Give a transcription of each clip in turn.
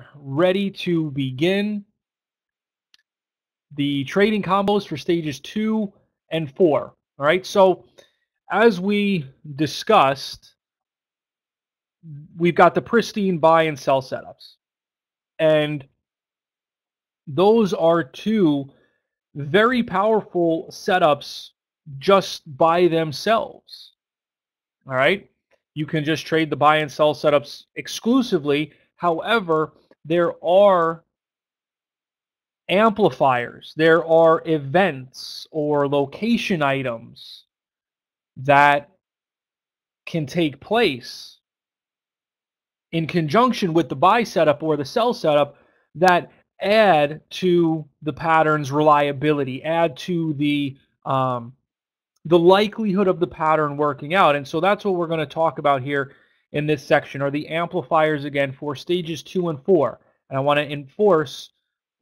are ready to begin the trading combos for stages 2 and 4. All right, so as we discussed, we've got the pristine buy and sell setups. And those are two very powerful setups just by themselves. All right, you can just trade the buy and sell setups exclusively. However, there are amplifiers, there are events or location items that can take place in conjunction with the buy setup or the sell setup that add to the pattern's reliability, add to the likelihood of the pattern working out. And so that's what we're going to talk about here in this section, are the amplifiers again for stages 2 and 4. And I want to enforce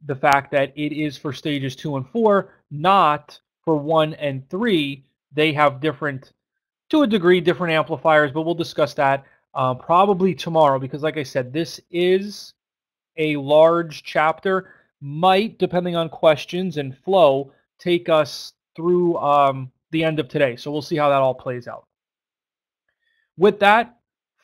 the fact that it is for stages 2 and 4, not for 1 and 3. They have different, to a degree, different amplifiers, but we'll discuss that probably tomorrow, because like I said, this is a large chapter. Might, depending on questions and flow, take us through the end of today. So we'll see how that all plays out. With that,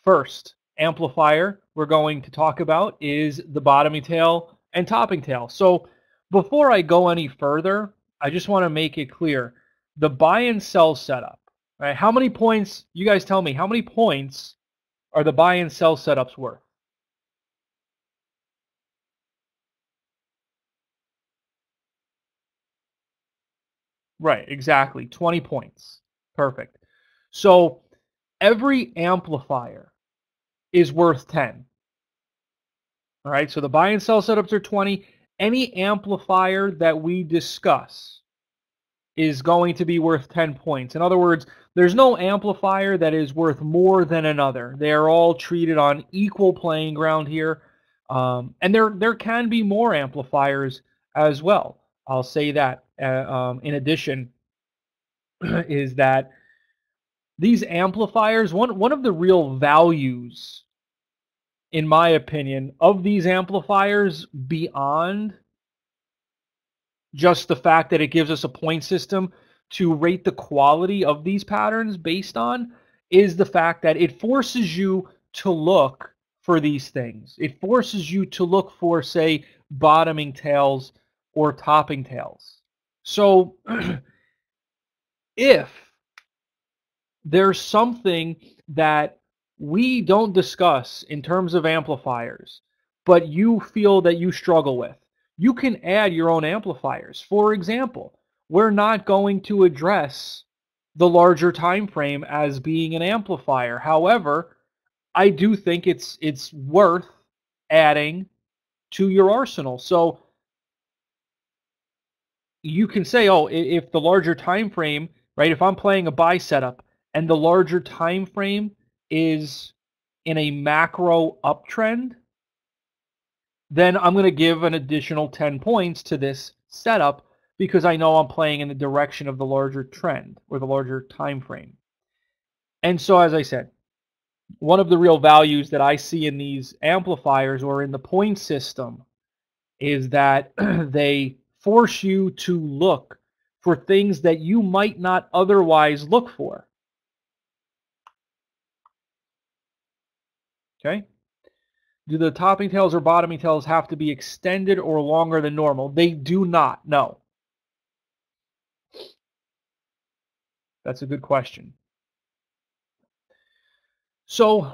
first amplifier we're going to talk about is the bottoming tail and topping tail. So before I go any further, I just want to make it clear, the buy and sell setup, right? How many points, you guys tell me, how many points are the buy and sell setups worth? Right, exactly, 20 points. Perfect. So every amplifier is worth 10. All right, so the buy and sell setups are 20. Any amplifier that we discuss is going to be worth 10 points. In other words, there's no amplifier that is worth more than another. They are all treated on equal playing ground here. And there can be more amplifiers as well. I'll say that. In addition, is that these amplifiers, one of the real values, in my opinion, of these amplifiers, beyond just the fact that it gives us a point system to rate the quality of these patterns based on, is the fact that it forces you to look for these things. It forces you to look for, say, bottoming tails or topping tails. So if there's something that we don't discuss in terms of amplifiers, but you feel that you struggle with, you can add your own amplifiers. For example, we're not going to address the larger time frame as being an amplifier. However, I do think it's worth adding to your arsenal. So you can say, oh, if the larger time frame, right, if I'm playing a buy setup and the larger time frame is in a macro uptrend, then I'm going to give an additional 10 points to this setup because I know I'm playing in the direction of the larger trend or the larger time frame. And so, as I said, one of the real values that I see in these amplifiers or in the point system is that they force you to look for things that you might not otherwise look for. Okay? Do the topping tails or bottoming tails have to be extended or longer than normal? They do not, no. That's a good question. So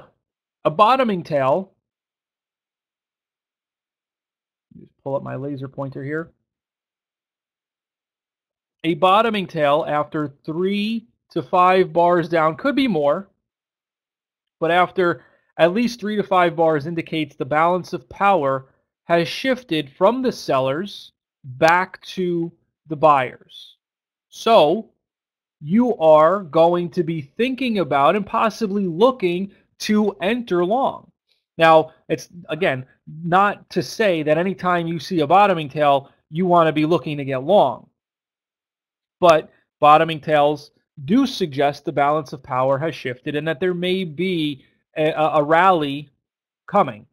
a bottoming tail, just pull up my laser pointer here. A bottoming tail after 3 to 5 bars down, could be more, but after at least 3 to 5 bars indicates the balance of power has shifted from the sellers back to the buyers. So you are going to be thinking about and possibly looking to enter long. Now, it's, again, not to say that anytime you see a bottoming tail, you want to be looking to get long. But bottoming tails do suggest the balance of power has shifted and that there may be a rally coming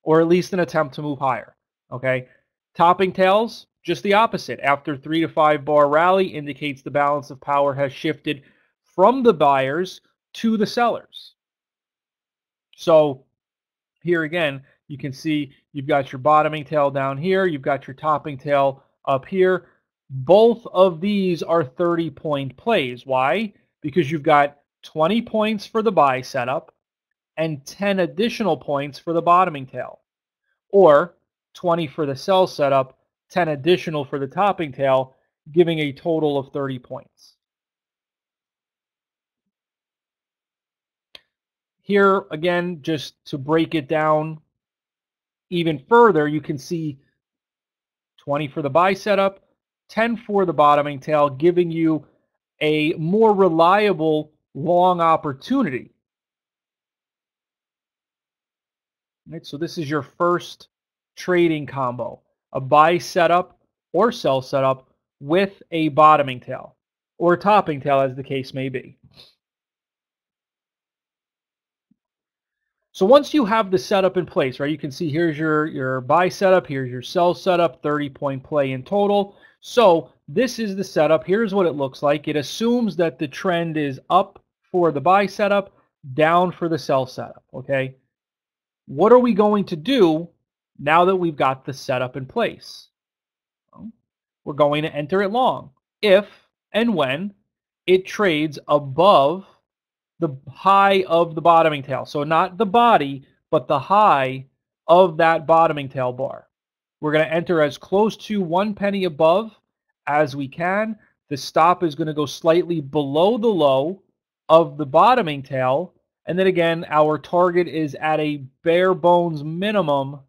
or at least an attempt to move higher. Okay, topping tails, just the opposite. After 3 to 5 bar rally indicates the balance of power has shifted from the buyers to the sellers. So here again, you can see you've got your bottoming tail down here, you've got your topping tail up here. Both of these are 30-point plays. Why? Because you've got 20 points for the buy setup and 10 additional points for the bottoming tail. Or 20 for the sell setup, 10 additional for the topping tail, giving a total of 30 points. Here, again, just to break it down even further, you can see 20 for the buy setup, 10 for the bottoming tail, giving you a more reliable long opportunity. Right, so this is your first trading combo, a buy setup or sell setup with a bottoming tail or topping tail as the case may be. So once you have the setup in place, right, you can see here's your buy setup, here's your sell setup, 30-point play in total. So this is the setup. Here's what it looks like. It assumes that the trend is up for the buy setup, down for the sell setup, okay? What are we going to do now that we've got the setup in place? Well, we're going to enter it long if and when it trades above the high of the bottoming tail. So not the body, but the high of that bottoming tail bar. We're going to enter as close to 1 penny above as we can. The stop is going to go slightly below the low of the bottoming tail. And then again, our target is at a bare bones minimum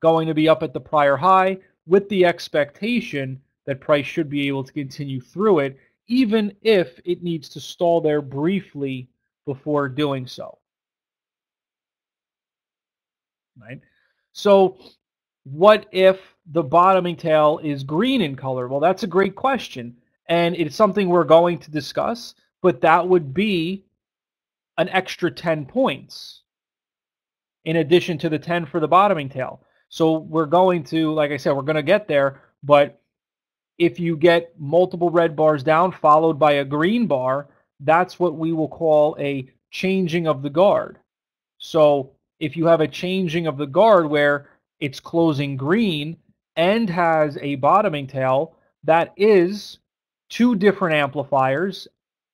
going to be up at the prior high with the expectation that price should be able to continue through it, even if it needs to stall there briefly before doing so. Right? So what if the bottoming tail is green in color? Well, that's a great question. And it's something we're going to discuss, but that would be an extra 10 points in addition to the 10 for the bottoming tail. So we're going to, like I said, we're going to get there, but if you get multiple red bars down followed by a green bar, that's what we will call a changing of the guard. So if you have a changing of the guard where it's closing green and has a bottoming tail, that is 2 different amplifiers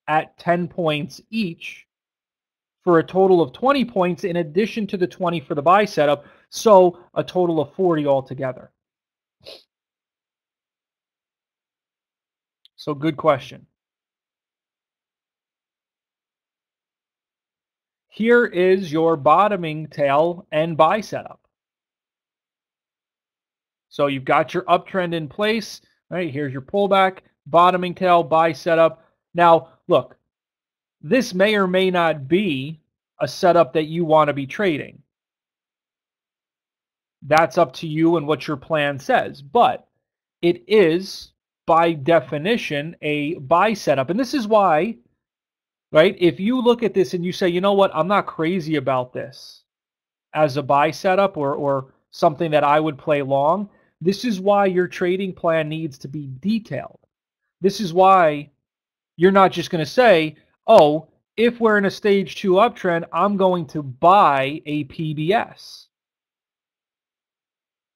at 10 points each for a total of 20 points in addition to the 20 for the buy setup, so a total of 40 altogether. So good question. Here is your bottoming tail and buy setup. So you've got your uptrend in place, right? Here's your pullback, bottoming tail, buy setup. Now, look, this may or may not be a setup that you want to be trading. That's up to you and what your plan says, but it is by definition a buy setup. And this is why, right, if you look at this and you say, you know what, I'm not crazy about this as a buy setup or something that I would play long, this is why your trading plan needs to be detailed. This is why you're not just going to say, oh, if we're in a stage 2 uptrend, I'm going to buy a PBS.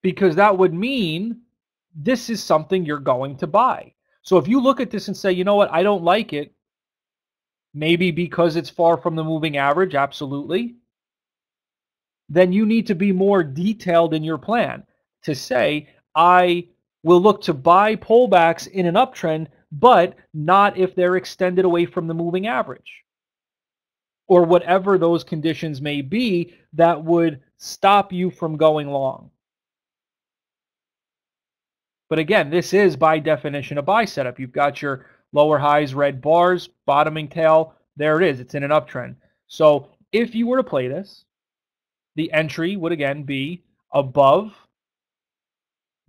Because that would mean this is something you're going to buy. So if you look at this and say, you know what, I don't like it, maybe because it's far from the moving average, absolutely, then you need to be more detailed in your plan to say, I will look to buy pullbacks in an uptrend, but not if they're extended away from the moving average, or whatever those conditions may be that would stop you from going long. But again, this is by definition a buy setup. You've got your lower highs, red bars, bottoming tail. There it is. It's in an uptrend. So if you were to play this, the entry would again be above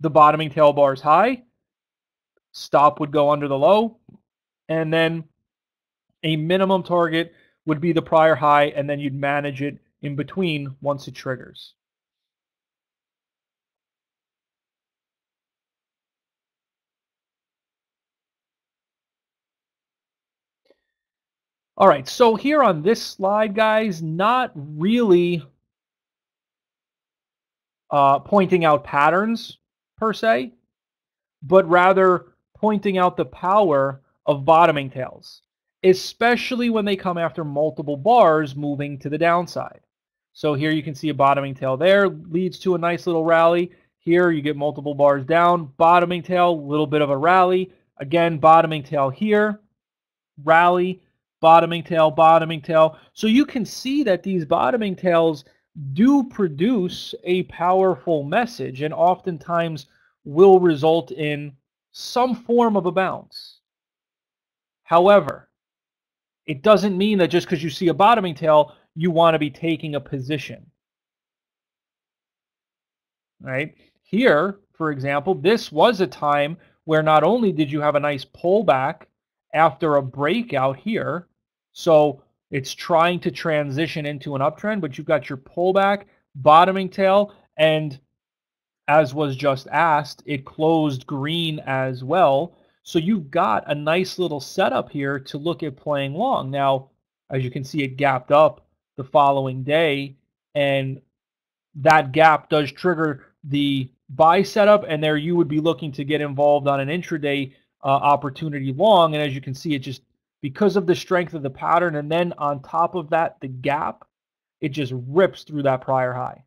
the bottoming tail bar's high. Stop would go under the low. And then a minimum target would be the prior high, and then you'd manage it in between once it triggers. All right, so here on this slide, guys, not really pointing out patterns per se, but rather pointing out the power of bottoming tails, especially when they come after multiple bars moving to the downside. So here you can see a bottoming tail there, leads to a nice little rally. Here you get multiple bars down, bottoming tail, little bit of a rally. Again, bottoming tail here, rally, bottoming tail, bottoming tail. So you can see that these bottoming tails do produce a powerful message and oftentimes will result in some form of a bounce. However, it doesn't mean that just because you see a bottoming tail, you want to be taking a position. Right? Here, for example, this was a time where not only did you have a nice pullback after a breakout here, so it's trying to transition into an uptrend, but you've got your pullback, bottoming tail, and as was just asked, it closed green as well. So you've got a nice little setup here to look at playing long. Now, as you can see, it gapped up the following day, and that gap does trigger the buy setup, and there you would be looking to get involved on an intraday opportunity long. And as you can see, it just, because of the strength of the pattern, and then on top of that, the gap, it just rips through that prior high.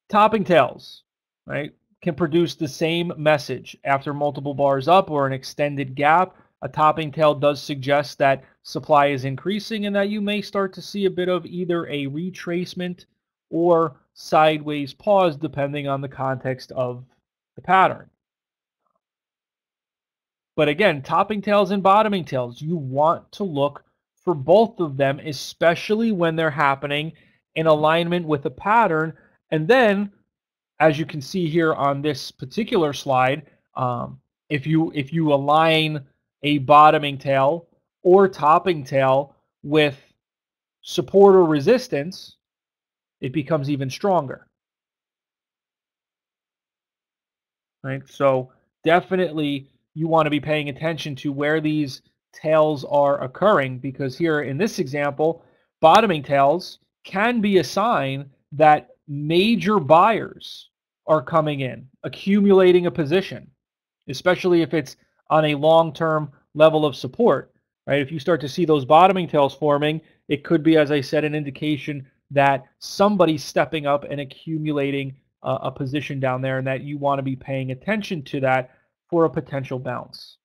Topping tails, right, can produce the same message after multiple bars up or an extended gap. A topping tail does suggest that supply is increasing and that you may start to see a bit of either a retracement or sideways pause depending on the context of the pattern. But again, topping tails and bottoming tails, you want to look for both of them, especially when they're happening in alignment with a pattern. And then, as you can see here on this particular slide, if you align a bottoming tail or topping tail with support or resistance, it becomes even stronger. Right? So definitely you want to be paying attention to where these tails are occurring, because here in this example, bottoming tails can be a sign that major buyers are coming in, accumulating a position, especially if it's on a long-term level of support, right? If you start to see those bottoming tails forming, it could be, as I said, an indication that somebody's stepping up and accumulating a position down there, and that you want to be paying attention to that for a potential bounce.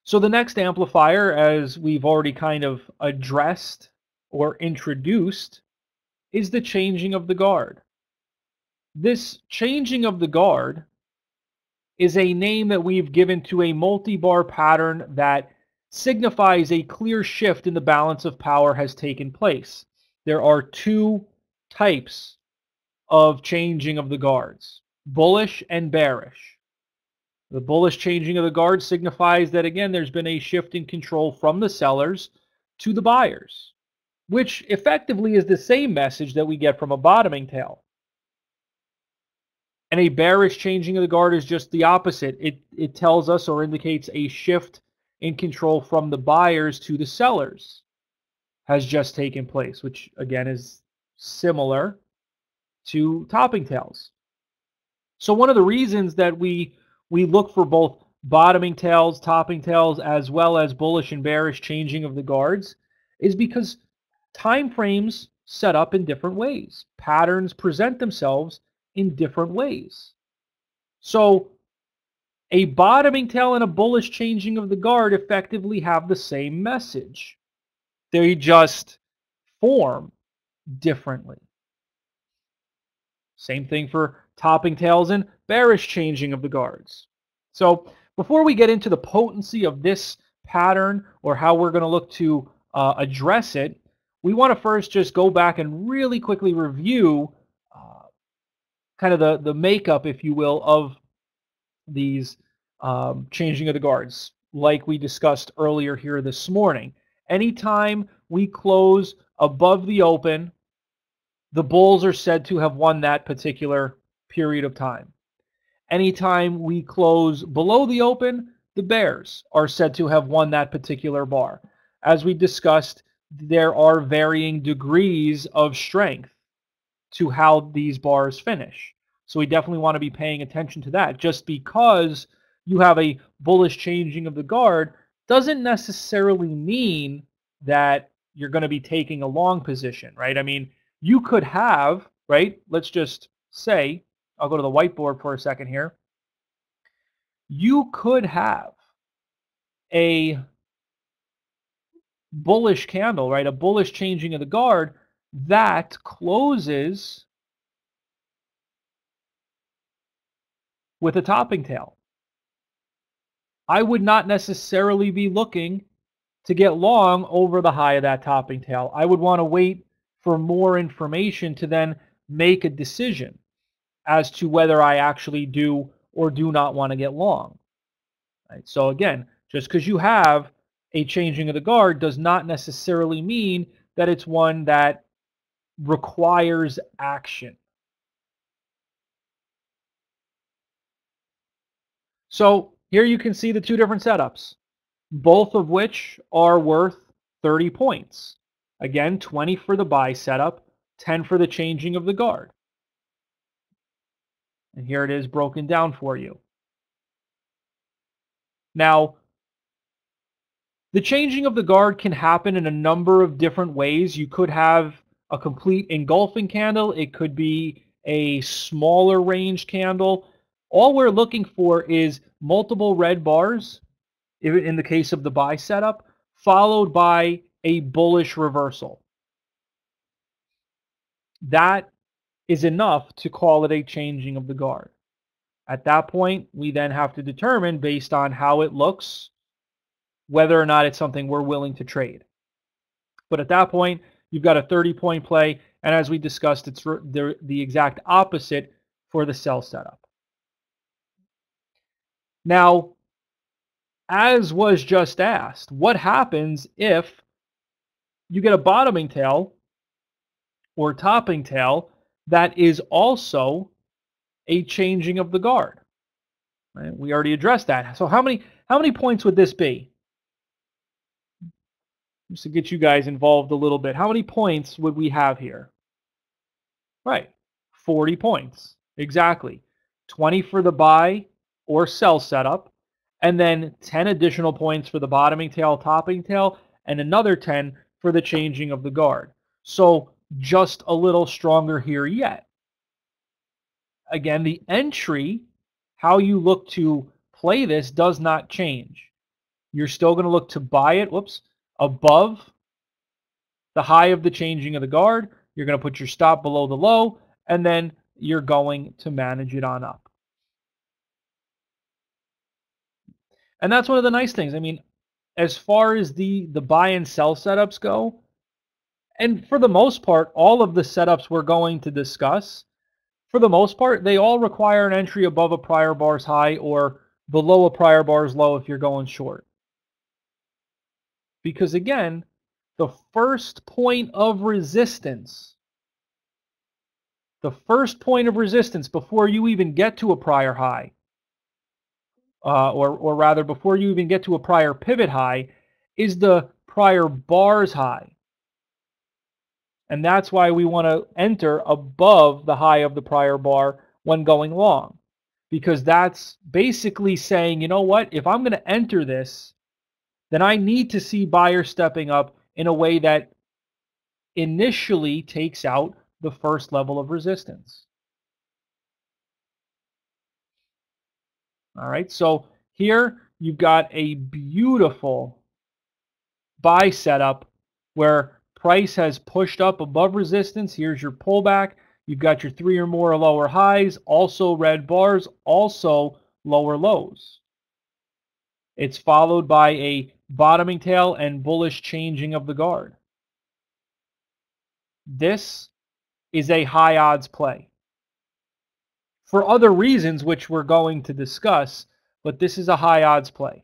So the next amplifier, as we've already kind of addressed or introduced, is the changing of the guard. This changing of the guard is a name that we've given to a multi-bar pattern that signifies a clear shift in the balance of power has taken place. There are two types of changing of the guards, bullish and bearish. The bullish changing of the guard signifies that, again, there's been a shift in control from the sellers to the buyers, which effectively is the same message that we get from a bottoming tail. And a bearish changing of the guard is just the opposite. It tells us or indicates a shift in control from the buyers to the sellers has just taken place, which again is similar to topping tails. So one of the reasons that we look for both bottoming tails, topping tails, as well as bullish and bearish changing of the guards is because time frames set up in different ways. Patterns present themselves in different ways. So a bottoming tail and a bullish changing of the guard effectively have the same message. They just form differently. Same thing for topping tails and bearish changing of the guards. So before we get into the potency of this pattern or how we're going to look to address it, we want to first just go back and really quickly review kind of the makeup, if you will, of these changing of the guards, like we discussed earlier here this morning. Anytime we close above the open, the bulls are said to have won that particular period of time. Anytime we close below the open, the bears are said to have won that particular bar. As we discussed, there are varying degrees of strength to how these bars finish. So we definitely want to be paying attention to that. Just because you have a bullish changing of the guard doesn't necessarily mean that you're going to be taking a long position, right? I mean, you could have, right? Let's just say, I'll go to the whiteboard for a second here. You could have a bullish candle, right? A bullish changing of the guard that closes with a topping tail. I would not necessarily be looking to get long over the high of that topping tail. I would want to wait for more information to then make a decision as to whether I actually do or do not want to get long. Right? So again, just because you have a changing of the guard does not necessarily mean that it's one that requires action. So here you can see the two different setups, both of which are worth 30 points. Again, 20 for the buy setup, 10 for the changing of the guard. And here it is broken down for you. Now, the changing of the guard can happen in a number of different ways. You could have a complete engulfing candle. It could be a smaller range candle. All we're looking for is multiple red bars, in the case of the buy setup, followed by a bullish reversal. That is enough to call it a changing of the guard. At that point, we then have to determine, based on how it looks, whether or not it's something we're willing to trade. But at that point, you've got a 30-point play, and as we discussed, it's the exact opposite for the sell setup. Now, as was just asked, what happens if you get a bottoming tail or topping tail that is also a changing of the guard? Right? We already addressed that. So how many points would this be? Just to get you guys involved a little bit, how many points would we have here? Right, 40 points. Exactly. 20 for the buy or sell setup, and then 10 additional points for the bottoming tail, topping tail, and another 10 for the changing of the guard. So just a little stronger here yet. Again, the entry, how you look to play this does not change. You're still going to look to buy it, above the high of the changing of the guard. You're going to put your stop below the low, and then you're going to manage it on up. And that's one of the nice things. I mean, as far as the buy and sell setups go, and for the most part, all of the setups we're going to discuss, for the most part, they all require an entry above a prior bar's high or below a prior bar's low if you're going short. Because again, the first point of resistance before you even get to a prior high, or rather before you even get to a prior pivot high, is the prior bar's high. And that's why we want to enter above the high of the prior bar when going long. Because that's basically saying, you know what, if I'm going to enter this, then I need to see buyers stepping up in a way that initially takes out the first level of resistance. All right, so here you've got a beautiful buy setup where price has pushed up above resistance. Here's your pullback. You've got your 3 or more lower highs, also red bars, also lower lows. It's followed by a bottoming tail and bullish changing of the guard. This is a high odds play for other reasons, which we're going to discuss, but this is a high odds play.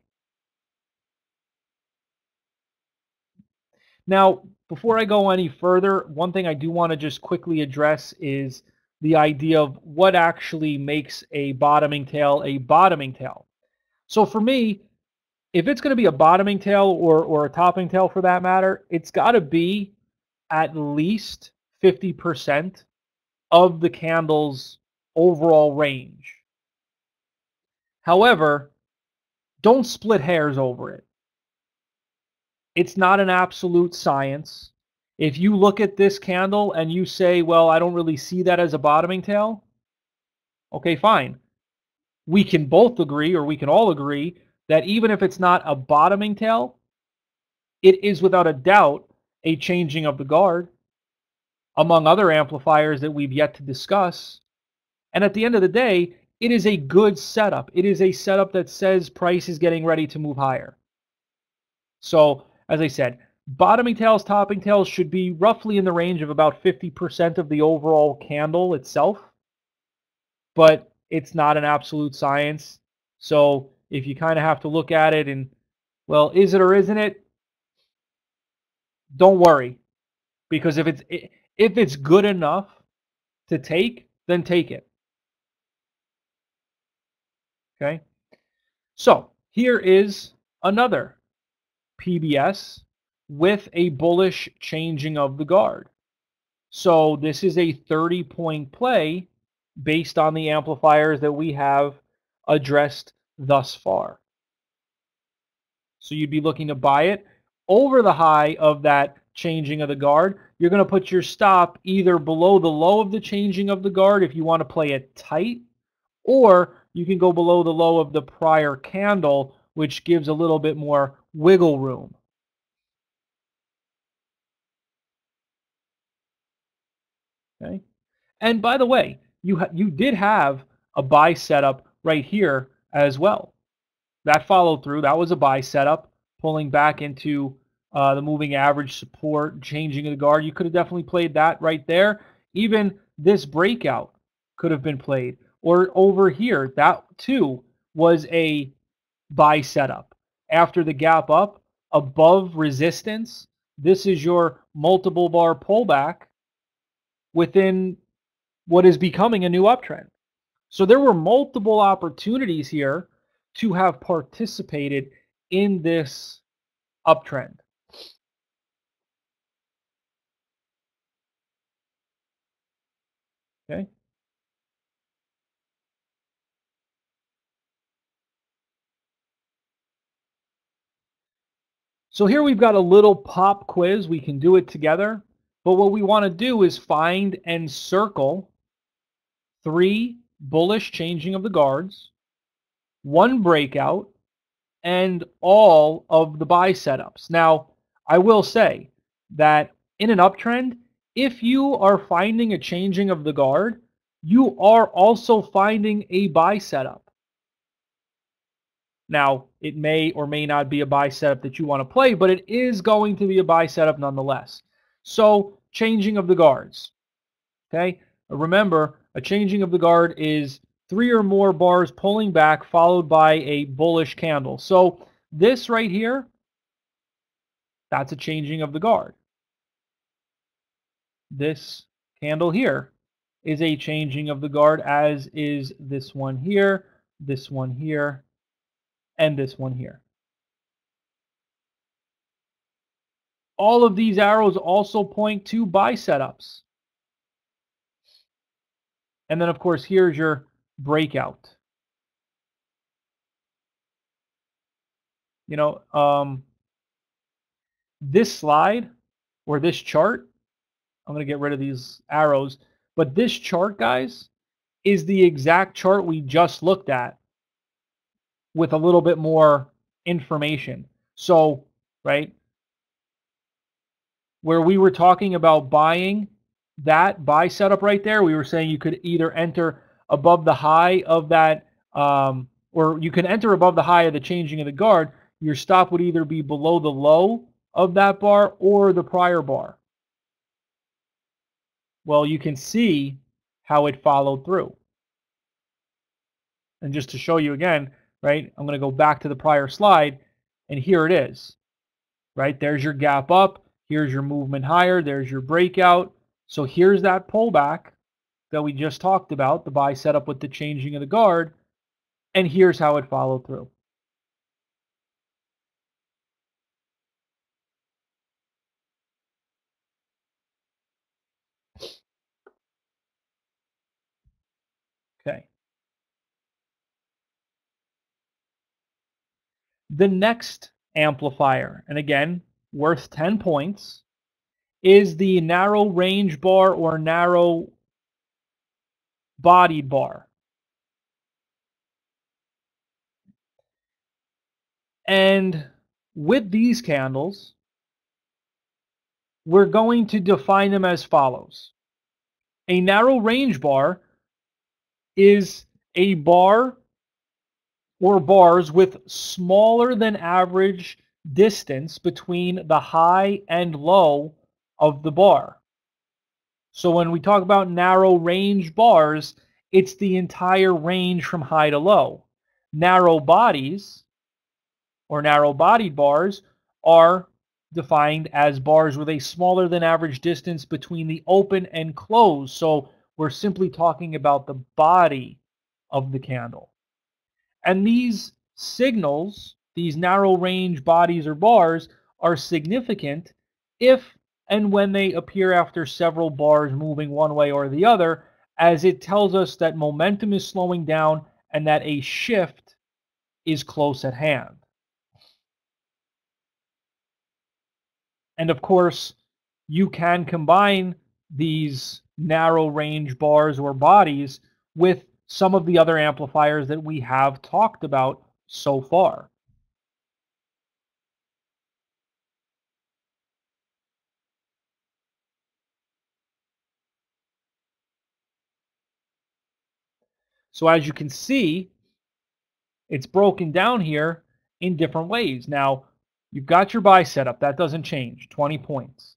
Now, before I go any further, one thing I do want to just quickly address is the idea of what actually makes a bottoming tail a bottoming tail. So for me, if it's going to be a bottoming tail or a topping tail for that matter, it's got to be at least 50% of the candle's overall range. However, don't split hairs over it. It's not an absolute science. If you look at this candle and you say, well, I don't really see that as a bottoming tail, okay, fine. We can both agree, or we can all agree, that even if it's not a bottoming tail, it is without a doubt a changing of the guard, among other amplifiers that we've yet to discuss. And at the end of the day, it is a good setup. It is a setup that says price is getting ready to move higher. So, as I said, bottoming tails, topping tails should be roughly in the range of about 50% of the overall candle itself. But it's not an absolute science. So if you kind of have to look at it and, well, is it or isn't it? Don't worry, because if it's good enough to take, then take it. Okay. So here is another PBS with a bullish changing of the guard. So this is a 30-point play based on the amplifiers that we have addressed thus far. So you'd be looking to buy it over the high of that changing of the guard. You're going to put your stop either below the low of the changing of the guard if you want to play it tight, or you can go below the low of the prior candle, which gives a little bit more wiggle room. Okay. And by the way, you did have a buy setup right here as well. That followed through. That was a buy setup, pulling back into the moving average support, changing of the guard. You could have definitely played that right there. Even this breakout could have been played. Or over here, that too was a buy setup. After the gap up above resistance, this is your multiple bar pullback within what is becoming a new uptrend. So there were multiple opportunities here to have participated in this uptrend. Okay. So here we've got a little pop quiz. We can do it together. But what we want to do is find and circle 3 bullish changing of the guards, 1 breakout, and all of the buy setups. Now, I will say that in an uptrend, if you are finding a changing of the guard, you are also finding a buy setup. Now, it may or may not be a buy setup that you want to play, but it is going to be a buy setup nonetheless. So, changing of the guards. Okay? Remember, a changing of the guard is 3 or more bars pulling back followed by a bullish candle. So, this right here, that's a changing of the guard. This candle here is a changing of the guard, as is this one here, and this one here. All of these arrows also point to buy setups. And then, of course, here's your breakout. You know, this slide or this chart, I'm going to get rid of these arrows, but this chart, guys, is the exact chart we just looked at with a little bit more information. So, right, where we were talking about buying that buy setup right there, we were saying you could either enter above the high of that, or you can enter above the high of the changing of the guard. Your stop would either be below the low of that bar or the prior bar. Well, you can see how it followed through. And just to show you again, right, I'm going to go back to the prior slide, and here it is. Right, there's your gap up, here's your movement higher, there's your breakout. So here's that pullback. that we just talked about, the buy setup with the changing of the guard, and here's how it followed through. Okay. The next amplifier, and again, worth 10 points, is the narrow range bar or narrow bodied bar. And with these candles, we're going to define them as follows. A narrow range bar is a bar or bars with smaller than average distance between the high and low of the bar. So when we talk about narrow range bars, it's the entire range from high to low. Narrow bodies or narrow bodied bars are defined as bars with a smaller than average distance between the open and close. So we're simply talking about the body of the candle. And these signals, these narrow range bodies or bars, are significant if and when they appear after several bars moving one way or the other, as it tells us that momentum is slowing down and that a shift is close at hand. And of course, you can combine these narrow range bars or bodies with some of the other amplifiers that we have talked about so far. So as you can see, it's broken down here in different ways. Now, you've got your buy setup. That doesn't change, 20 points.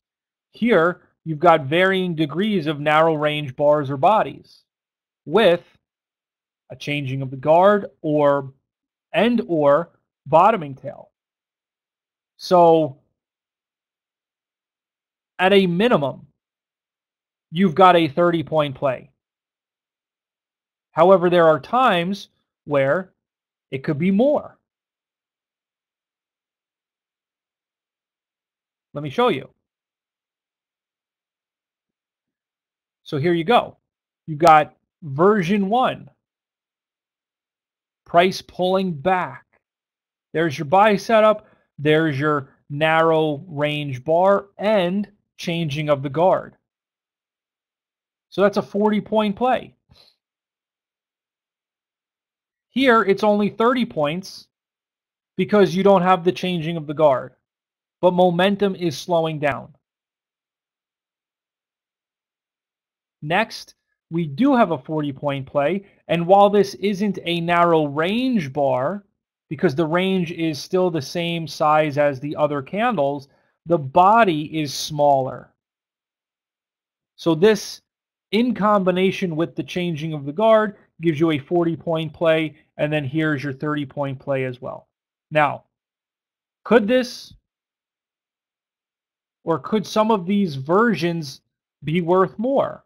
Here, you've got varying degrees of narrow range bars or bodies with a changing of the guard or bottoming tail. So at a minimum, you've got a 30-point play. However, there are times where it could be more. Let me show you. So here you go. You've got version 1, price pulling back. There's your buy setup. There's your narrow range bar and changing of the guard. So that's a 40-point play. Here, it's only 30 points because you don't have the changing of the guard, but momentum is slowing down. Next, we do have a 40-point play, and while this isn't a narrow range bar, because the range is still the same size as the other candles, the body is smaller. So this, in combination with the changing of the guard, gives you a 40-point play, and then here's your 30-point play as well. Now, could this, or could some of these versions be worth more?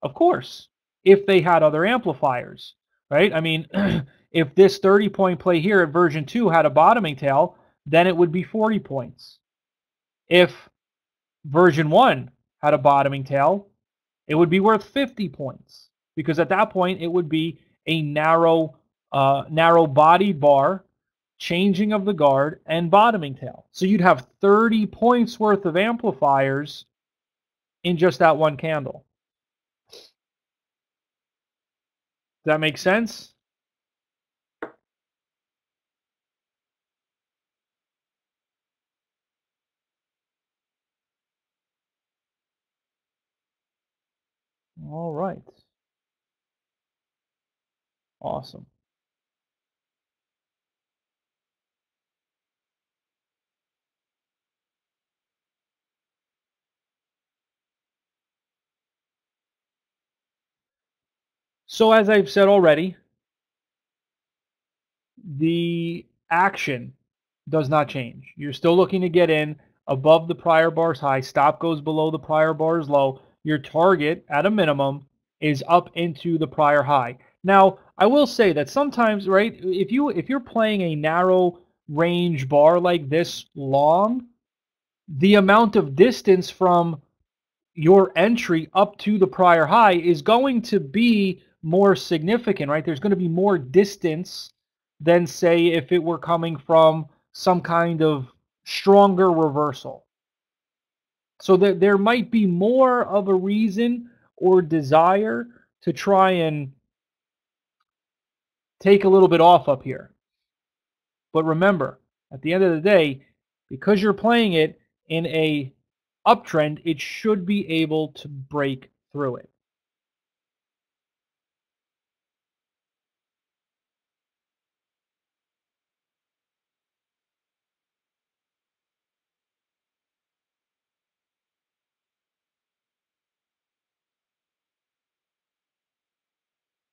Of course, if they had other amplifiers, right? I mean, if this 30-point play here at version 2 had a bottoming tail, then it would be 40 points. If version 1 had a bottoming tail, it would be worth 50 points, because at that point it would be a narrow body bar, changing of the guard, and bottoming tail. So you'd have 30 points worth of amplifiers in just that one candle. Does that make sense? All right. Awesome. So as I've said already, the action does not change. You're still looking to get in above the prior bar's high. Stop goes below the prior bar's low. Your target, at a minimum, is up into the prior high. Now, I will say that sometimes, right, if you're playing a narrow range bar like this long, the amount of distance from your entry up to the prior high is going to be more significant, right? There's going to be more distance than, say, if it were coming from some kind of stronger reversal. So there might be more of a reason or desire to try and take a little bit off up here. But remember, at the end of the day, because you're playing it in a uptrend, it should be able to break through it.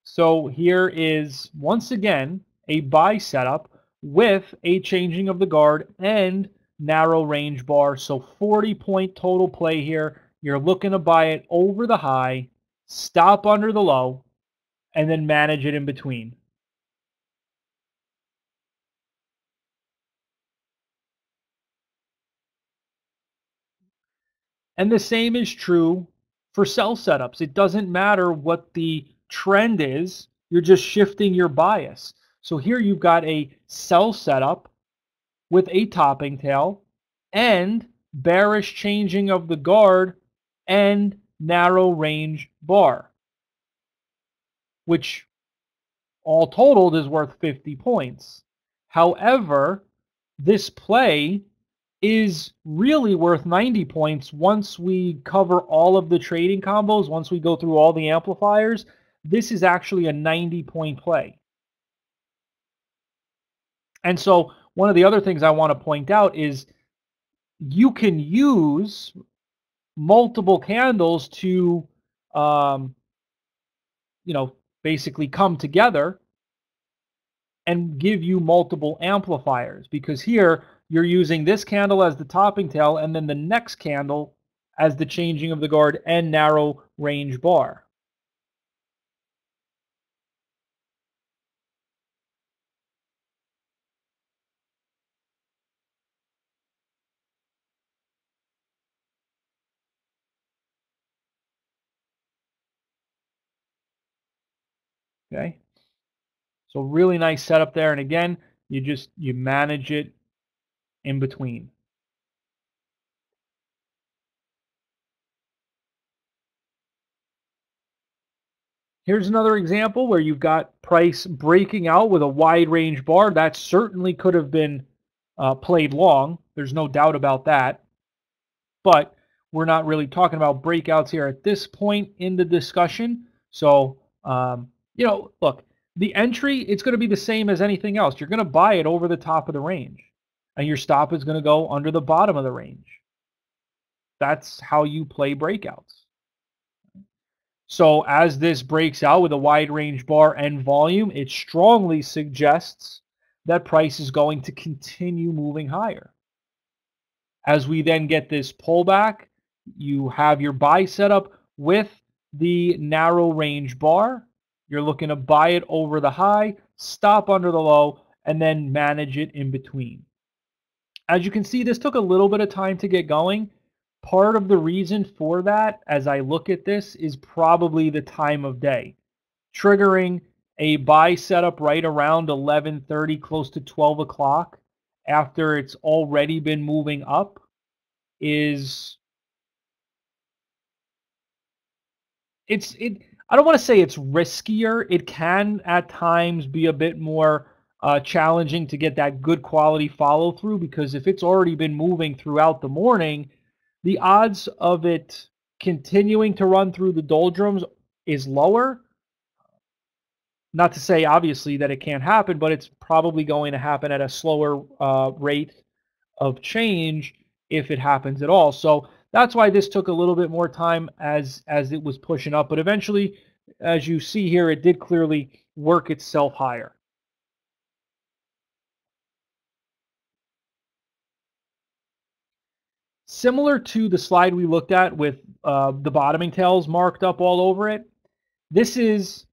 So here is, once again, a buy setup with a changing of the guard and narrow range bar. So 40-point total play here. You're looking to buy it over the high, stop under the low, and then manage it in between. And the same is true for sell setups. It doesn't matter what the trend is, you're just shifting your bias. So here you've got a sell setup with a topping tail and bearish changing of the guard and narrow range bar, which all totaled is worth 50 points. However, this play is really worth 90 points once we cover all of the trading combos, once we go through all the amplifiers. This is actually a 90-point play. And so one of the other things I want to point out is you can use multiple candles to, basically come together and give you multiple amplifiers, because here you're using this candle as the topping tail and then the next candle as the changing of the guard and narrow range bar. Okay, so really nice setup there, and again, you manage it in between. Here's another example where you've got price breaking out with a wide range bar. That certainly could have been played long. There's no doubt about that. But we're not really talking about breakouts here at this point in the discussion. So, look, the entry, it's going to be the same as anything else. You're going to buy it over the top of the range, and your stop is going to go under the bottom of the range. That's how you play breakouts. So as this breaks out with a wide range bar and volume, it strongly suggests that price is going to continue moving higher. As we then get this pullback, you have your buy setup with the narrow range bar. You're looking to buy it over the high, stop under the low, and then manage it in between. As you can see, this took a little bit of time to get going. Part of the reason for that, as I look at this, is probably the time of day. Triggering a buy setup right around 11:30, close to 12 o'clock, after it's already been moving up, is I don't want to say it's riskier. It can at times be a bit more challenging to get that good quality follow through, because if it's already been moving throughout the morning, the odds of it continuing to run through the doldrums is lower. Not to say, obviously, that it can't happen, but it's probably going to happen at a slower rate of change if it happens at all. So that's why this took a little bit more time as it was pushing up. But eventually, as you see here, it did clearly work itself higher. Similar to the slide we looked at with the bottoming tails marked up all over it, This is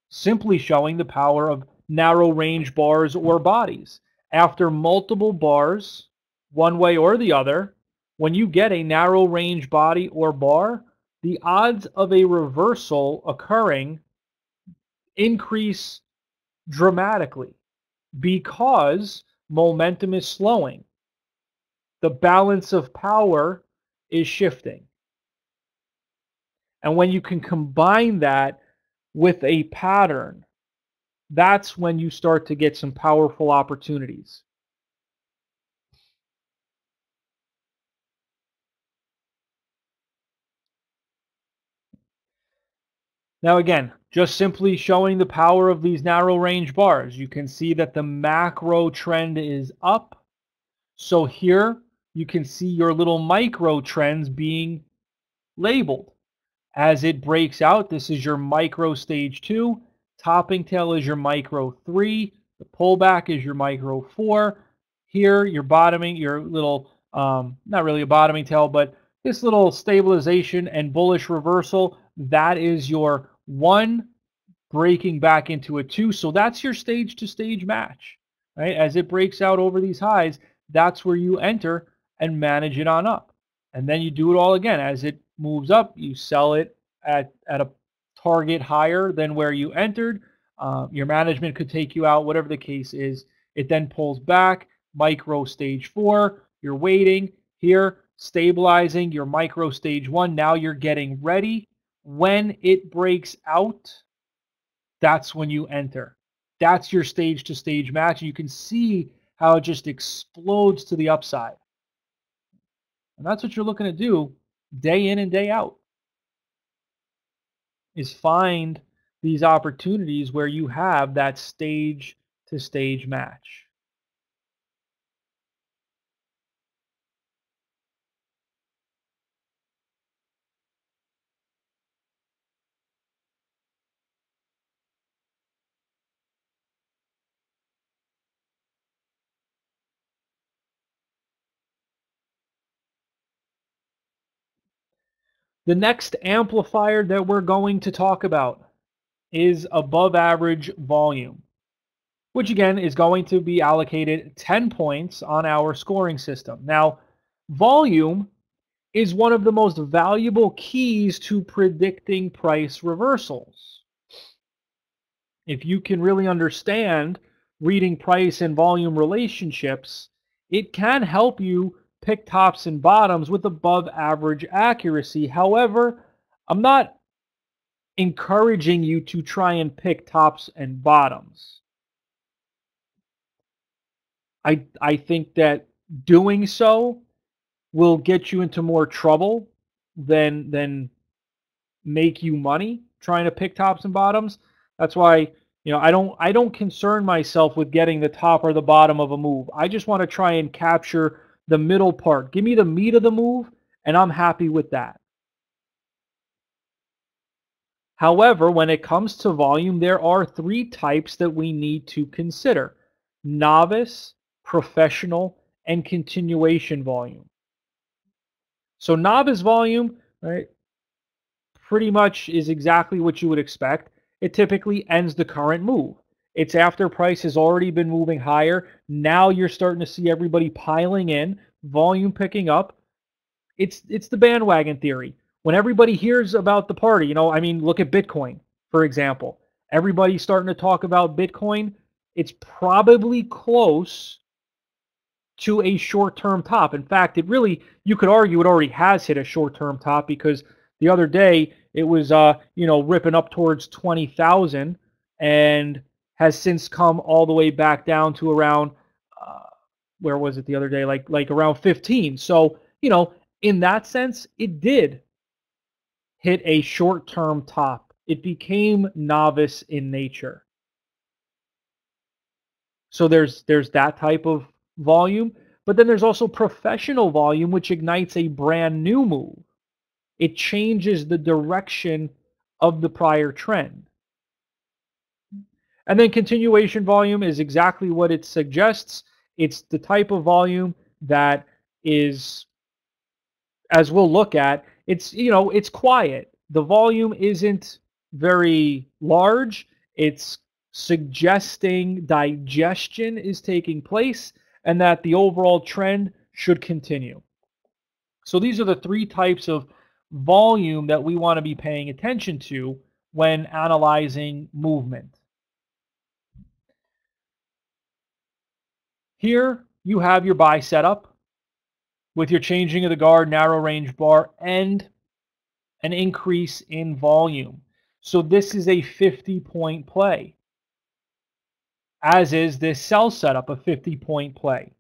simply showing the power of narrow range bars or bodies. After multiple bars, one way or the other, when you get a narrow range body or bar, the odds of a reversal occurring increase dramatically because momentum is slowing. The balance of power is shifting. And when you can combine that with a pattern, that's when you start to get some powerful opportunities. Now again, just simply showing the power of these narrow range bars, you can see that the macro trend is up. So here you can see your little micro trends being labeled. As it breaks out, this is your micro stage 2, topping tail is your micro 3, the pullback is your micro 4. Here, you're bottoming, your little, not really a bottoming tail, but this little stabilization and bullish reversal, that is your 1 breaking back into a 2. So that's your stage to stage match, right? As it breaks out over these highs, that's where you enter and manage it on up. And then you do it all again. As it moves up, you sell it at a target higher than where you entered. Your management could take you out, whatever the case is. It then pulls back, micro stage 4. You're waiting here, stabilizing your micro stage 1. Now you're getting ready. When it breaks out, that's when you enter. That's your stage to stage match. You can see how it just explodes to the upside. And that's what you're looking to do day in and day out, is find these opportunities where you have that stage to stage match. The next amplifier that we're going to talk about is above average volume, which again is going to be allocated 10 points on our scoring system. Now, volume is one of the most valuable keys to predicting price reversals. If you can really understand reading price and volume relationships, it can help you pick tops and bottoms with above average accuracy. However, I'm not encouraging you to try and pick tops and bottoms. I think that doing so will get you into more trouble than make you money trying to pick tops and bottoms. That's why, I don't concern myself with getting the top or the bottom of a move. I just want to try and capture the middle part. Give me the meat of the move and I'm happy with that. However, when it comes to volume, there are 3 types that we need to consider: novice, professional, and continuation volume. So novice volume, right, pretty much is exactly what you would expect. It typically ends the current move. It's after price has already been moving higher. Now you're starting to see everybody piling in, volume picking up. It's the bandwagon theory. When everybody hears about the party, look at Bitcoin, for example. Everybody's starting to talk about Bitcoin. It's probably close to a short-term top. In fact, you could argue it already has hit a short-term top, because the other day it was, ripping up towards 20,000 and has since come all the way back down to around, where was it the other day? Like around 15. So, in that sense, it did hit a short-term top. It became novice in nature. So there's that type of volume, but then there's also professional volume, which ignites a brand new move. It changes the direction of the prior trend. And then continuation volume is exactly what it suggests. It's the type of volume that is, as we'll look at, it's quiet. The volume isn't very large. It's suggesting digestion is taking place and that the overall trend should continue. So these are the three types of volume that we want to be paying attention to when analyzing movement. Here you have your buy setup with your changing of the guard, narrow range bar, and an increase in volume. So this is a 50-point play, as is this sell setup, a 50-point play.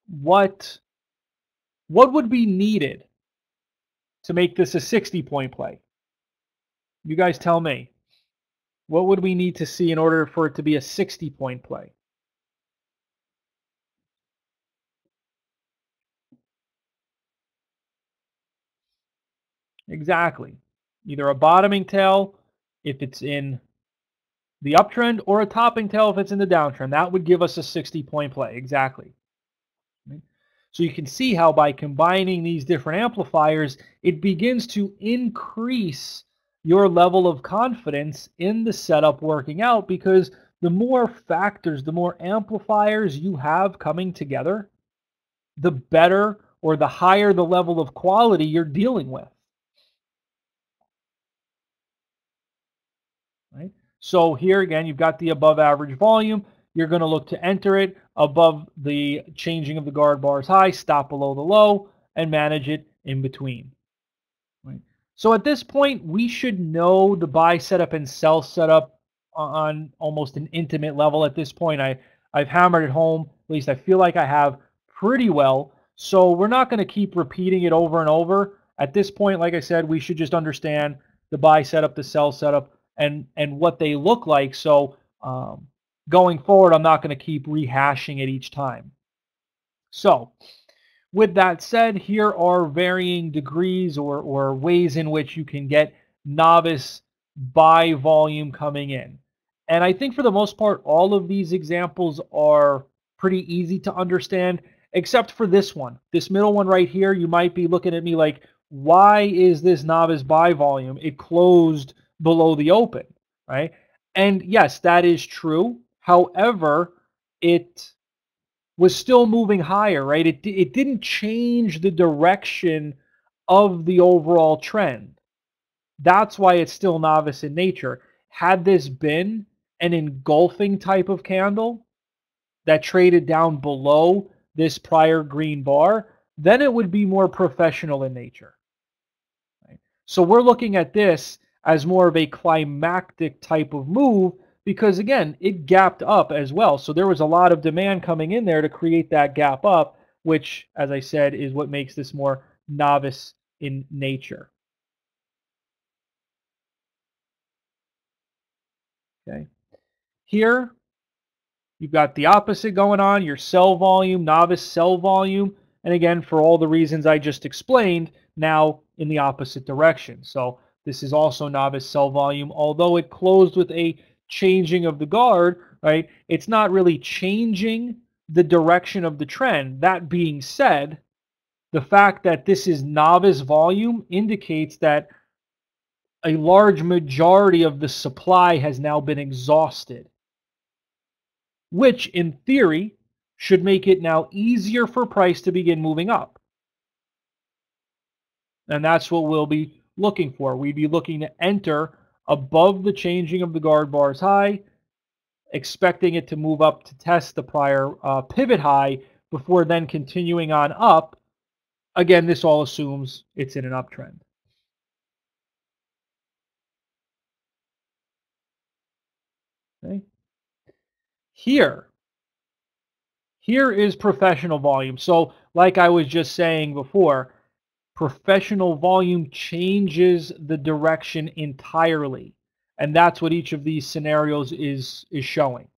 What would be needed to make this a 60-point play? You guys tell me. What would we need to see in order for it to be a 60-point play? Exactly. Either a bottoming tail if it's in the uptrend or a topping tail if it's in the downtrend. That would give us a 60-point play. Exactly. So you can see how by combining these different amplifiers, it begins to increase your level of confidence in the setup working out, because the more factors, the more amplifiers you have coming together, the better or the higher the level of quality you're dealing with. Right? So here again, you've got the above average volume. You're going to look to enter it above the changing of the guard bars high, stop below the low, and manage it in between. Right? So at this point, we should know the buy setup and sell setup on almost an intimate level at this point. I've hammered it home, at least I feel like I have, pretty well. So we're not going to keep repeating it over and over. At this point, like I said, we should just understand the buy setup, the sell setup, and what they look like. So going forward, I'm not going to keep rehashing it each time. So with that said, here are varying degrees or ways in which you can get novice buy volume coming in. And I think for the most part, all of these examples are pretty easy to understand, except for this one. This middle one right here, you might be looking at me like, why is this novice buy volume? It closed below the open, right? And yes, that is true. However, it was still moving higher, right? It didn't change the direction of the overall trend. That's why it's still novice in nature. Had this been an engulfing type of candle that traded down below this prior green bar, then it would be more professional in nature. Right? So we're looking at this as more of a climactic type of move because, again, it gapped up as well. So there was a lot of demand coming in there to create that gap up, which, as I said, is what makes this more novice in nature. Okay. Here, you've got the opposite going on, your sell volume, novice sell volume, and again, for all the reasons I just explained, now in the opposite direction. So this is also novice sell volume, although it closed with a changing of the guard, right? It's not really changing the direction of the trend. That being said, the fact that this is novice volume indicates that a large majority of the supply has now been exhausted, which in theory should make it now easier for price to begin moving up. And that's what we'll be looking for. We'd be looking to enter above the changing of the guard bars high, expecting it to move up to test the prior pivot high before then continuing on up. Again, this all assumes it's in an uptrend. Okay. Here is professional volume. So like I was just saying before, professional volume changes the direction entirely. And that's what each of these scenarios is showing.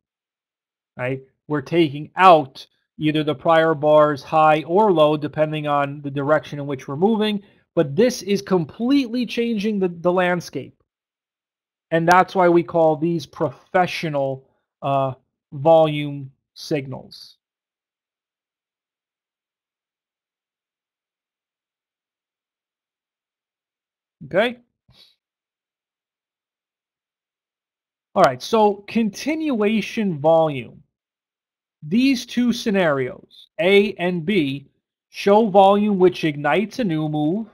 Right? We're taking out either the prior bars high or low, depending on the direction in which we're moving. But this is completely changing the landscape. And that's why we call these professional volume signals. Okay? All right, so continuation volume. These two scenarios, A and B, show volume which ignites a new move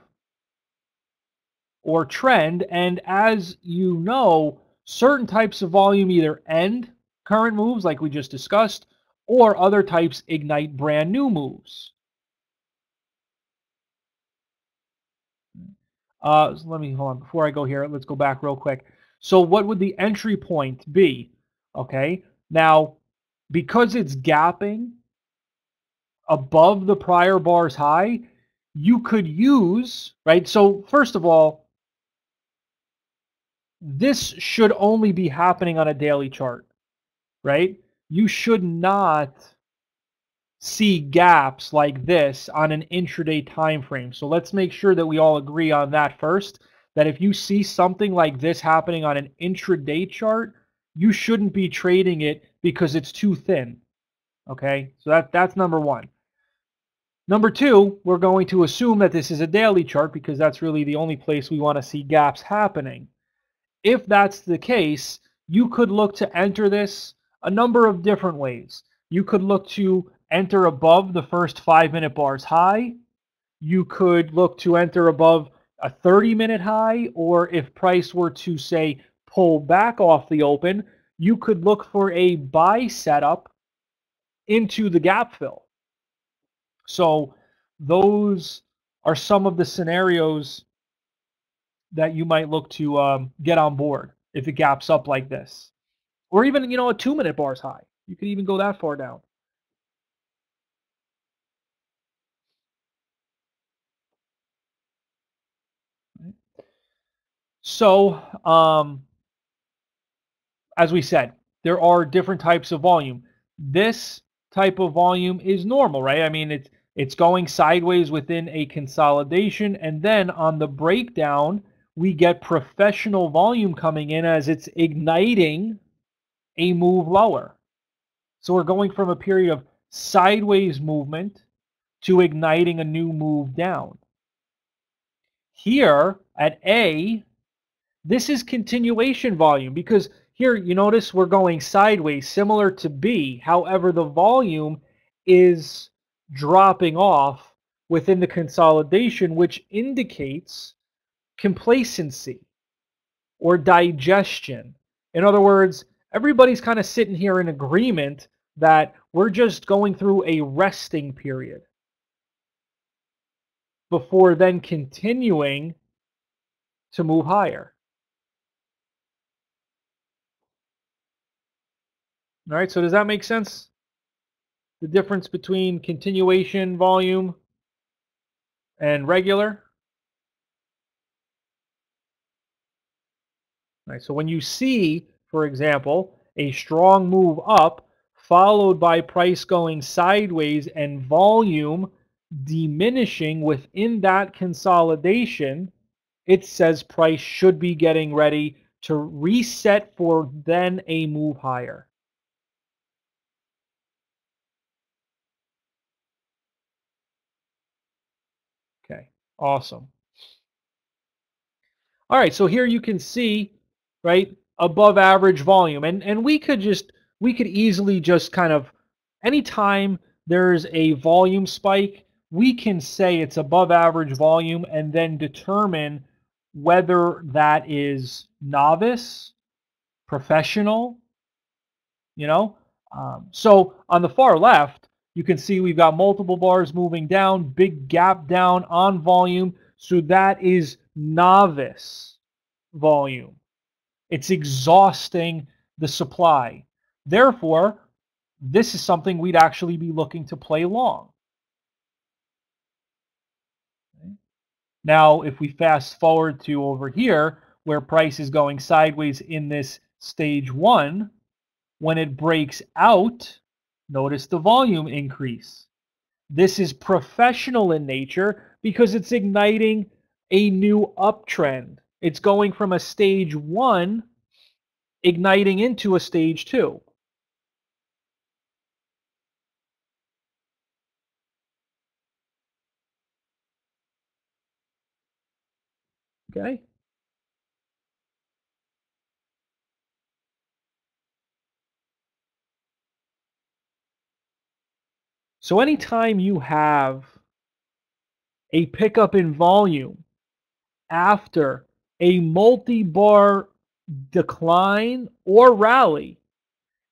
or trend. And as you know, certain types of volume either end current moves, like we just discussed, or other types ignite brand new moves. So let me hold on. Before I go here, let's go back real quick. So what would the entry point be? Okay. Now, because it's gapping above the prior bar's high, you could use, right? So first of all, this should only be happening on a daily chart, right? You should not see gaps like this on an intraday time frame. So let's make sure that we all agree on that first, that if you see something like this happening on an intraday chart, you shouldn't be trading it because it's too thin. Okay? So that's number one. Number two, we're going to assume that this is a daily chart because that's really the only place we want to see gaps happening. If that's the case, you could look to enter this a number of different ways. You could look to enter above the first 5-minute bar's high. You could look to enter above a 30-minute high, or if price were to, say, pull back off the open, you could look for a buy setup into the gap fill. So those are some of the scenarios that you might look to get on board if it gaps up like this. Or even, a 2-minute bar's high. You could even go that far down. So, as we said, there are different types of volume. This type of volume is normal, right? I mean, it's going sideways within a consolidation, and then on the breakdown, we get professional volume coming in as it's igniting a move lower. So we're going from a period of sideways movement to igniting a new move down. Here at A, this is continuation volume because here you notice we're going sideways similar to B. However, the volume is dropping off within the consolidation, which indicates complacency or digestion. In other words, everybody's kind of sitting here in agreement that we're just going through a resting period before then continuing to move higher. All right, so does that make sense? The difference between continuation volume and regular? All right, so when you see, for example, a strong move up followed by price going sideways and volume diminishing within that consolidation, it says price should be getting ready to reset for then a move higher. Okay, awesome. All right, so here you can see, right, above average volume. And we could easily just kind of, anytime there's a volume spike, we can say it's above average volume and then determine whether that is novice, professional, you know. So on the far left, you can see we've got multiple bars moving down, big gap down on volume. So that is novice volume. It's exhausting the supply. Therefore, this is something we'd actually be looking to play long. Now, if we fast forward to over here, where price is going sideways in this stage one, when it breaks out, notice the volume increase. This is professional in nature because it's igniting a new uptrend. It's going from a stage one igniting into a stage two. Okay. So anytime you have a pickup in volume after a multi-bar decline or rally,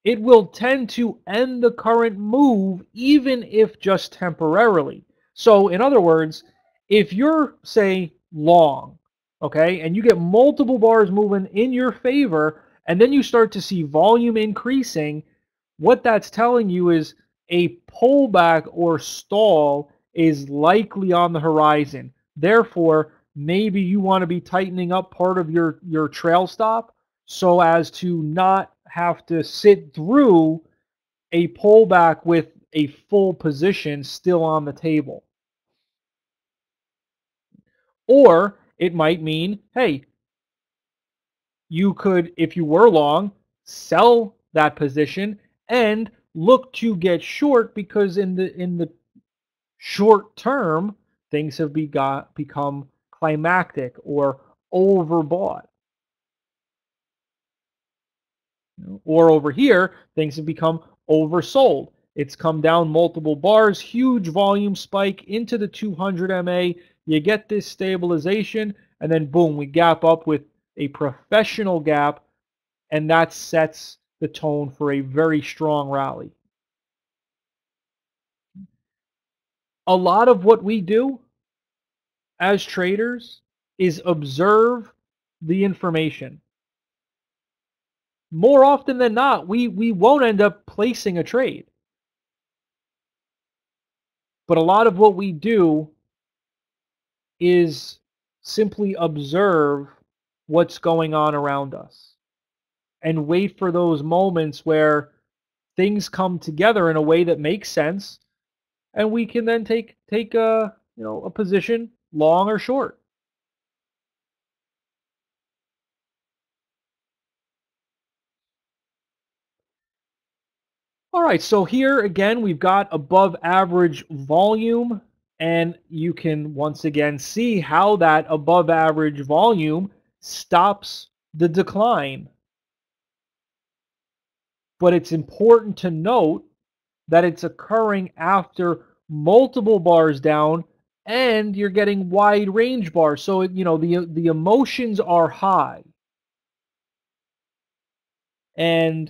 it will tend to end the current move even if just temporarily. So in other words, if you're, say, long, okay, and you get multiple bars moving in your favor, and then you start to see volume increasing, what that's telling you is a pullback or stall is likely on the horizon. Therefore, maybe you want to be tightening up part of your trail stop so as to not have to sit through a pullback with a full position still on the table. Or it might mean, hey, you could, if you were long, sell that position and look to get short, because in the short term things have become climactic or overbought. Or over here, things have become oversold. It's come down multiple bars, huge volume spike into the 200 MA. You get this stabilization, and then boom, we gap up with a professional gap, and that sets the tone for a very strong rally. A lot of what we do as traders is observe the information. More often than not, we won't end up placing a trade. But a lot of what we do is simply observe what's going on around us and wait for those moments where things come together in a way that makes sense, and we can then take a position, long or short. All right, so here again we've got above average volume, and you can once again see how that above average volume stops the decline. But it's important to note that it's occurring after multiple bars down, and you're getting wide range bars. So the emotions are high. And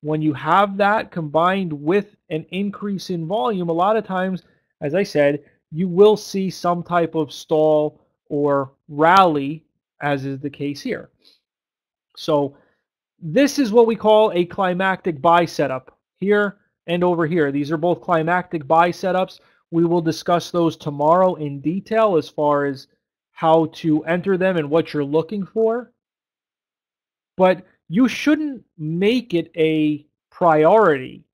when you have that combined with an increase in volume, a lot of times, as I said, you will see some type of stall or rally, as is the case here. So this is what we call a climactic buy setup here and over here. These are both climactic buy setups. We will discuss those tomorrow in detail as far as how to enter them and what you're looking for. But you shouldn't make it a priority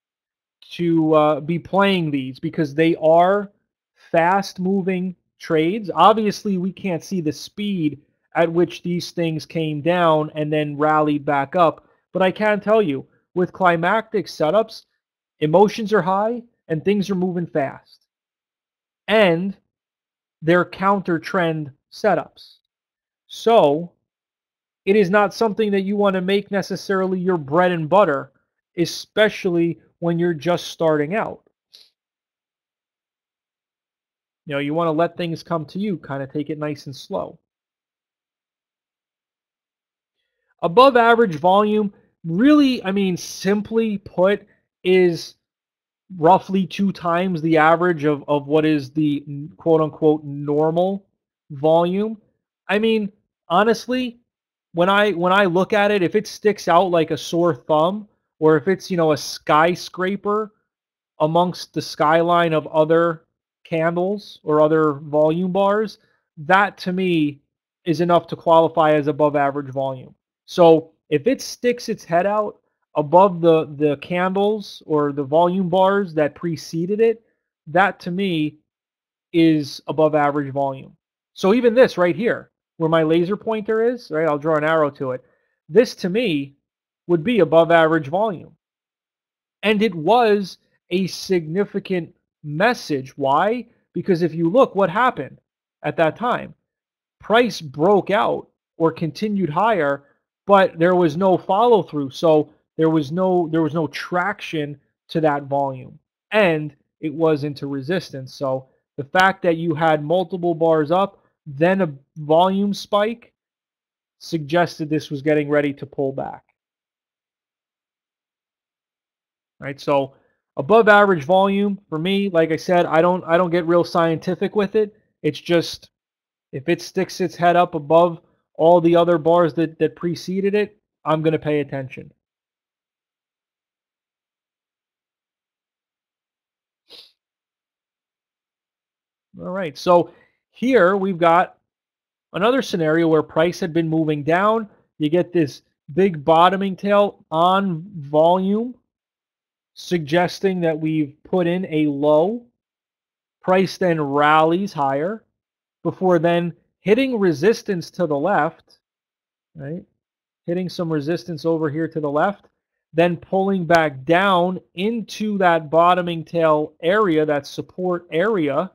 to be playing these, because they are fast-moving trades. Obviously, we can't see the speed at which these things came down and then rallied back up. But I can tell you, with climactic setups, emotions are high and things are moving fast. And they're counter-trend setups. So it is not something that you want to make necessarily your bread and butter, especially when you're just starting out. You want to let things come to you, kind of take it nice and slow. Above average volume, really, simply put, is roughly 2 times the average of what is the quote unquote normal volume. Honestly, when I look at it, if it sticks out like a sore thumb, or if it's a skyscraper amongst the skyline of other candles or other volume bars, that to me is enough to qualify as above average volume. So if it sticks its head out above the candles or the volume bars that preceded it, that to me is above average volume. So even this right here, where my laser pointer is, right, I'll draw an arrow to it. This to me would be above average volume. And it was a significant message. Why? Because if you look what happened at that time, price broke out or continued higher, but there was no follow through. So there was no traction to that volume. and it was into resistance. So the fact that you had multiple bars up, then a volume spike, suggested this was getting ready to pull back. Right? So above average volume for me, like I said, I don't get real scientific with it. It's just if it sticks its head up above all the other bars that preceded it, I'm going to pay attention. All right. So here we've got another scenario where price had been moving down. You get this big bottoming tail on volume, suggesting that we've put in a low. Price then rallies higher before then hitting resistance to the left, right? Hitting some resistance over here to the left, then pulling back down into that bottoming tail area, that support area.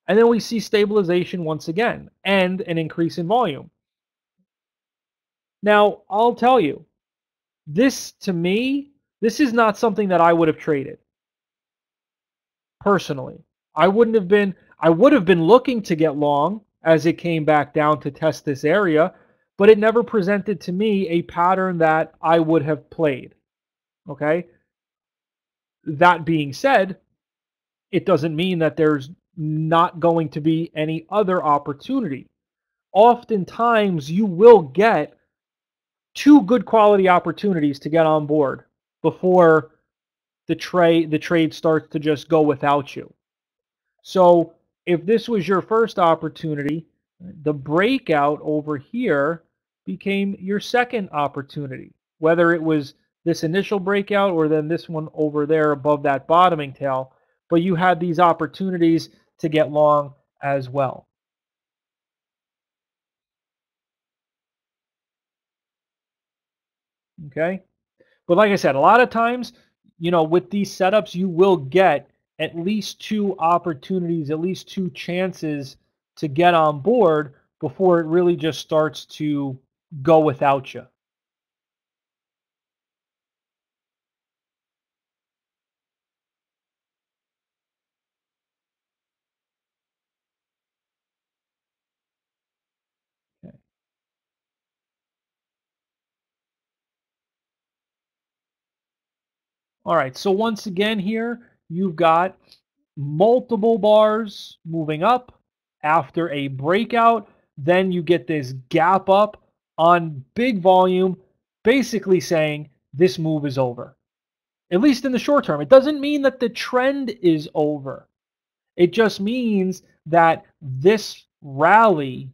And then we see stabilization once again and an increase in volume. Now, I'll tell you, this to me, this is not something that I would have traded personally. I would have been looking to get long as it came back down to test this area, but it never presented to me a pattern that I would have played. Okay? That being said, it doesn't mean that there's not going to be any other opportunity. Oftentimes, you will get two good quality opportunities to get on board before the trade starts to just go without you. So if this was your first opportunity, the breakout over here became your second opportunity, whether it was this initial breakout or then this one over there above that bottoming tail. But you had these opportunities to get long as well. Okay? But like I said, a lot of times, with these setups, you will get at least two opportunities, at least two chances to get on board before it really just starts to go without you. Okay. All right, so once again here, you've got multiple bars moving up after a breakout. Then you get this gap up on big volume, basically saying this move is over, at least in the short term. It doesn't mean that the trend is over. It just means that this rally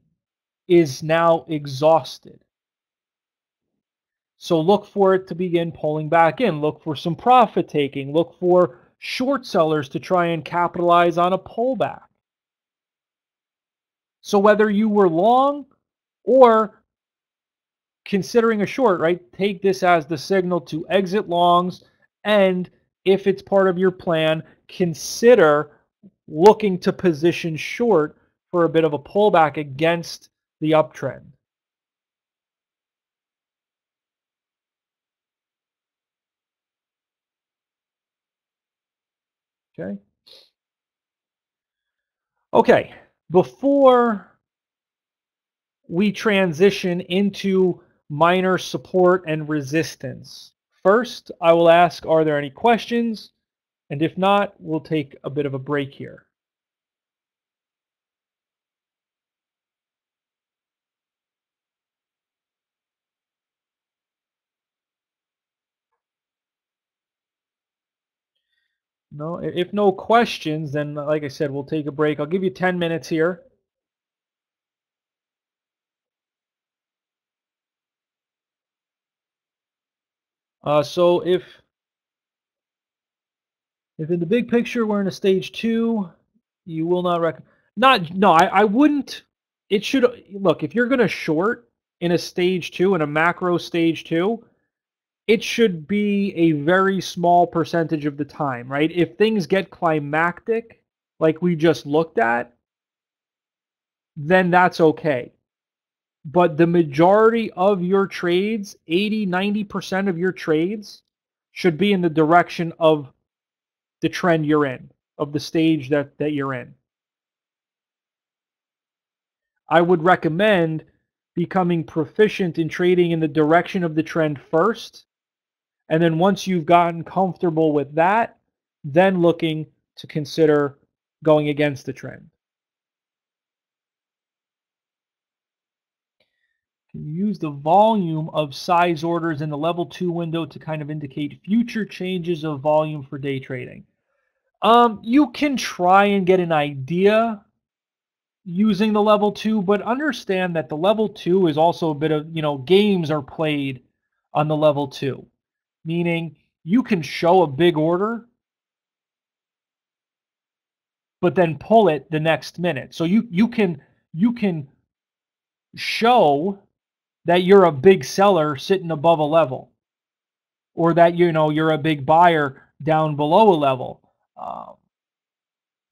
is now exhausted. So look for it to begin pulling back in. Look for some profit taking. Look for short sellers to try and capitalize on a pullback. So whether you were long or considering a short, right, take this as the signal to exit longs. And if it's part of your plan, consider looking to position short for a bit of a pullback against the uptrend. Okay. Okay. Before we transition into minor support and resistance, first, I will ask, are there any questions? And if not, we'll take a bit of a break here. No, if no questions, then like I said, we'll take a break. I'll give you 10 minutes here. So if in the big picture we're in a stage 2, you will not I wouldn't. It should look, if you're going to short in a stage 2, in a macro stage 2, it should be a very small percentage of the time, right? If things get climactic, like we just looked at, then that's okay. But the majority of your trades, 80, 90% of your trades, should be in the direction of the trend you're in, of the stage that you're in. I would recommend becoming proficient in trading in the direction of the trend first. And then once you've gotten comfortable with that, then looking to consider going against the trend. Can you use the volume of size orders in the level 2 window to kind of indicate future changes of volume for day trading? You can try and get an idea using the level 2, but understand that the level 2 is also a bit of, games are played on the level 2, meaning you can show a big order but then pull it the next minute. So you can show that you're a big seller sitting above a level, or that you're a big buyer down below a level.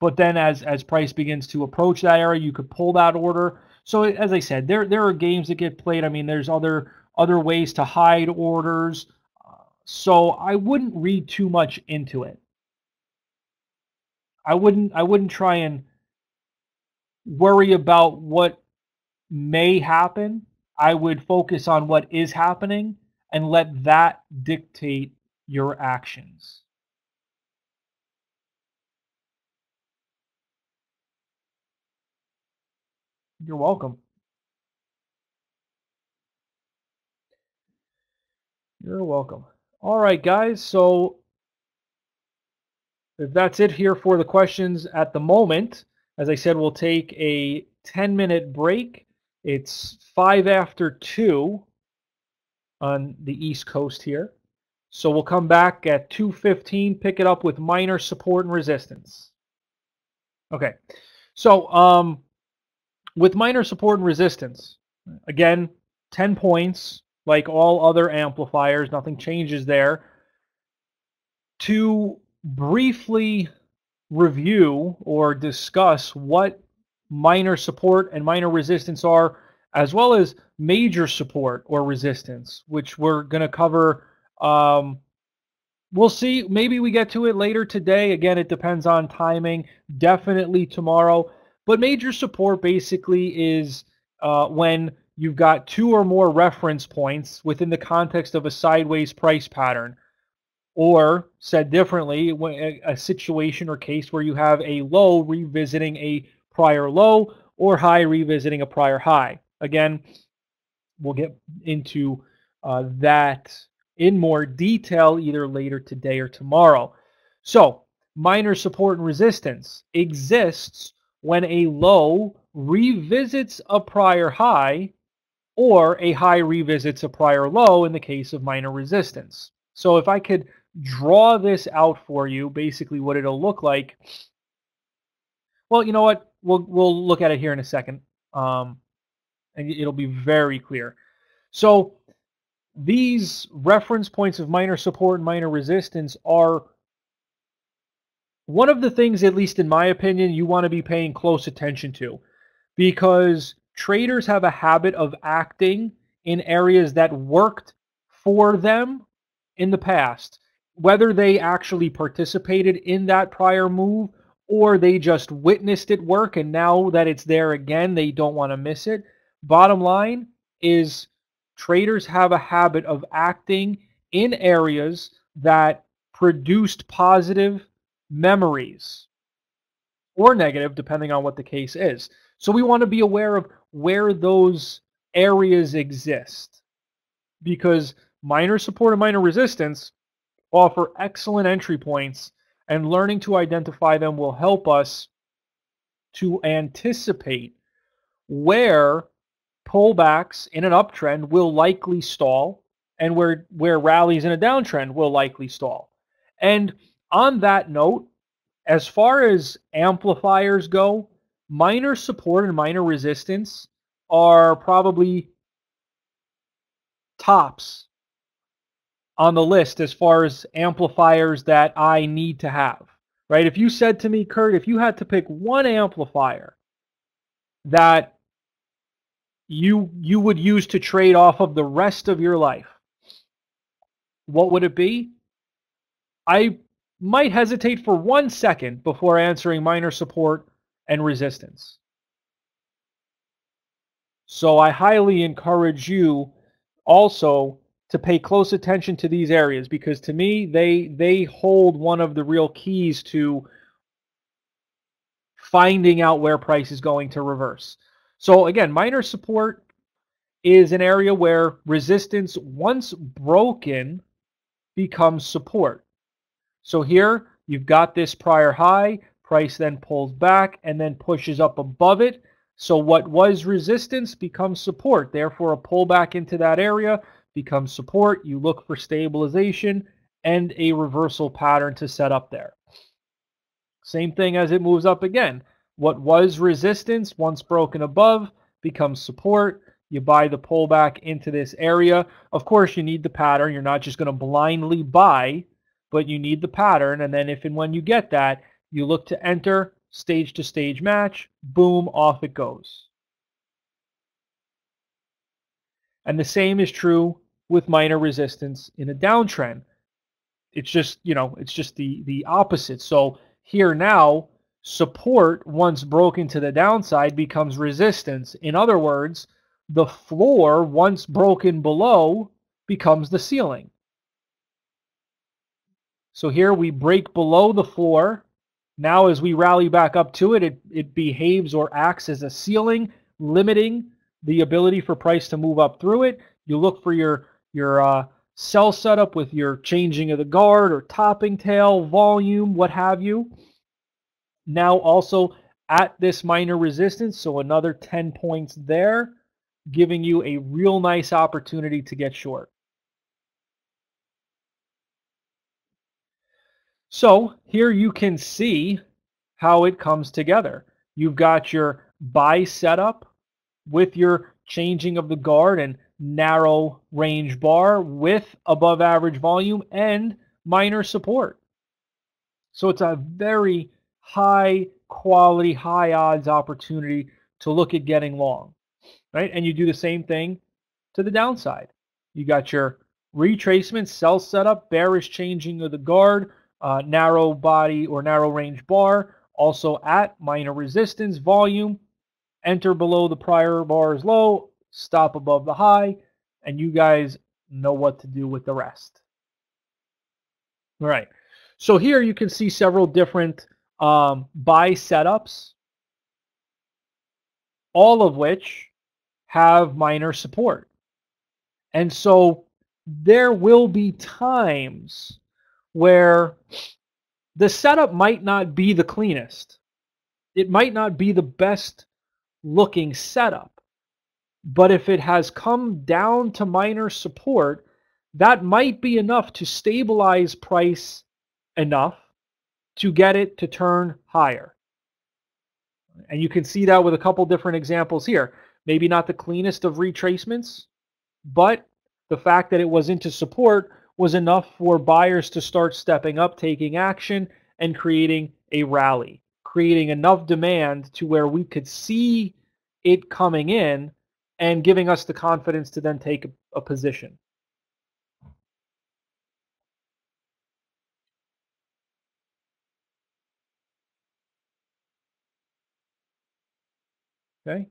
But then as price begins to approach that area, you could pull that order. So as I said, there are games that get played. I mean, there's other ways to hide orders. So I wouldn't read too much into it. I wouldn't try and worry about what may happen. I would focus on what is happening and let that dictate your actions. You're welcome. You're welcome. All right, guys. So if that's it here for the questions at the moment, as I said, we'll take a 10-minute break. It's 5 after 2 on the East Coast here. So we'll come back at 2:15, pick it up with minor support and resistance. Okay. So with minor support and resistance, again, 10 points, like all other amplifiers, nothing changes there. To briefly review or discuss what minor support and minor resistance are, as well as major support or resistance, which we're going to cover. We'll see. Maybe we get to it later today. Again, it depends on timing. Definitely tomorrow. But major support basically is when you've got 2 or more reference points within the context of a sideways price pattern. Or, said differently, a situation or case where you have a low revisiting a prior low or high revisiting a prior high. Again, we'll get into that in more detail either later today or tomorrow. So, minor support and resistance exists when a low revisits a prior high or a high revisits a prior low in the case of minor resistance. So if I could draw this out for you, basically what it'll look like. Well, you know what? We'll look at it here in a second, and it'll be very clear. So these reference points of minor support and minor resistance are one of the things, at least in my opinion, you want to be paying close attention to, because traders have a habit of acting in areas that worked for them in the past, whether they actually participated in that prior move or they just witnessed it work and now that it's there again, they don't want to miss it. Bottom line is traders have a habit of acting in areas that produced positive memories or negative, depending on what the case is. So we want to be aware of where those areas exist, because minor support and minor resistance offer excellent entry points, and learning to identify them will help us to anticipate where pullbacks in an uptrend will likely stall and where rallies in a downtrend will likely stall. And on that note, as far as amplifiers go, minor support and minor resistance are probably tops on the list as far as amplifiers that I need to have, right? If you said to me, Kurt, if you had to pick one amplifier that you would use to trade off of the rest of your life, what would it be? I might hesitate for 1 second before answering minor support and resistance. So I highly encourage you also to pay close attention to these areas, because to me they hold one of the real keys to finding out where price is going to reverse. So again, minor support is an area where resistance, once broken, becomes support. So here you've got this prior high, price then pulls back and then pushes up above it. So what was resistance becomes support. Therefore, a pullback into that area becomes support. You look for stabilization and a reversal pattern to set up there. Same thing as it moves up again. What was resistance, once broken above, becomes support. You buy the pullback into this area. Of course, you need the pattern. You're not just going to blindly buy, but you need the pattern. And then if and when you get that, you look to enter, stage to stage match, boom, off it goes. And the same is true with minor resistance in a downtrend. It's just, it's just the opposite. So here now, support, once broken to the downside, becomes resistance. In other words, the floor, once broken below, becomes the ceiling. So here we break below the floor. Now as we rally back up to it, it behaves or acts as a ceiling, limiting the ability for price to move up through it. You look for your sell setup with your changing of the guard or topping tail, volume, what have you. Now also at this minor resistance, so another 10 points there, giving you a real nice opportunity to get short. So here you can see how it comes together. You've got your buy setup with your changing of the guard and narrow range bar with above average volume and minor support. So it's a very high quality, high odds opportunity to look at getting long, right? And you do the same thing to the downside. You got your retracement, sell setup, bearish changing of the guard, narrow body or narrow range bar, also at minor resistance, volume, enter below the prior bar's low, stop above the high, and you guys know what to do with the rest. All right. So here you can see several different buy setups, all of which have minor support. And so there will be times where the setup might not be the cleanest. It might not be the best looking setup. But if it has come down to minor support, that might be enough to stabilize price enough to get it to turn higher. And you can see that with a couple different examples here. Maybe not the cleanest of retracements, but the fact that it was into support was enough for buyers to start stepping up, taking action, and creating a rally, creating enough demand to where we could see it coming in and giving us the confidence to then take a position. Okay.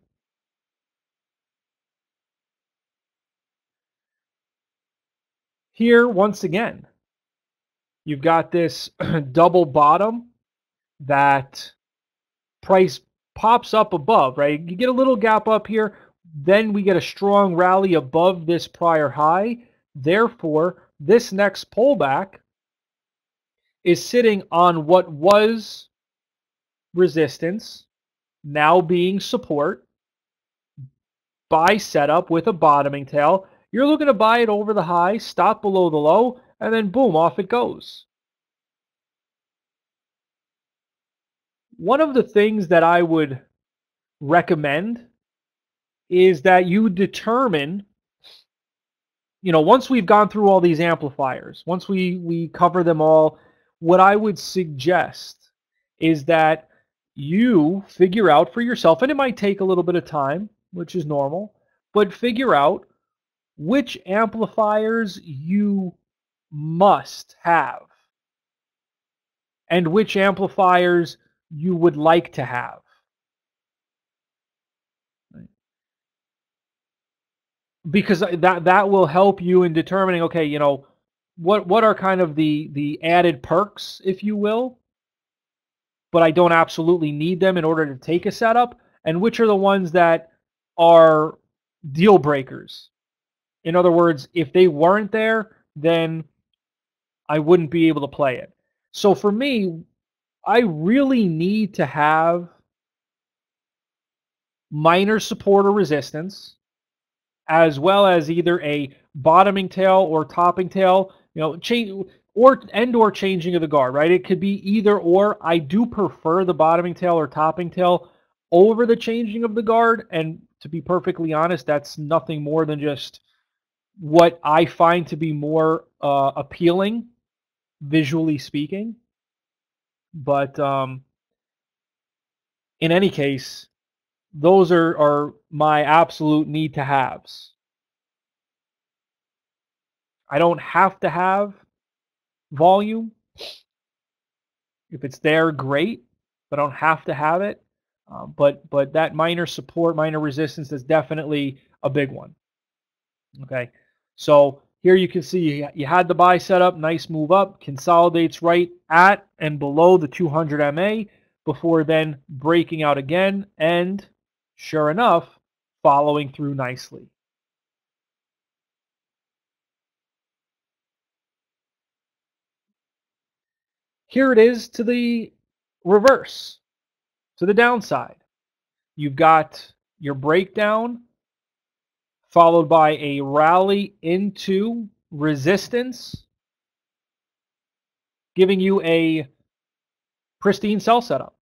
Here, once again, you've got this double bottom that price pops up above, right? You get a little gap up here, then we get a strong rally above this prior high. Therefore, this next pullback is sitting on what was resistance, now being support. Buy setup with a bottoming tail. You're looking to buy it over the high, stop below the low, and then boom, off it goes. One of the things that I would recommend is that you determine, once we've gone through all these amplifiers, once we cover them all, what I would suggest is that you figure out for yourself, and it might take a little bit of time, which is normal, but figure out which amplifiers you must have. and which amplifiers you would like to have. Because that will help you in determining, okay, you know, what are kind of the added perks, if you will, but I don't absolutely need them in order to take a setup, and which are the ones that are deal breakers. In other words, if they weren't there, then I wouldn't be able to play it. So for me, I really need to have minor support or resistance, as well as either a bottoming tail or topping tail, you know, change or changing of the guard, right? It could be either or. I do prefer the bottoming tail or topping tail over the changing of the guard, and to be perfectly honest, that's nothing more than just what I find to be more appealing, visually speaking. But in any case, those are my absolute need to haves. I don't have to have volume. If it's there, great. But I don't have to have it. But that minor support, minor resistance is definitely a big one. Okay, so here you can see you had the buy set up, nice move up, consolidates right at and below the 200 MA before then breaking out again, and sure enough, following through nicely. Here it is to the reverse, to the downside. You've got your breakdown followed by a rally into resistance, giving you a pristine sell setup.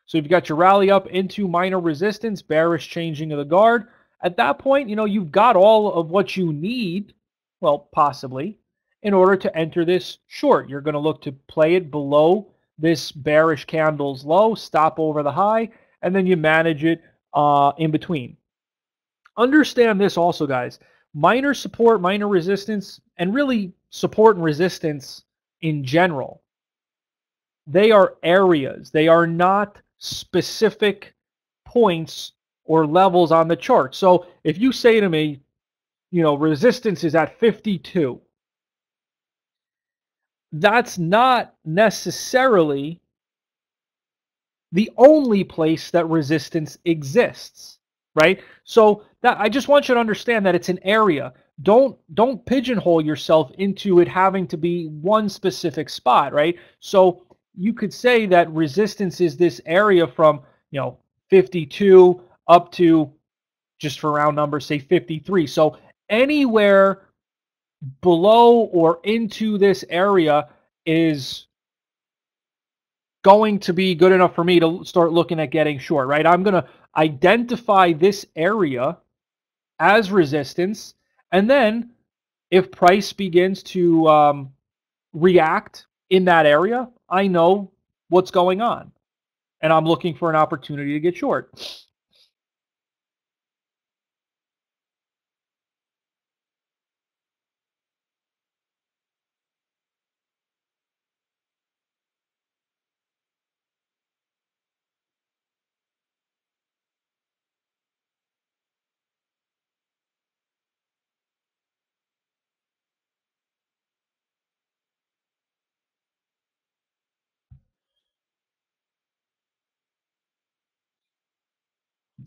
So you've got your rally up into minor resistance, bearish changing of the guard. At that point, you know, you've got all of what you need, well, possibly, in order to enter this short. You're going to look to play it below this bearish candle's low, stop over the high, and then you manage it in between. Understand this also, guys. Minor support, minor resistance, and really support and resistance in general, they are areas. They are not specific points or levels on the chart. So if you say to me, you know, resistance is at 52, that's not necessarily the only place that resistance exists, right? So that I just want you to understand that it's an area. Don't pigeonhole yourself into it having to be one specific spot, right? So you could say that resistance is this area from, you know, 52 up to, just for round numbers, say 53. So anywhere below or into this area is going to be good enough for me to start looking at getting short, right? I'm going to identify this area as resistance, and then if price begins to react in that area, I know what's going on, and I'm looking for an opportunity to get short.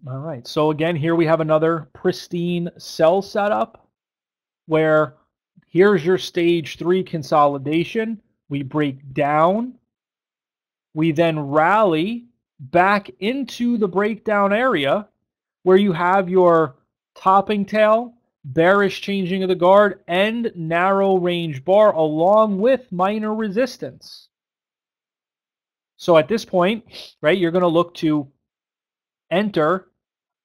All right, so again, here we have another pristine sell setup where here's your stage 3 consolidation. We break down. We then rally back into the breakdown area where you have your topping tail, bearish changing of the guard, and narrow range bar along with minor resistance. So at this point, right, you're going to look to enter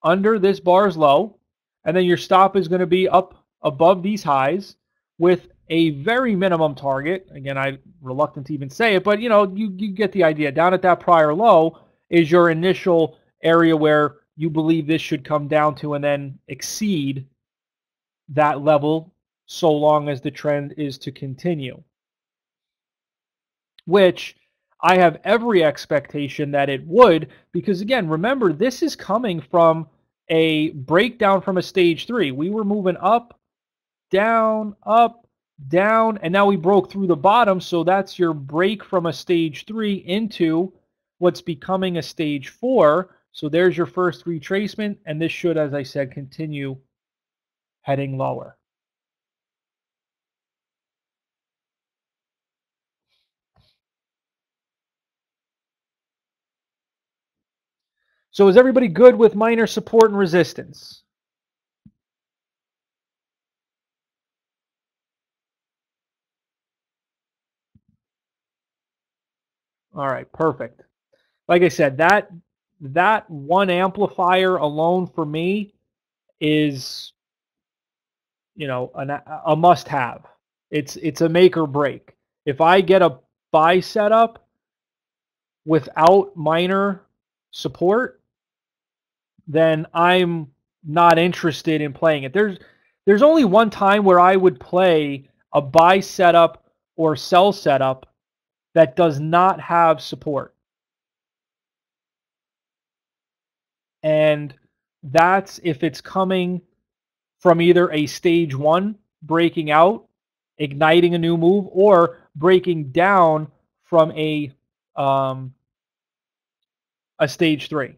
under this bar's low, and then your stop is going to be up above these highs with a very minimum target. Again, I'm reluctant to even say it, but you know, you get the idea. Down at that prior low is your initial area where you believe this should come down to and then exceed that level so long as the trend is to continue. Which I have every expectation that it would, because again, remember, this is coming from a breakdown from a stage 3. We were moving up, down, and now we broke through the bottom, so that's your break from a stage 3 into what's becoming a stage 4. So there's your first retracement, and this should, as I said, continue heading lower. So is everybody good with minor support and resistance? All right, perfect. Like I said, that one amplifier alone for me is, you know, a must-have. It's a make or break. If I get a buy setup without minor support, then I'm not interested in playing it. There's only one time where I would play a buy setup or sell setup that does not have support. And that's if it's coming from either a stage 1 breaking out, igniting a new move, or breaking down from a stage 3.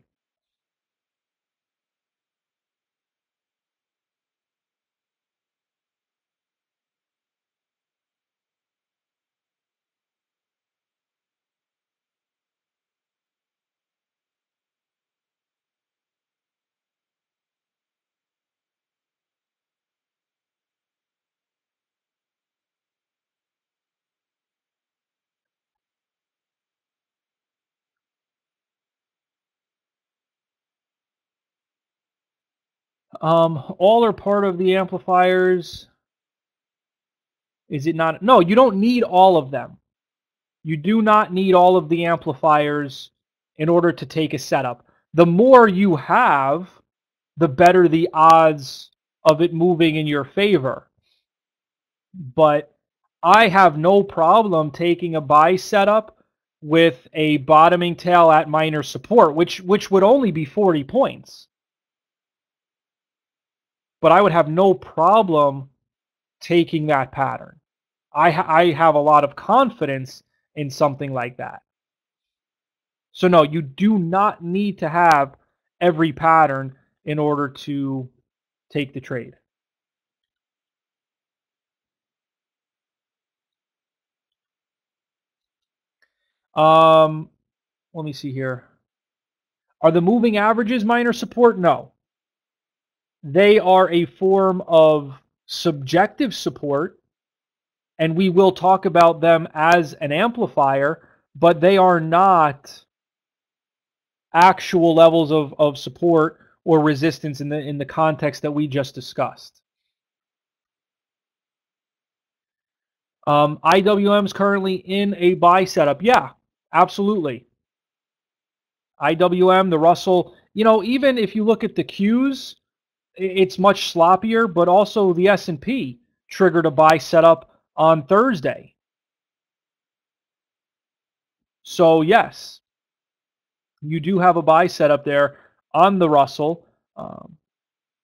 All are part of the amplifiers. Is it not? No, you don't need all of them. You do not need all of the amplifiers in order to take a setup. The more you have, the better the odds of it moving in your favor. But I have no problem taking a buy setup with a bottoming tail at minor support, which would only be 40 points. But I would have no problem taking that pattern. I have a lot of confidence in something like that. So no, you do not need to have every pattern in order to take the trade. Um, let me see here. Are the moving averages minor support? No. They are a form of subjective support, and we will talk about them as an amplifier, but they are not actual levels of support or resistance in the context that we just discussed. IWM is currently in a buy setup. Yeah, absolutely. IWM, the Russell, you know, even if you look at the Qs, it's much sloppier, but also the S&P triggered a buy setup on Thursday. So yes, you do have a buy setup there on the Russell,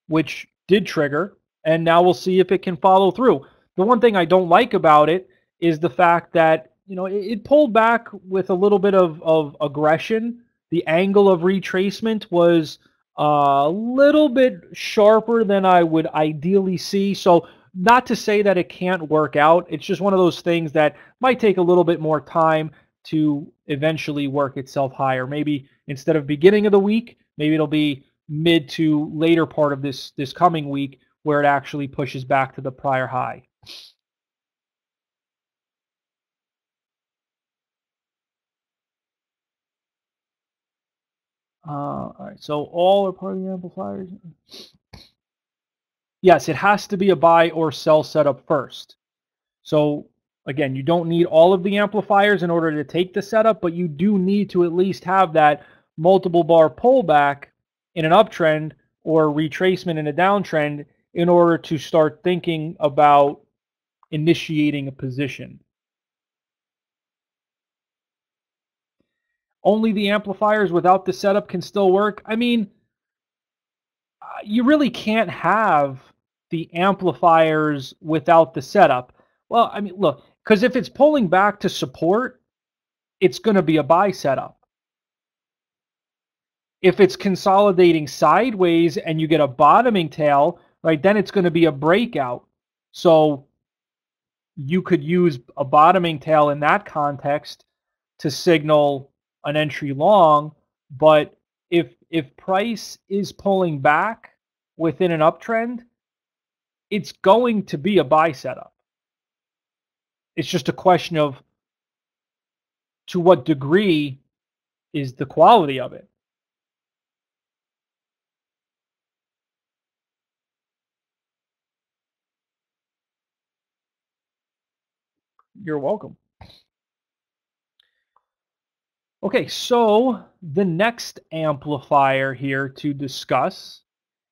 which did trigger, and now we'll see if it can follow through. The one thing I don't like about it is the fact that, you know, it pulled back with a little bit of aggression. The angle of retracement was a little bit sharper than I would ideally see. So not to say that it can't work out. It's just one of those things that might take a little bit more time to eventually work itself higher. Maybe instead of beginning of the week, maybe it'll be mid to later part of this coming week where it actually pushes back to the prior high. All right, so all are part of the amplifiers. Yes, it has to be a buy or sell setup first. So again, you don't need all of the amplifiers in order to take the setup, but you do need to at least have that multiple bar pullback in an uptrend or retracement in a downtrend in order to start thinking about initiating a position. only the amplifiers without the setup can still work. I mean, you really can't have the amplifiers without the setup. Well, I mean, look, because if it's pulling back to support, it's going to be a buy setup. If it's consolidating sideways and you get a bottoming tail, right, then it's going to be a breakout. So you could use a bottoming tail in that context to signal an entry long. But if price is pulling back within an uptrend, it's going to be a buy setup. It's just a question of to what degree is the quality of it. You're welcome. Okay, so the next amplifier here to discuss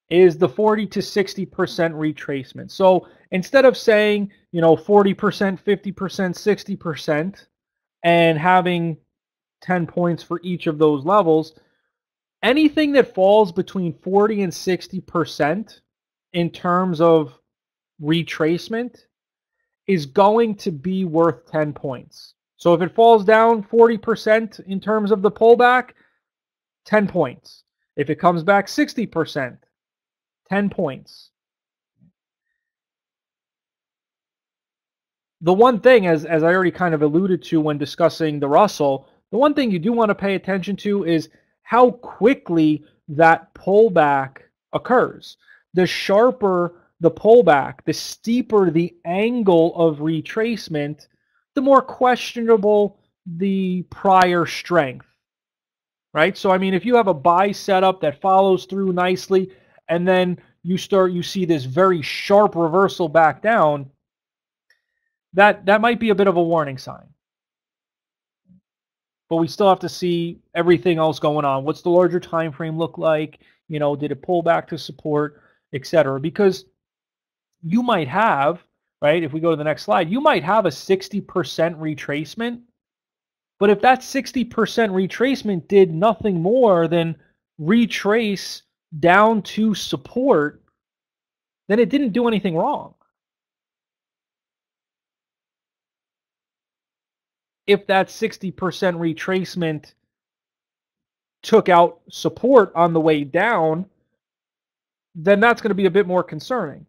is the 40 to 60% retracement. So instead of saying, 40%, 50%, 60%, and having 10 points for each of those levels, anything that falls between 40 and 60% in terms of retracement is going to be worth 10 points. So if it falls down 40% in terms of the pullback, 10 points. If it comes back 60%, 10 points. The one thing, as I already kind of alluded to when discussing the Russell, the one thing you do want to pay attention to is how quickly that pullback occurs. The sharper the pullback, the steeper the angle of retracement, the more questionable the prior strength, right? So, I mean, if you have a buy setup that follows through nicely and then you see this very sharp reversal back down, that might be a bit of a warning sign. But we still have to see everything else going on. What's the larger time frame look like? Did it pull back to support, etc.? Because you might have, right, if we go to the next slide, you might have a 60% retracement. But if that 60% retracement did nothing more than retrace down to support, then it didn't do anything wrong. If that 60% retracement took out support on the way down, then that's going to be a bit more concerning.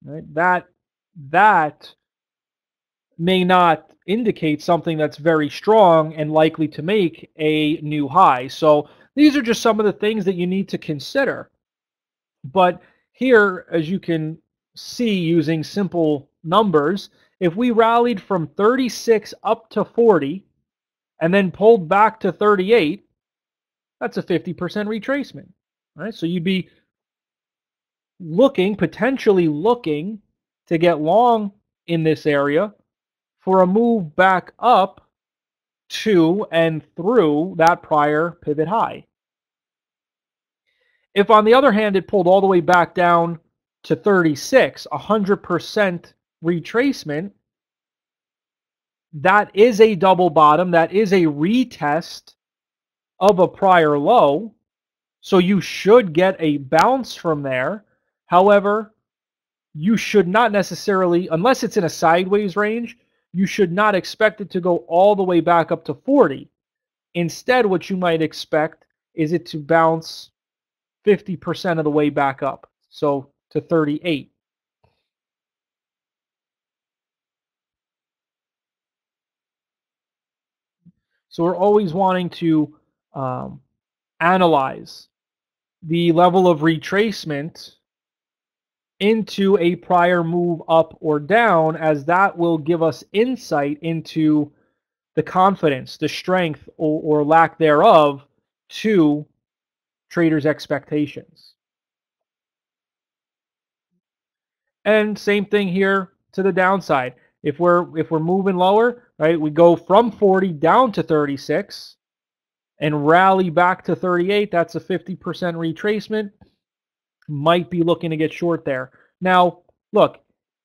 Right? That may not indicate something that's very strong and likely to make a new high. So these are just some of the things that you need to consider. But here, as you can see using simple numbers, if we rallied from 36 up to 40 and then pulled back to 38, that's a 50% retracement. Right? So you'd be potentially looking to get long in this area for a move back up to and through that prior pivot high. If, on the other hand, it pulled all the way back down to 36, 100% retracement, that is a double bottom. That is a retest of a prior low. So you should get a bounce from there. However, you should not necessarily, unless it's in a sideways range, you should not expect it to go all the way back up to 40. Instead, what you might expect is it to bounce 50% of the way back up, so to 38. So we're always wanting to analyze the level of retracement into a prior move up or down, as that will give us insight into the confidence, the strength, or lack thereof to traders' expectations. And same thing here to the downside. If we're moving lower, right, we go from 40 down to 36 and rally back to 38, that's a 50% retracement. Might be looking to get short there. Now, look,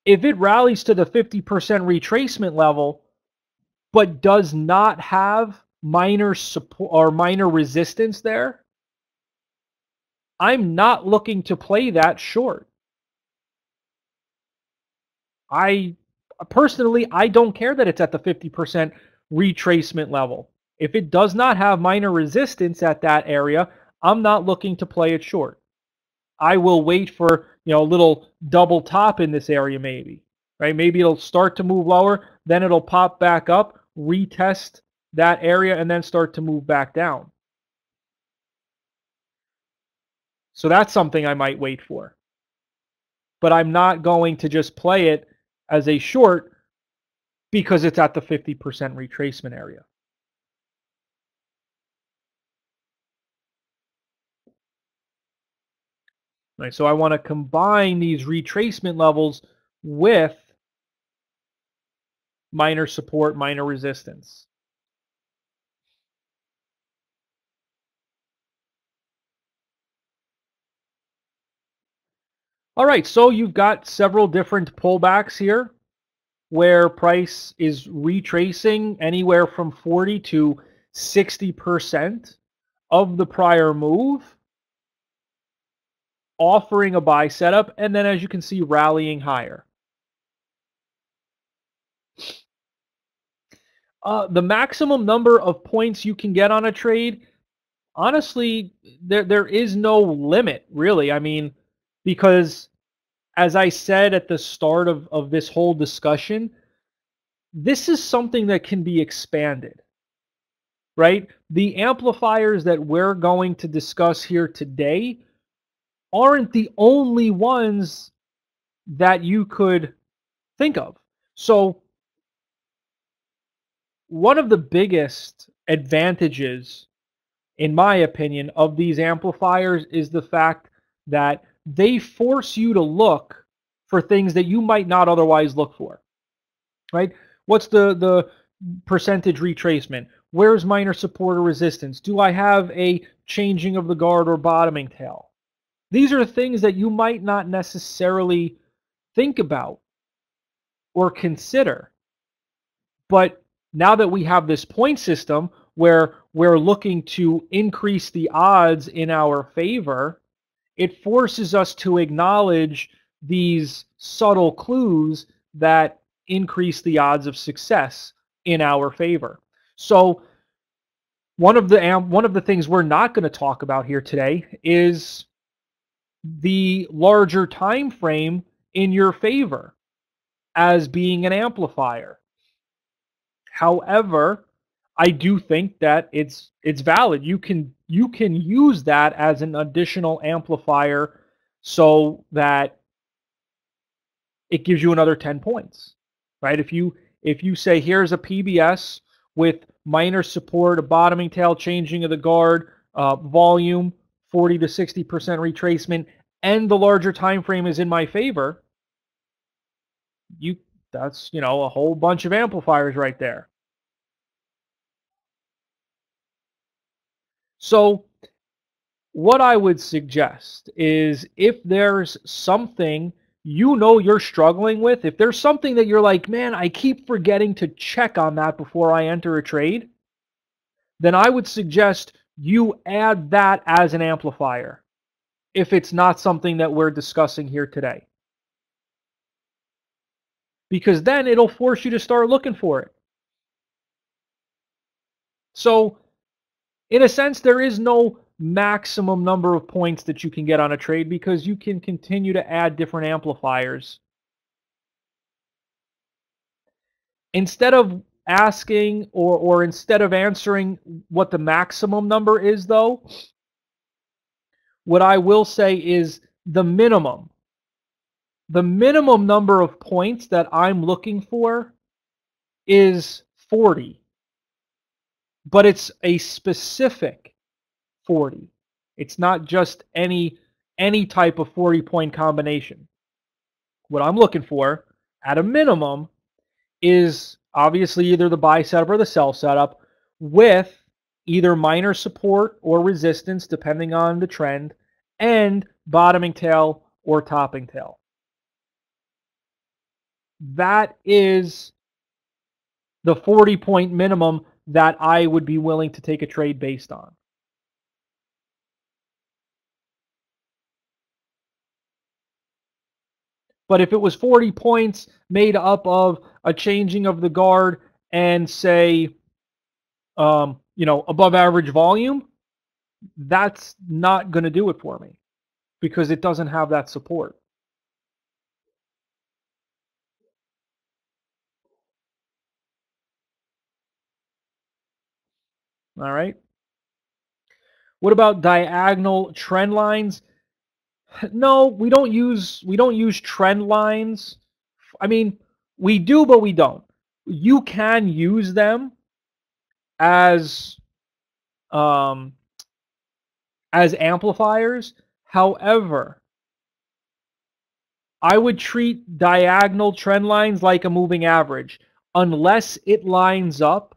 if it rallies to the 50% retracement level, but does not have minor support or minor resistance there, I'm not looking to play that short. I personally, I don't care that it's at the 50% retracement level. If it does not have minor resistance at that area, I'm not looking to play it short. I will wait for, a little double top in this area maybe, right? Maybe it'll start to move lower, then it'll pop back up, retest that area, and then start to move back down. So that's something I might wait for. But I'm not going to just play it as a short because it's at the 50% retracement area. Right, so I want to combine these retracement levels with minor support, minor resistance. All right, so you've got several different pullbacks here where price is retracing anywhere from 40 to 60% of the prior move, offering a buy setup, and then as you can see, rallying higher. The maximum number of points you can get on a trade, honestly, there is no limit, really. I mean, because as I said at the start of this whole discussion, this is something that can be expanded, right? The amplifiers that we're going to discuss here today aren't the only ones that you could think of. So one of the biggest advantages, in my opinion, of these amplifiers is the fact that they force you to look for things that you might not otherwise look for, right? What's the percentage retracement? Where's minor support or resistance? Do I have a changing of the guard or bottoming tail? These are things that you might not necessarily think about or consider. But now that we have this point system where we're looking to increase the odds in our favor, it forces us to acknowledge these subtle clues that increase the odds of success in our favor. So one of the things we're not going to talk about here today is the larger time frame in your favor as being an amplifier. However, I do think that it's valid. You can use that as an additional amplifier so that it gives you another 10 points, right? If you say here's a PBS with minor support, a bottoming tail, changing of the guard, volume, 40 to 60% retracement, and the larger time frame is in my favor, that's a whole bunch of amplifiers right there. So what I would suggest is if there's something you're struggling with, if there's something that you're like, man, I keep forgetting to check on that before I enter a trade, then I would suggest you add that as an amplifier if it's not something that we're discussing here today. Because then it'll force you to start looking for it. So, in a sense, there is no maximum number of points that you can get on a trade because you can continue to add different amplifiers. Instead of asking or instead of answering what the maximum number is, though, what I will say is the minimum. The minimum number of points that I'm looking for is 40. But it's a specific 40. It's not just any type of 40-point combination. What I'm looking for, at a minimum, is obviously either the buy setup or the sell setup with either minor support or resistance, depending on the trend, and bottoming tail or topping tail. That is the 40-point minimum that I would be willing to take a trade based on. But if it was 40 points made up of a changing of the guard and say, above average volume, that's not going to do it for me because it doesn't have that support. All right. What about diagonal trend lines? No, we don't use trend lines. I mean, we do, but we don't. You can use them as um, as amplifiers. However, I would treat diagonal trend lines like a moving average unless it lines up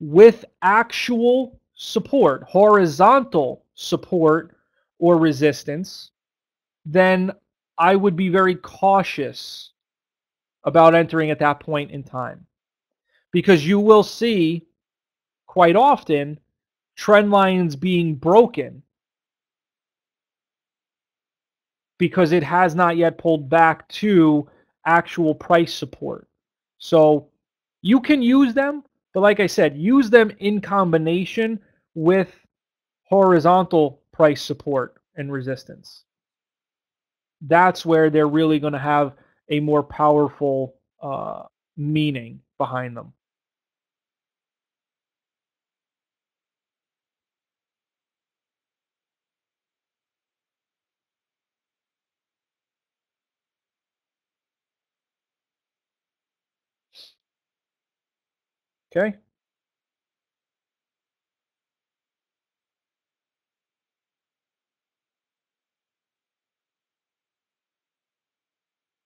with actual support, horizontal support or resistance. Then I would be very cautious about entering at that point in time, because you will see quite often trend lines being broken because it has not yet pulled back to actual price support. So you can use them, but like I said, use them in combination with horizontal price support and resistance. That's where they're really going to have a more powerful meaning behind them. Okay.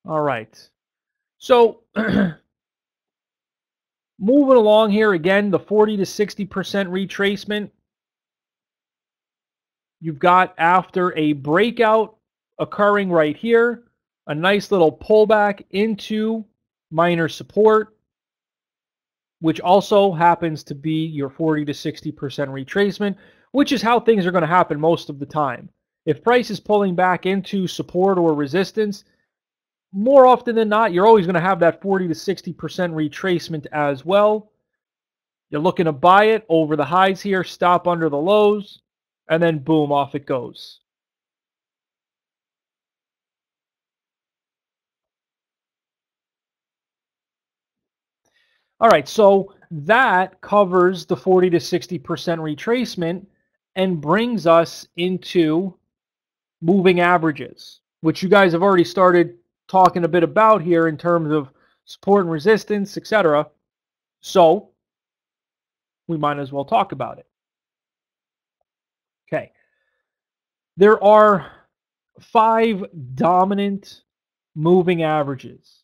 All right. So moving along here again, the 40 to 60% retracement. You've got, after a breakout occurring right here, a nice little pullback into minor support, which also happens to be your 40 to 60% retracement, which is how things are going to happen most of the time. If price is pulling back into support or resistance, more often than not, you're always going to have that 40 to 60% retracement as well. You're looking to buy it over the highs here, stop under the lows, and then boom, off it goes. All right, so that covers the 40 to 60% retracement and brings us into moving averages, which you guys have already started talking a bit about here in terms of support and resistance, etc. So we might as well talk about it. Okay. There are 5 dominant moving averages.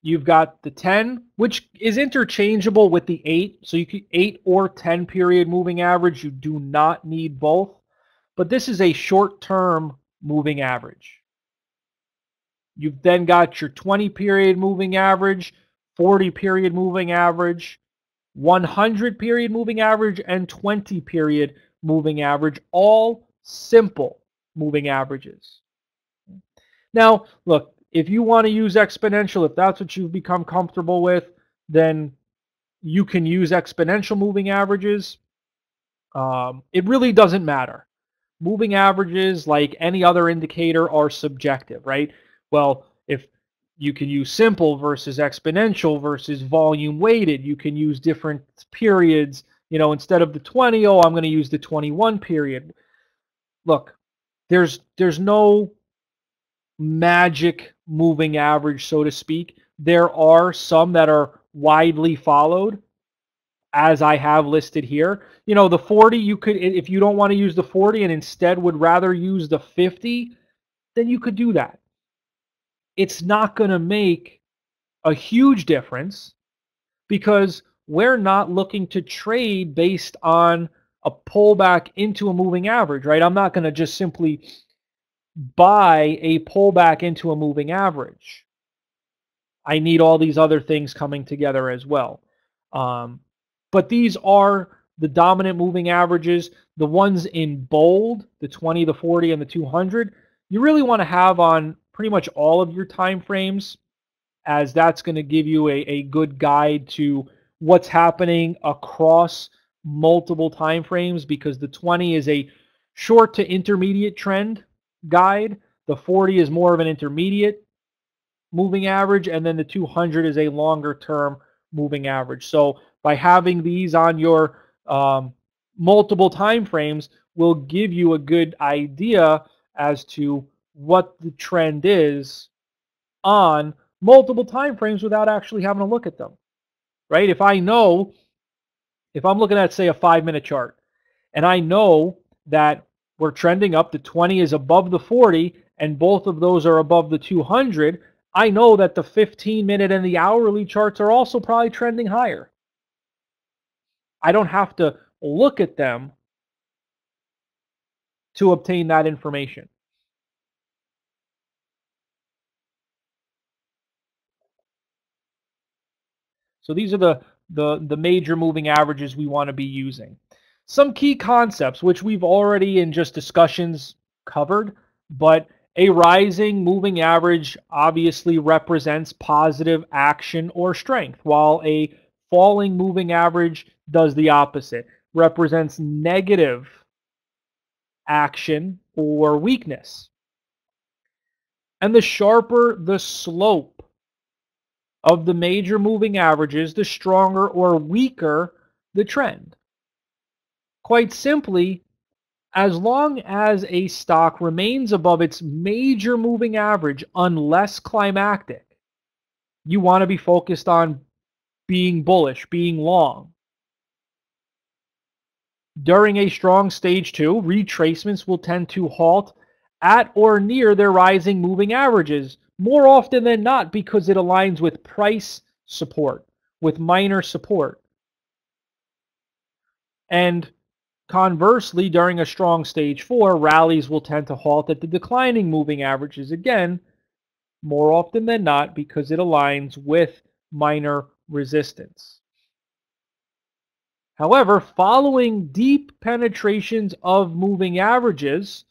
You've got the 10, which is interchangeable with the 8. So you can 8 or 10 period moving average. You do not need both. But this is a short-term moving average. You've then got your 20 period moving average, 40 period moving average, 100 period moving average, and 20 period moving average, all simple moving averages. Now, look, if you want to use exponential, if that's what you've become comfortable with, then you can use exponential moving averages. It really doesn't matter. Moving averages, like any other indicator, are subjective, right? Well, if you can use simple versus exponential versus volume weighted, you can use different periods. Instead of the 20, I'm going to use the 21 period. Look, there's no magic moving average, so to speak. There are some that are widely followed, as I have listed here. The 40, you could, if you don't want to use the 40 and instead would rather use the 50, then you could do that. It's not going to make a huge difference because we're not looking to trade based on a pullback into a moving average, right? I'm not going to just simply buy a pullback into a moving average. I need all these other things coming together as well. But these are the dominant moving averages. The ones in bold, the 20, the 40, and the 200, you really want to have on pretty much all of your time frames, as that's going to give you a good guide to what's happening across multiple time frames, because the 20 is a short to intermediate trend guide. The 40 is more of an intermediate moving average, and then the 200 is a longer term moving average. So by having these on your multiple time frames will give you a good idea as to what the trend is on multiple time frames without actually having to look at them, right? If I'm looking at, say, a 5-minute chart, and I know that we're trending up, the 20 is above the 40, and both of those are above the 200, I know that the 15-minute and the hourly charts are also probably trending higher. I don't have to look at them to obtain that information. So these are the major moving averages we want to be using. Some key concepts, which we've already in just discussions covered, but a rising moving average obviously represents positive action or strength, while a falling moving average does the opposite, represents negative action or weakness. And the sharper the slope of the major moving averages, the stronger or weaker the trend. Quite simply, as long as a stock remains above its major moving average, unless climactic, you want to be focused on being bullish, being long. During a strong stage 2, retracements will tend to halt at or near their rising moving averages, more often than not, because it aligns with price support, with minor support. And conversely, during a strong stage 4, rallies will tend to halt at the declining moving averages, again, more often than not, because it aligns with minor resistance. However, following deep penetrations of moving averages,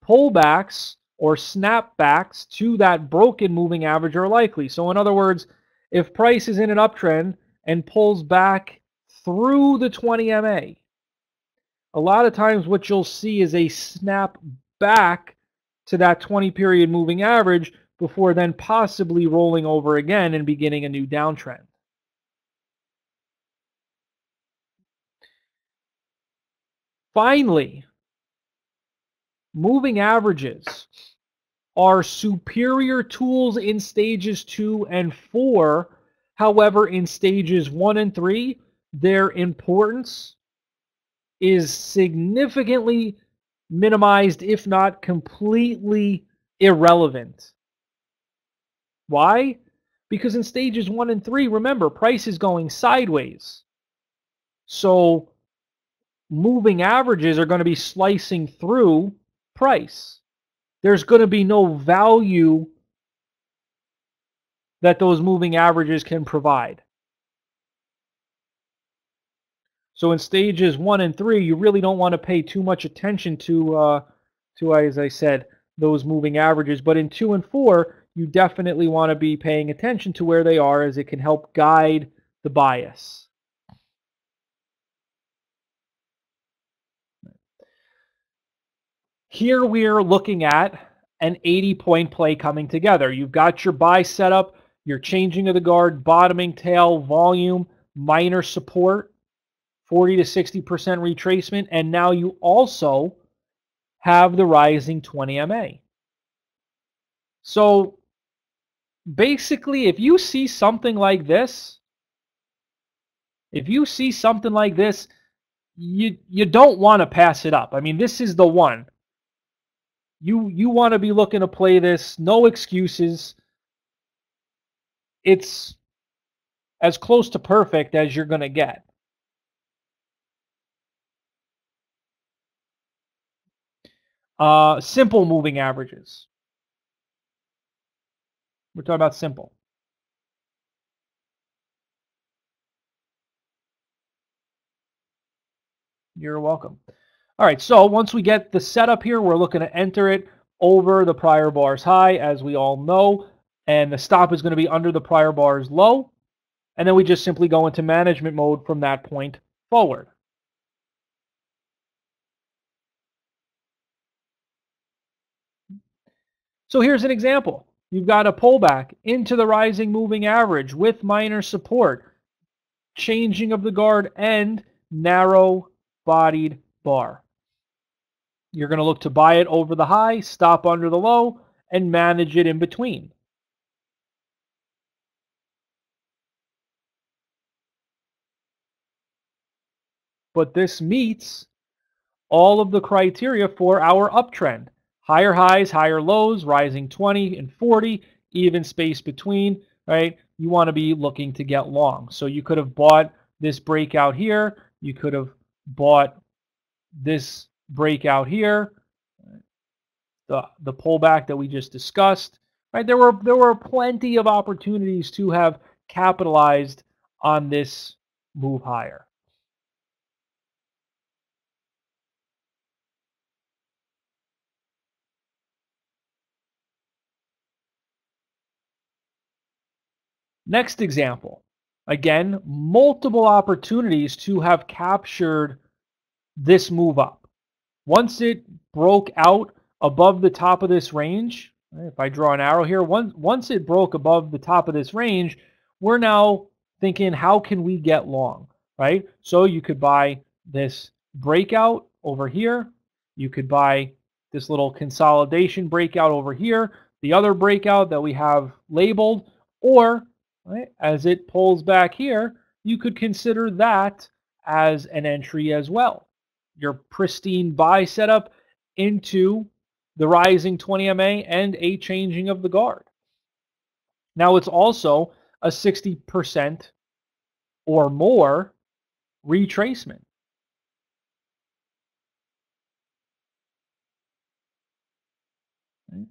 pullbacks or snapbacks to that broken moving average are likely. So in other words, if price is in an uptrend and pulls back through the 20 MA, a lot of times what you'll see is a snap back to that 20 period moving average before then possibly rolling over again and beginning a new downtrend. Finally, moving averages are superior tools in stages 2 and 4. However, in stages 1 and 3, their importance is significantly minimized, if not completely irrelevant. Why? Because in stages 1 and 3, remember, price is going sideways. So moving averages are going to be slicing through price. There's going to be no value that those moving averages can provide. So in stages 1 and 3, you really don't want to pay too much attention to as I said, those moving averages. But in 2 and 4, you definitely want to be paying attention to where they are, as it can help guide the bias. Here we're looking at an 80-point play coming together. You've got your buy setup, your changing of the guard, bottoming tail, volume, minor support, 40 to 60% retracement, and now you also have the rising 20 MA. So basically, if you see something like this, you don't want to pass it up. I mean, this is the one. You want to be looking to play this, no excuses. It's as close to perfect as you're going to get. Simple moving averages. We're talking about simple. You're welcome. All right, so once we get the setup here, we're looking to enter it over the prior bar's high, as we all know, and the stop is going to be under the prior bar's low, and then we just simply go into management mode from that point forward. So here's an example. You've got a pullback into the rising moving average with minor support, changing of the guard, and narrow bodied bar. You're going to look to buy it over the high, stop under the low, and manage it in between. But this meets all of the criteria for our uptrend. Higher highs, higher lows, rising 20 and 40, even space between, right? You want to be looking to get long. So you could have bought this breakout here. You could have bought this breakout here, the pullback that we just discussed, right? There were plenty of opportunities to have capitalized on this move higher. Next example. Again, multiple opportunities to have captured this move up. Once it broke out above the top of this range, if I draw an arrow here, once it broke above the top of this range, we're now thinking, how can we get long, right? So you could buy this breakout over here. You could buy this little consolidation breakout over here, the other breakout that we have labeled, or right, as it pulls back here, you could consider that as an entry as well. Your pristine buy setup into the rising 20 MA and a changing of the guard. Now it's also a 60% or more retracement. Right?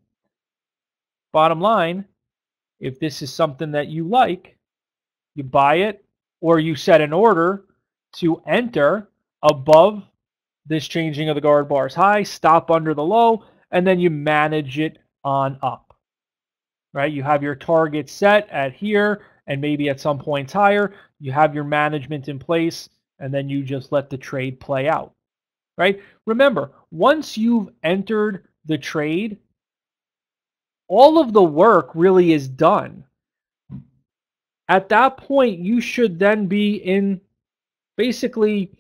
Bottom line, if this is something that you like, you buy it or you set an order to enter above this changing of the guard bars high, stop under the low, and then you manage it on up. Right? You have your target set at here and maybe at some points higher. You have your management in place, and then you just let the trade play out. Right? Remember, once you've entered the trade, all of the work really is done. At that point, you should then be in basically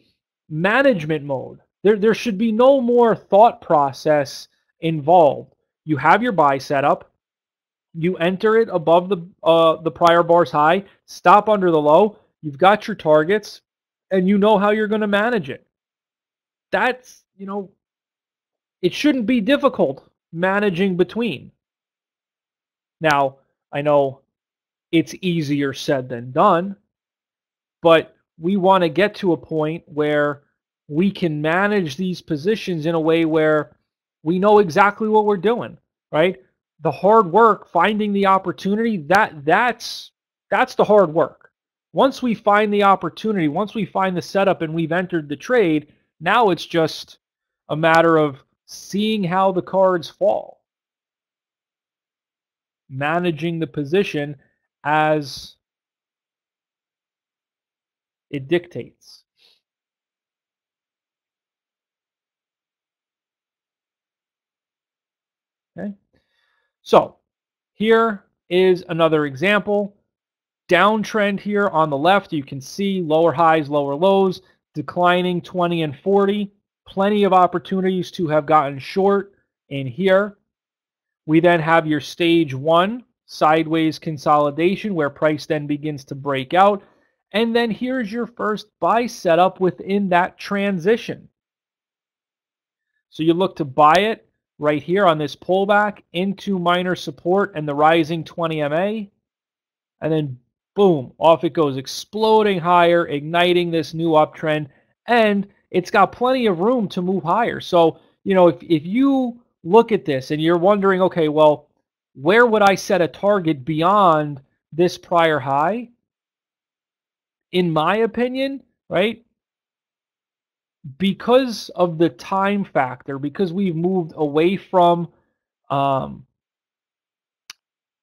management mode. There should be no more thought process involved. You have your buy setup. You enter it above the prior bar's high, stop under the low. You've got your targets, and you know how you're going to manage it. That's, it shouldn't be difficult managing between. Now, I know it's easier said than done, but we want to get to a point where we can manage these positions in a way where we know exactly what we're doing, right? The hard work, finding the opportunity, that's the hard work. Once we find the opportunity, once we find the setup and we've entered the trade, now it's just a matter of seeing how the cards fall, managing the position as it dictates. Okay? So here is another example. Downtrend here on the left, you can see lower highs, lower lows, declining 20 and 40. Plenty of opportunities to have gotten short in here. We then have your stage one, sideways consolidation, where price then begins to break out. And then here's your first buy setup within that transition. So you look to buy it right here on this pullback into minor support and the rising 20 MA. And then boom, off it goes, exploding higher, igniting this new uptrend. And it's got plenty of room to move higher. So, if you look at this and you're wondering, okay, well, where would I set a target beyond this prior high? In my opinion, right, because of the time factor, because we've moved away from, um,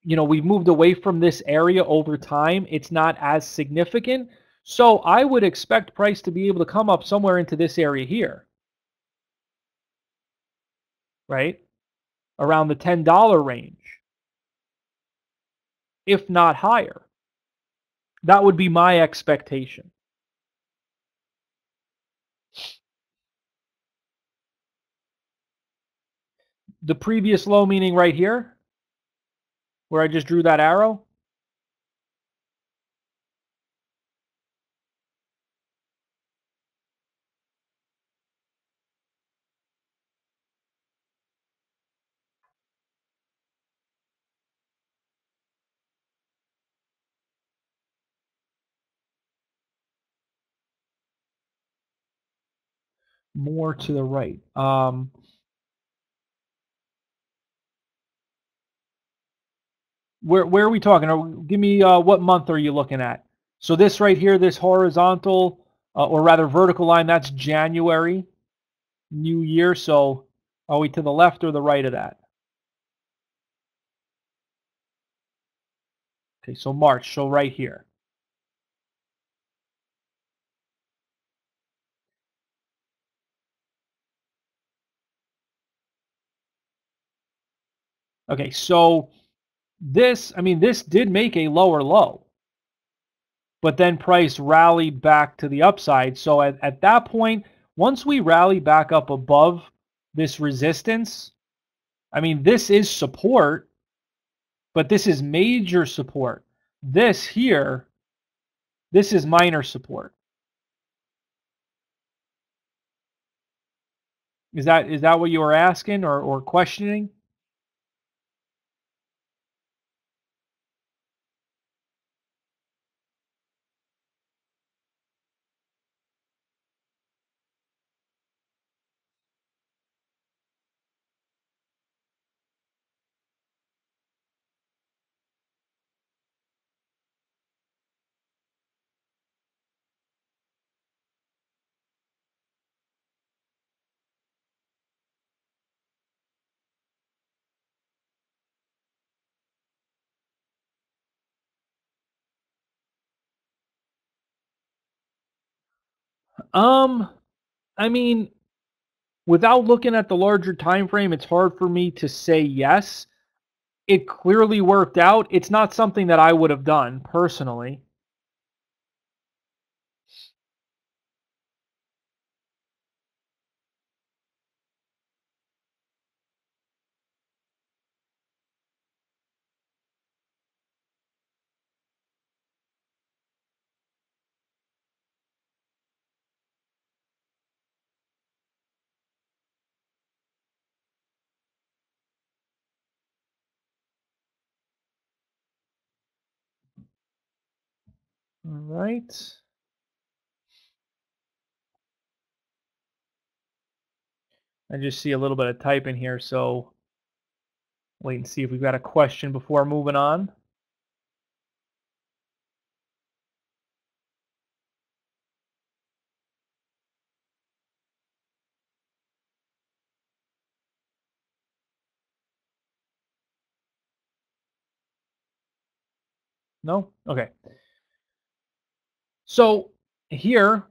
we've moved away from this area over time, it's not as significant. So I would expect price to be able to come up somewhere into this area here, right? Around the $10 range, if not higher. That would be my expectation. The previous low, meaning right here, where I just drew that arrow. More to the right. Where are we talking? Give me what month are you looking at? So this right here, this horizontal, or rather vertical line, that's January, New Year. So are we to the left or the right of that? Okay, so March, so right here. Okay, so this, this did make a lower low, but then price rallied back to the upside. So at that point, once we rally back up above this resistance, this is support, but this is major support. This here, this is minor support. Is that what you were asking or questioning? Um, I mean, without looking at the larger time frame, it's hard for me to say yes. It clearly worked out. It's not something that I would have done personally. All right. I just see a little bit of typing here, so wait and see if we've got a question before moving on. No? Okay. So here,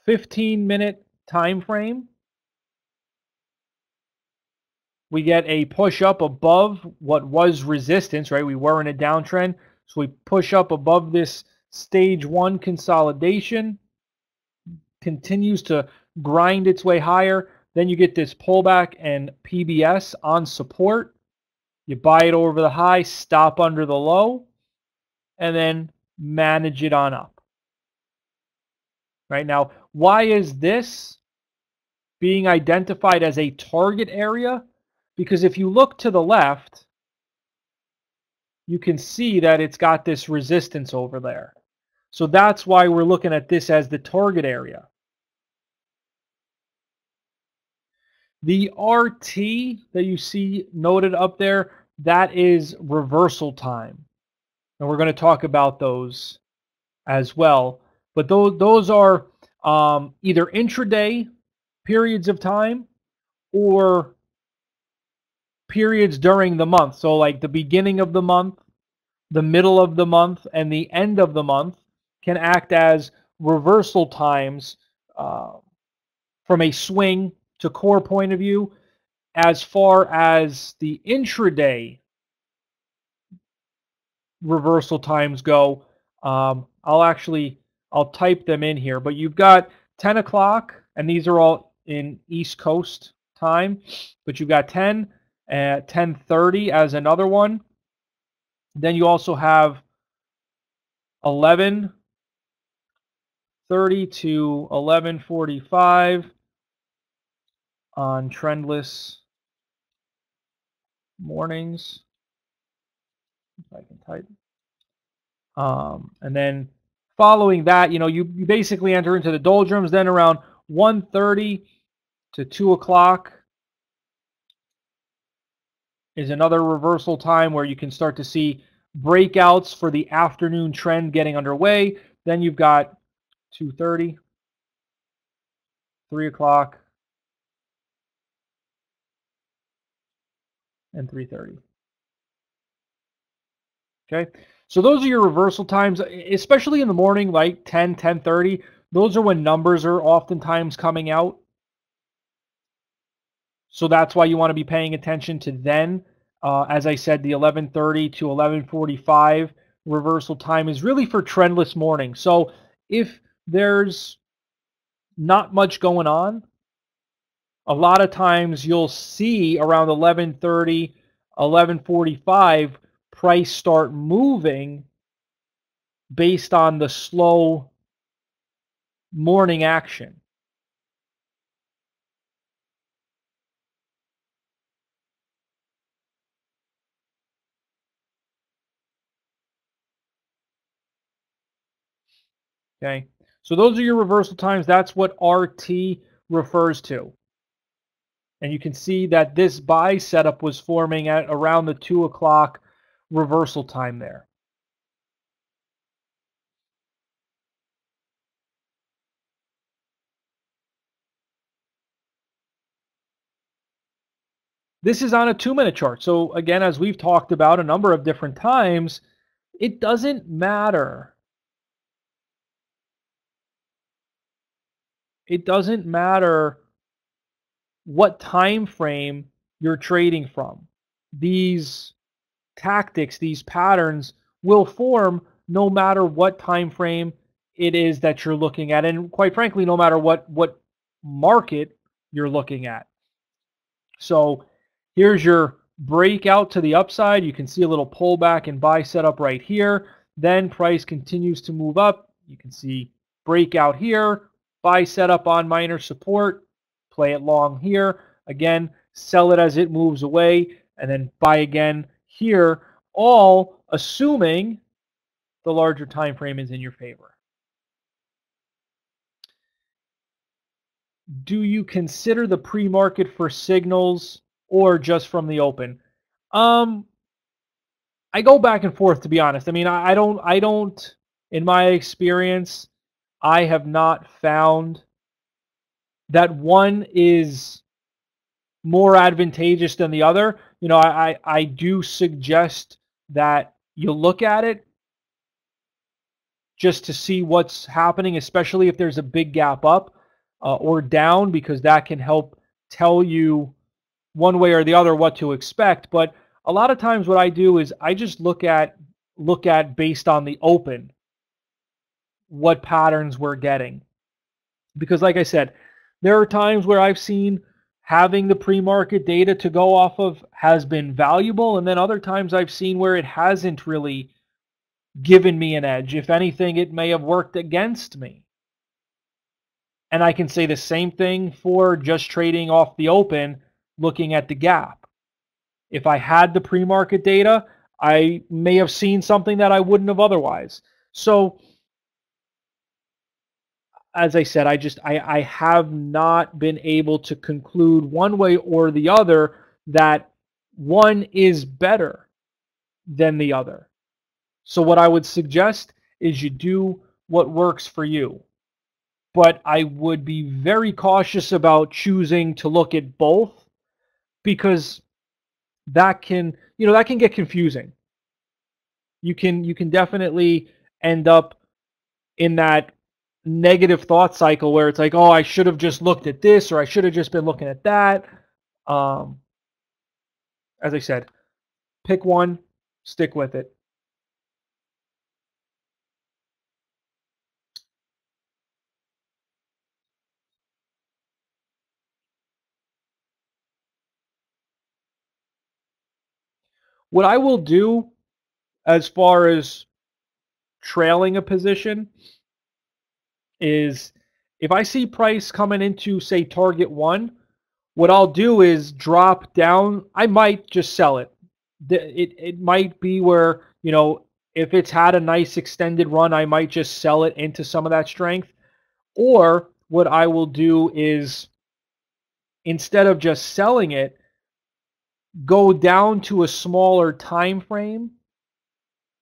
15-minute time frame, we get a push up above what was resistance, right? We were in a downtrend. So we push up above this stage one consolidation, continues to grind its way higher. Then you get this pullback and PBS on support. You buy it over the high, stop under the low, and then manage it on up. Right now, why is this being identified as a target area? Because if you look to the left, you can see that it's got this resistance over there. So that's why we're looking at this as the target area. The RT that you see noted up there, that is reversal time. And we're going to talk about those as well. But those are either intraday periods of time or periods during the month. So like the beginning of the month, the middle of the month, and the end of the month can act as reversal times uh, from a swing to core point of view. As far as the intraday reversal times go, I'll type them in here, but you've got 10 o'clock, and these are all in East Coast time, but you've got 10 at 10:30 as another one. Then you also have 11:30 to 11:45 on trendless mornings. If I can type. And then following that, you basically enter into the doldrums. Then around 1:30 to 2 o'clock is another reversal time where you can start to see breakouts for the afternoon trend getting underway. Then you've got 2:30, 3 o'clock, and 3:30. Okay, so those are your reversal times, especially in the morning, like 10, 10:30. Those are when numbers are oftentimes coming out. So that's why you want to be paying attention to then. As I said, the 11:30 to 11:45 reversal time is really for trendless morning. So if there's not much going on, a lot of times you'll see around 11:30, 11:45 price start moving based on the slow morning action. Okay, so those are your reversal times. That's what RT refers to. And you can see that this buy setup was forming at around the 2 o'clock reversal time there. This is on a 2-minute chart. So again, as we've talked about a number of different times, it doesn't matter. It doesn't matter what time frame you're trading from. These tactics, these patterns will form no matter what time frame it is that you're looking at, and quite frankly, no matter what market you're looking at. So here's your breakout to the upside. You can see a little pullback and buy setup right here. Then price continues to move up. You can see breakout here, buy setup on minor support, play it long here. Again, sell it as it moves away, and then buy again here, all assuming the larger time frame is in your favor. Do you consider the pre-market for signals or just from the open? I go back and forth, to be honest. I mean, I don't, in my experience, I have not found that one is more advantageous than the other. I do suggest that you look at it just to see what's happening, especially if there's a big gap up or down, because that can help tell you one way or the other what to expect. But a lot of times what I do is I just look at based on the open what patterns we're getting. Because like I said, there are times where I've seen having the pre-market data to go off of has been valuable, and then other times I've seen where it hasn't really given me an edge. If anything, it may have worked against me. And I can say the same thing for just trading off the open, looking at the gap. If I had the pre-market data, I may have seen something that I wouldn't have otherwise. So, as I said, I have not been able to conclude one way or the other that one is better than the other. So what I would suggest is you do what works for you. but I would be very cautious about choosing to look at both, because that can, that can get confusing. You can definitely end up in that negative thought cycle where it's like, oh, I should have just looked at this, or I should have just been looking at that. Um, as I said, pick one, stick with it. What I will do as far as trailing a position is, if I see price coming into, say, target one, what I'll do is drop down. I might just sell it. It might be where, if it's had a nice extended run, I might just sell it into some of that strength. Or what I will do is, instead of just selling it, go down to a smaller time frame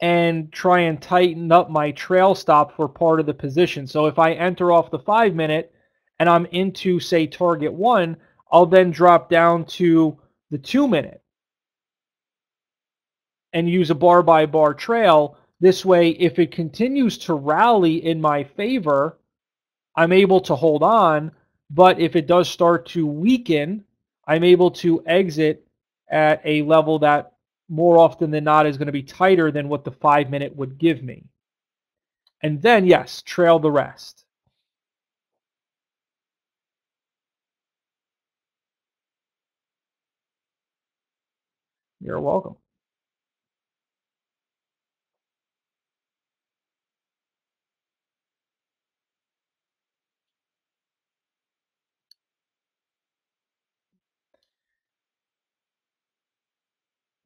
and try and tighten up my trail stop for part of the position. So if I enter off the 5-minute and I'm into, say, target one, I'll then drop down to the 2-minute and use a bar by bar trail. This way, if it continues to rally in my favor, I'm able to hold on. But if it does start to weaken, I'm able to exit at a level that more often than not is going to be tighter than what the 5-minute would give me. And then, yes, trail the rest. You're welcome.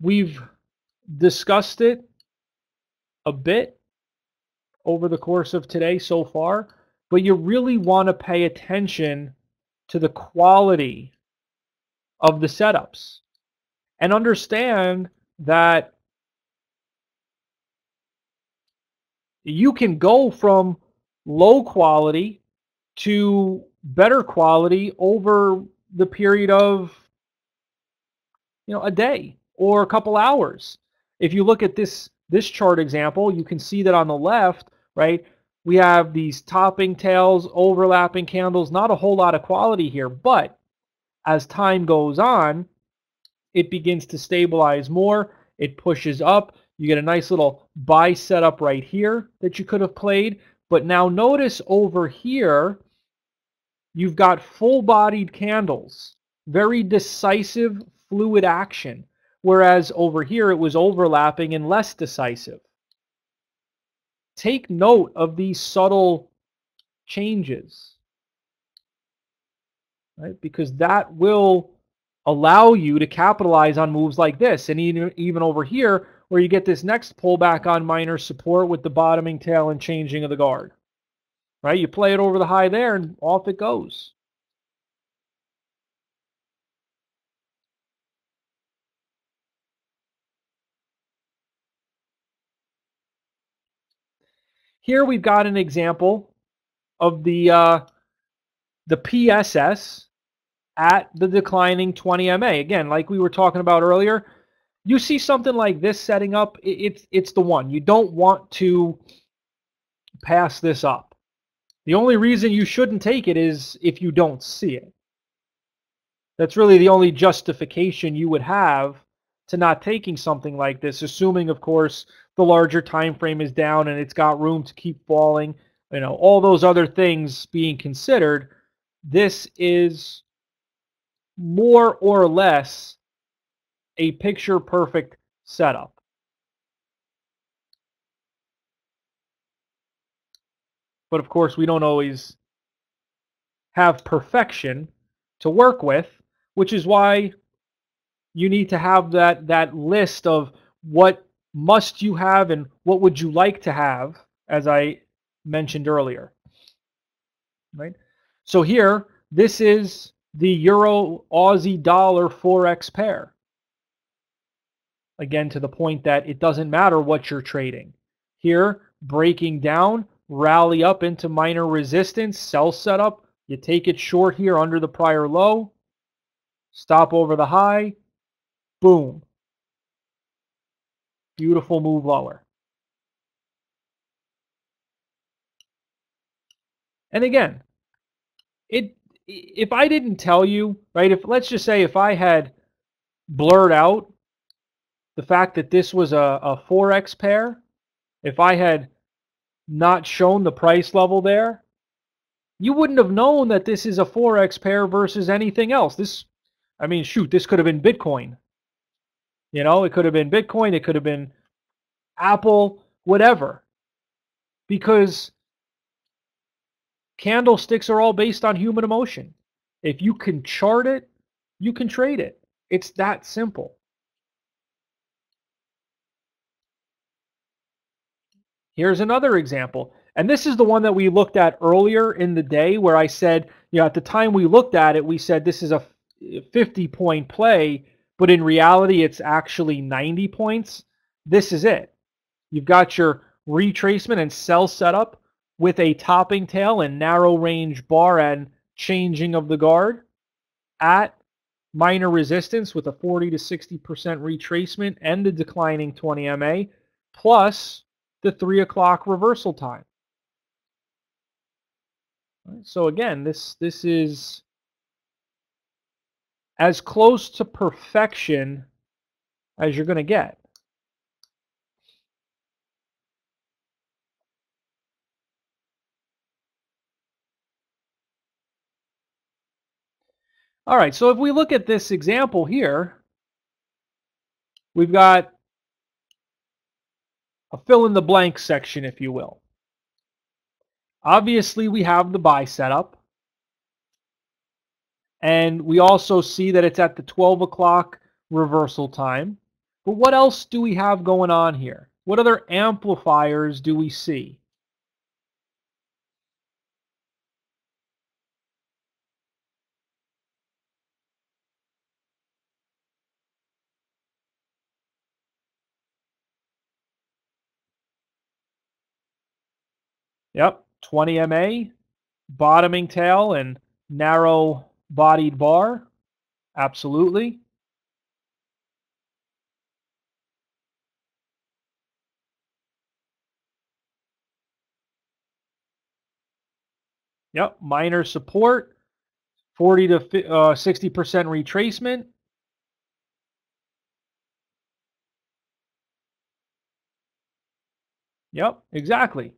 We've discussed it a bit over the course of today so far, but you really want to pay attention to the quality of the setups and understand that you can go from low quality to better quality over the period of, a day or a couple hours. If you look at this chart example, you can see that on the left, right, we have these topping tails, overlapping candles, not a whole lot of quality here, but as time goes on, it begins to stabilize more. It pushes up. You get a nice little buy setup right here that you could have played. But now notice over here, you've got full-bodied candles, very decisive, fluid action, whereas over here it was overlapping and less decisive. Take note of these subtle changes, right? Because that will allow you to capitalize on moves like this. And even over here, where you get this next pullback on minor support with the bottoming tail and changing of the guard, right? You play it over the high there and off it goes. Here we've got an example of the PSS at the declining 20 MA. Again, like we were talking about earlier, you see something like this setting up, it's the one. You don't want to pass this up. The only reason you shouldn't take it is if you don't see it. That's really the only justification you would have to not taking something like this, assuming, of course, the larger time frame is down and it's got room to keep falling. All those other things being considered, this is more or less a picture-perfect setup. But of course, we don't always have perfection to work with, which is why you need to have that list of what must you have and what would you like to have, as I mentioned earlier. Right? So here, this is the Euro Aussie dollar Forex pair. Again, to the point that it doesn't matter what you're trading. Here, breaking down rally up into minor resistance, sell setup. You take it short here under the prior low, stop over the high, boom. Beautiful move lower. And again, if I didn't tell you, right, if let's just say if I had blurred out the fact that this was a 4x pair, if I had not shown the price level there, you wouldn't have known that this is a 4x pair versus anything else. This, I mean, shoot, this could have been Bitcoin. You know, it could have been Bitcoin, it could have been Apple, whatever. Because candlesticks are all based on human emotion. If you can chart it, you can trade it. It's that simple. Here's another example. And this is the one that we looked at earlier in the day where I said, you know, at the time we looked at it, we said this is a 50-point play, but in reality, it's actually 90 points. This is it. You've got your retracement and sell setup with a topping tail and narrow range bar and changing of the guard at minor resistance with a 40 to 60% retracement and the declining 20 MA plus the 3 o'clock reversal time. So again, this is as close to perfection as you're going to get. All right, so if we look at this example here, we've got a fill-in-the-blank section, if you will. Obviously, we have the buy setup. And we also see that it's at the 12 o'clock reversal time. But what else do we have going on here? What other amplifiers do we see? Yep, 20 MA, bottoming tail, and narrow bodied bar. Absolutely. Yep, minor support, 40 to 60% retracement. Yep, exactly.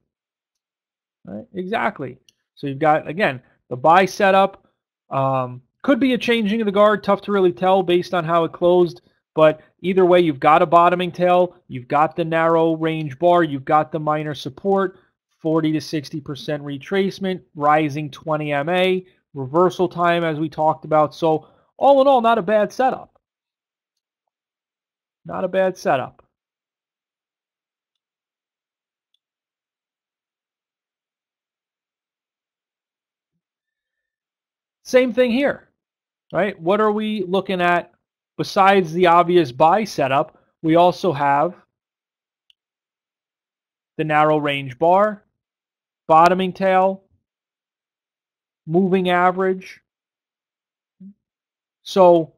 Right, exactly. So you've got, again, the buy setup. Could be a changing of the guard. Tough to really tell based on how it closed. But either way, you've got a bottoming tail. You've got the narrow range bar. You've got the minor support. 40 to 60% retracement. Rising 20 MA. Reversal time, as we talked about. So all in all, not a bad setup. Not a bad setup. Same thing here, right? What are we looking at besides the obvious buy setup? We also have the narrow range bar, bottoming tail, moving average. So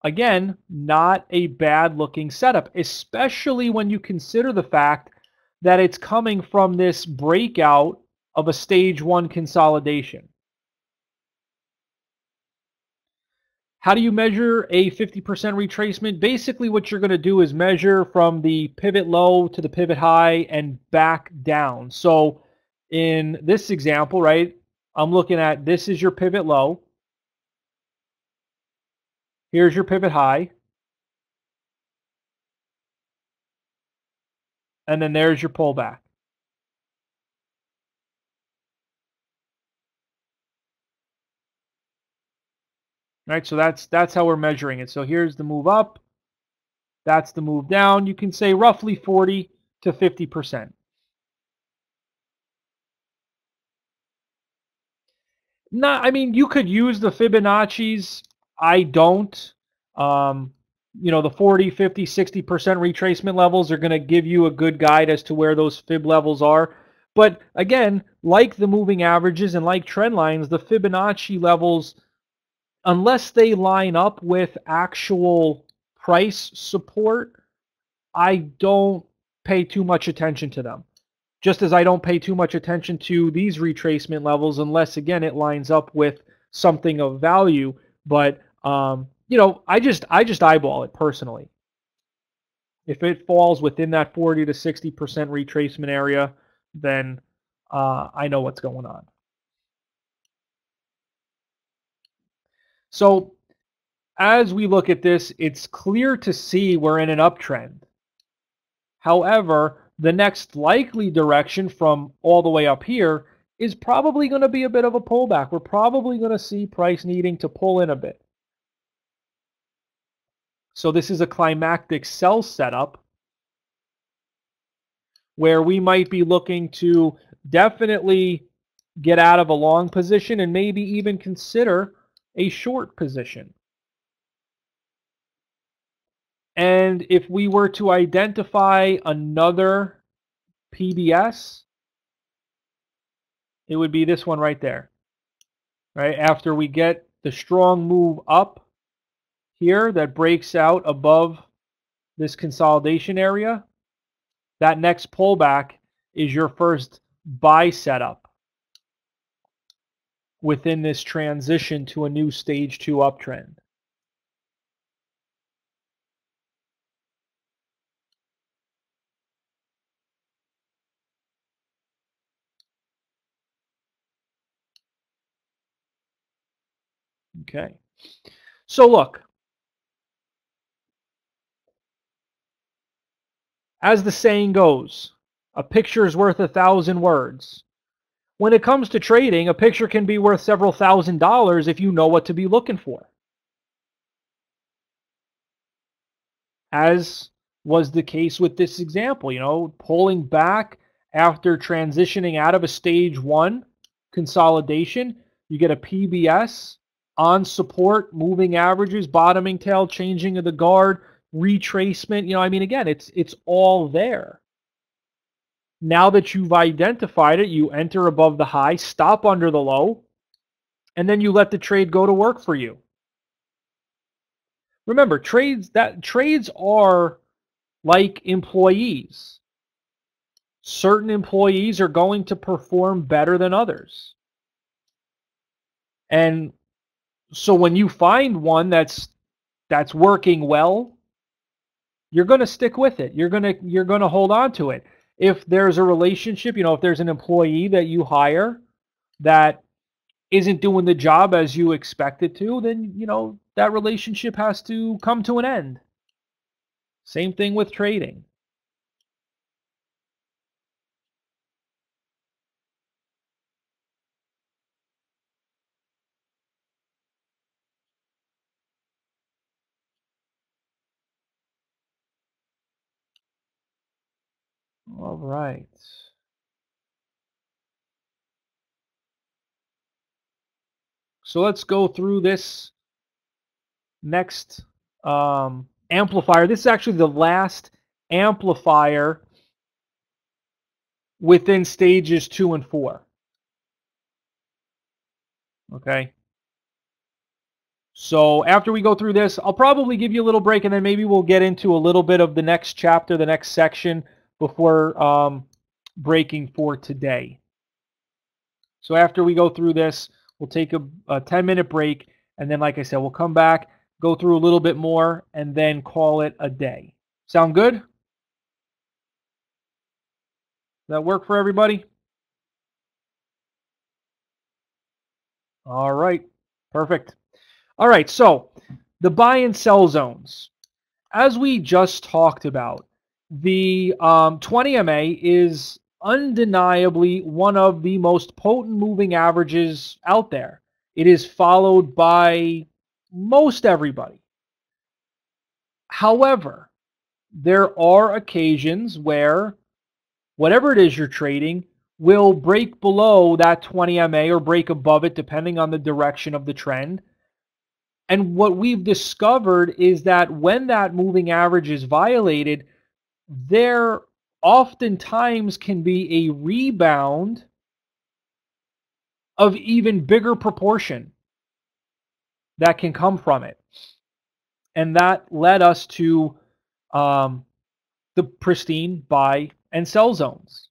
again, not a bad looking setup, especially when you consider the fact that it's coming from this breakout of a stage 1 consolidation. How do you measure a 50% retracement? Basically, what you're going to do is measure from the pivot low to the pivot high and back down. So in this example, right, I'm looking at this is your pivot low. Here's your pivot high. And then there's your pullback. Right, so that's how we're measuring it. So here's the move up. That's the move down. You can say roughly 40 to 50%. Not, I mean, you could use the Fibonacci's. I don't. You know, the 40, 50, 60% retracement levels are going to give you a good guide as to where those fib levels are. But again, like the moving averages and like trend lines, the Fibonacci levels, unless they line up with actual price support, I don't pay too much attention to them. Just as I don't pay too much attention to these retracement levels unless, again, it lines up with something of value. But, I just eyeball it personally. If it falls within that 40 to 60% retracement area, then I know what's going on. So as we look at this, it's clear to see we're in an uptrend. However, the next likely direction from all the way up here is probably going to be a bit of a pullback. We're probably going to see price needing to pull in a bit. So this is a climactic sell setup where we might be looking to definitely get out of a long position and maybe even consider a short position. And if we were to identify another PBS, it would be this one right there. Right after we get the strong move up here that breaks out above this consolidation area, that next pullback is your first buy setup within this transition to a new stage 2 uptrend. Okay. So look, as the saying goes, a picture is worth 1,000 words. When it comes to trading, a picture can be worth several $1,000s if you know what to be looking for. As was the case with this example, pulling back after transitioning out of a stage 1 consolidation, you get a PBS on support, moving averages, bottoming tail, changing of the guard, retracement. Again, it's all there. Now that you've identified it, you enter above the high, stop under the low, and then you let the trade go to work for you. Remember, trades are like employees. Certain employees are going to perform better than others. And so when you find one that's working well, you're going to stick with it. You're going to hold on to it. If there's a relationship, if there's an employee that you hire that isn't doing the job as you expect it to, then, that relationship has to come to an end. Same thing with trading. All right. So let's go through this next amplifier. This is actually the last amplifier within stages 2 and 4. Okay. So after we go through this, I'll probably give you a little break, and then maybe we'll get into a little bit of the next chapter, the next section, before breaking for today. So after we go through this, we'll take a 10-minute break, and then, like I said, we'll come back, go through a little bit more, and then call it a day. Sound good? Does that work for everybody? All right. Perfect. All right. So the buy and sell zones. As we just talked about, the 20 MA is undeniably one of the most potent moving averages out there. It is followed by most everybody. However, there are occasions where whatever it is you're trading will break below that 20 MA or break above it depending on the direction of the trend. And what we've discovered is that when that moving average is violated, there oftentimes can be a rebound of even bigger proportion that can come from it. And that led us to the pristine buy and sell zones.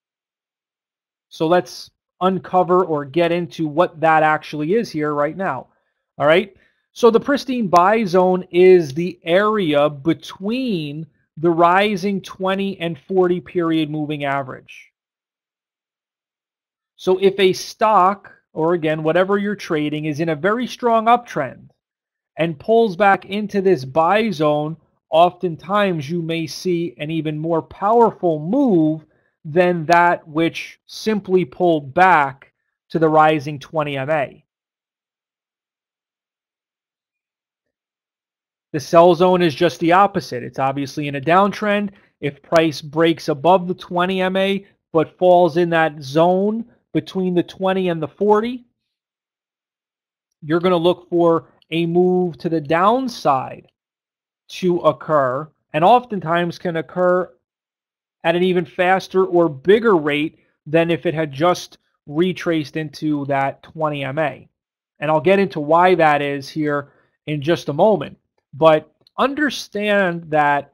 So let's uncover or get into what that actually is here right now. All right. So the pristine buy zone is the area between the rising 20 and 40 period moving average. So if a stock, or again, whatever you're trading, is in a very strong uptrend and pulls back into this buy zone, oftentimes you may see an even more powerful move than that which simply pulled back to the rising 20 MA. The sell zone is just the opposite. It's obviously in a downtrend. If price breaks above the 20 MA but falls in that zone between the 20 and the 40, you're going to look for a move to the downside to occur, and oftentimes can occur at an even faster or bigger rate than if it had just retraced into that 20 MA. And I'll get into why that is here in just a moment. But understand that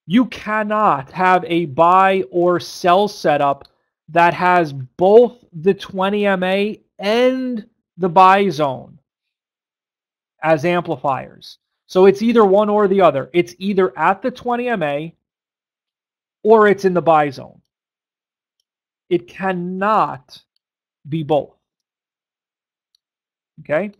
you cannot have a buy or sell setup that has both the 20 MA and the buy zone as amplifiers. So it's either one or the other. It's either at the 20 MA or it's in the buy zone. It cannot be both. Okay?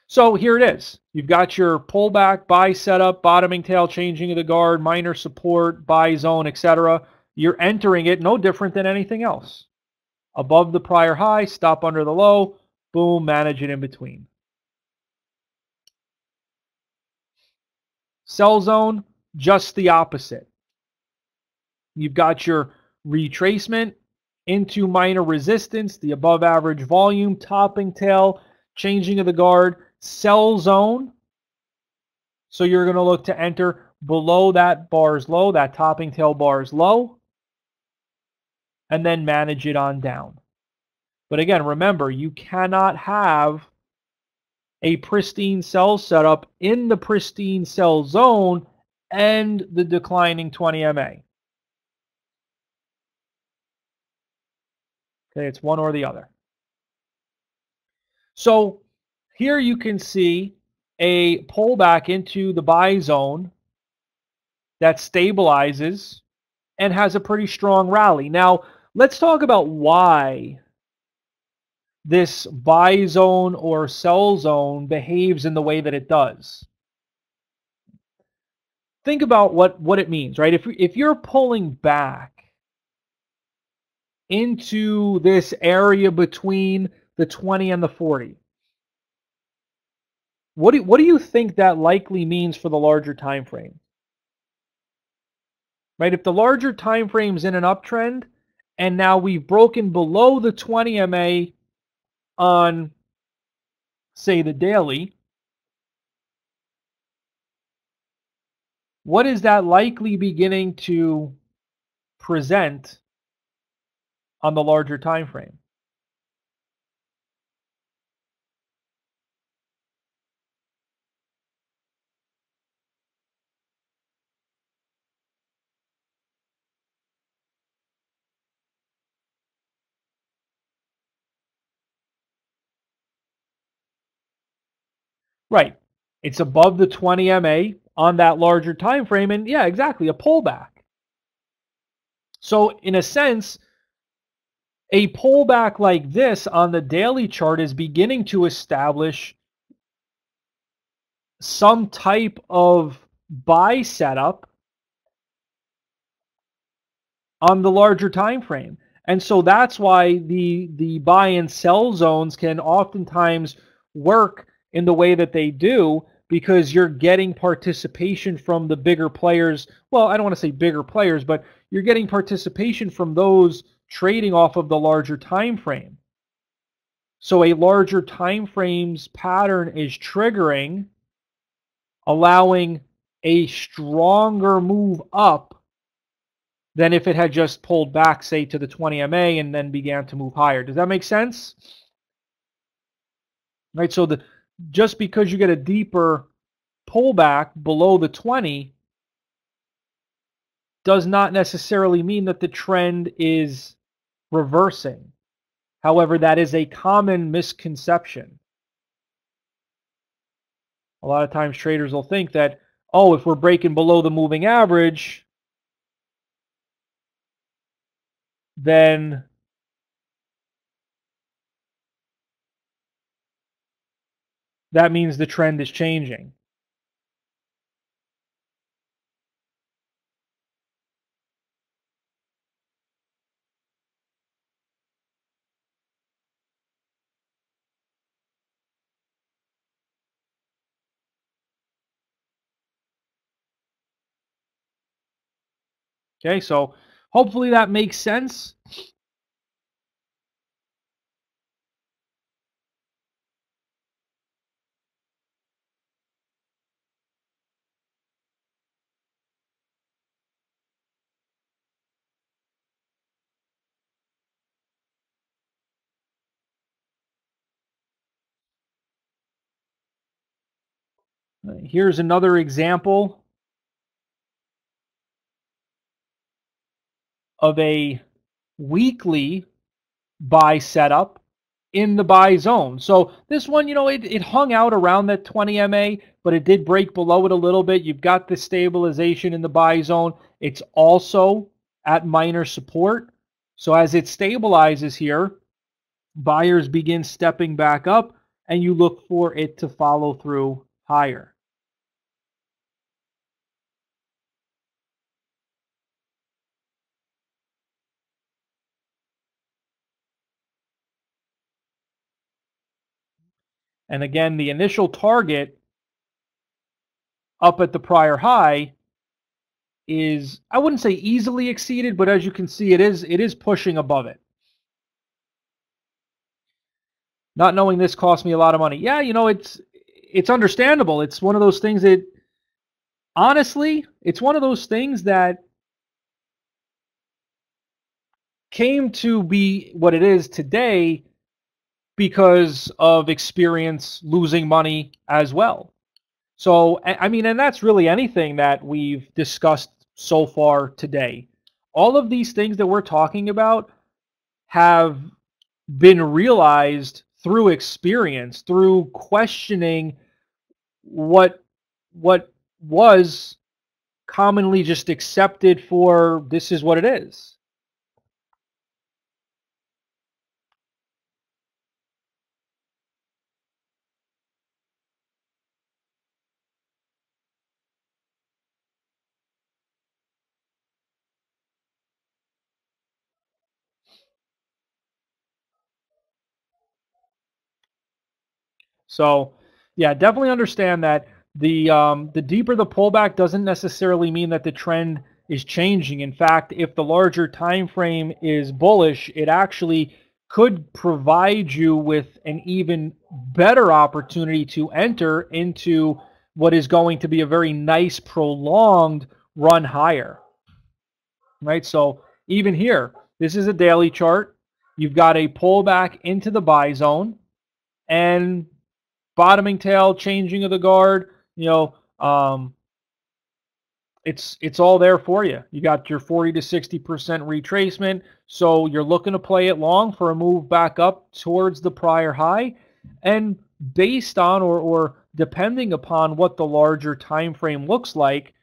So here it is. You've got your pullback, buy setup, bottoming tail, changing of the guard, minor support, buy zone, etc. You're entering it no different than anything else. Above the prior high, stop under the low, boom, manage it in between. Sell zone, just the opposite. You've got your retracement into minor resistance, the above average volume, topping tail, changing of the guard, sell zone. So you're going to look to enter below that bar's low, that topping tail bar's low, and then manage it on down. But again, remember, you cannot have a pristine sell setup in the pristine sell zone and the declining 20 MA. Okay, it's one or the other. So here you can see a pullback into the buy zone that stabilizes and has a pretty strong rally. Now, let's talk about why this buy zone or sell zone behaves in the way that it does. Think about what it means, right? If you're pulling back into this area between the 20 and the 40, what do you think that likely means for the larger time frame? Right? If the larger time frame's in an uptrend and now we've broken below the 20 MA on, say, the daily, what is that likely beginning to present on the larger time frame? Right. It's above the 20 MA on that larger time frame, and yeah, exactly, a pullback. So in a sense, a pullback like this on the daily chart is beginning to establish some type of buy setup on the larger time frame. And so that's why the buy and sell zones can oftentimes work in the way that they do, because you're getting participation from the bigger players. Well, I don't want to say bigger players, but you're getting participation from those trading off of the larger time frame. So a larger time frame's pattern is triggering, allowing a stronger move up than if it had just pulled back, say, to the 20 MA and then began to move higher. Does that make sense? Right, so just because you get a deeper pullback below the 20 does not necessarily mean that the trend is reversing. However, that is a common misconception. A lot of times traders will think that, oh, if we're breaking below the moving average, then that means the trend is changing. Okay, so hopefully that makes sense. Here's another example of a weekly buy setup in the buy zone. So this one, it hung out around that 20 MA, but it did break below it a little bit. You've got the stabilization in the buy zone. It's also at minor support. So as it stabilizes here, buyers begin stepping back up, and you look for it to follow through higher. And again, the initial target up at the prior high is, I wouldn't say easily exceeded, but as you can see, it is pushing above it. Not knowing this cost me a lot of money. Yeah, it's understandable. It's one of those things that, honestly, it's one of those things that came to be what it is today because of experience losing money as well. So, I mean, and that's really anything that we've discussed so far today. All of these things that we're talking about have been realized through experience, through questioning what was commonly just accepted for this is what it is. So, yeah, definitely understand that the deeper the pullback doesn't necessarily mean that the trend is changing. In fact, if the larger time frame is bullish, it actually could provide you with an even better opportunity to enter into what is going to be a very nice prolonged run higher. Right? So, even here, this is a daily chart. You've got a pullback into the buy zone, and bottoming tail, changing of the guard, it's all there for you. You got your 40 to 60% retracement, so you're looking to play it long for a move back up towards the prior high, and based on or depending upon what the larger time frame looks like,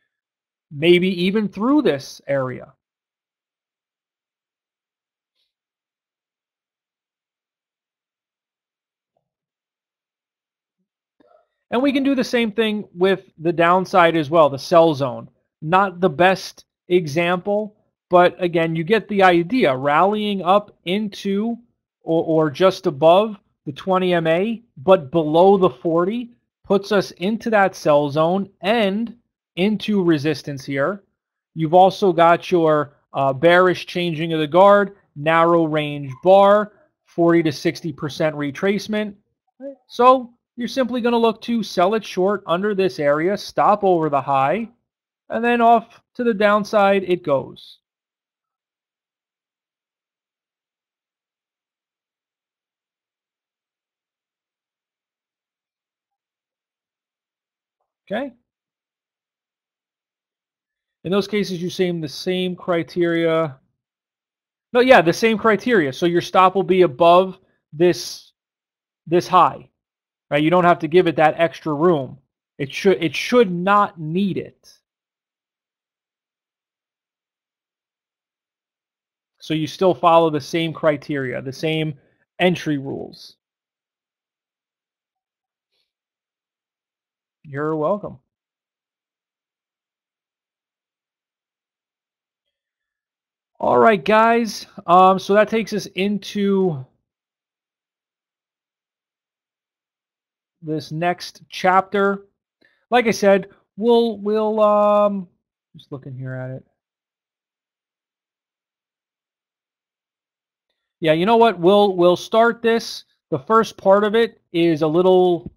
maybe even through this area. And we can do the same thing with the downside as well, the sell zone. Not the best example, but again, you get the idea. Rallying up into or just above the 20 MA, but below the 40, puts us into that sell zone and into resistance here. You've also got your bearish changing of the guard, narrow range bar, 40 to 60% retracement. So you're simply going to look to sell it short under this area, stop over the high, and then off to the downside it goes. Okay. In those cases, you same the same criteria. No, yeah, the same criteria. So your stop will be above this high, right? You don't have to give it that extra room. It should not need it. So you still follow the same criteria, the same entry rules. You're welcome. All right, guys. So that takes us into this next chapter. Like I said, we'll just looking here at it. Yeah, you know what? We'll start this. The first part of it is a little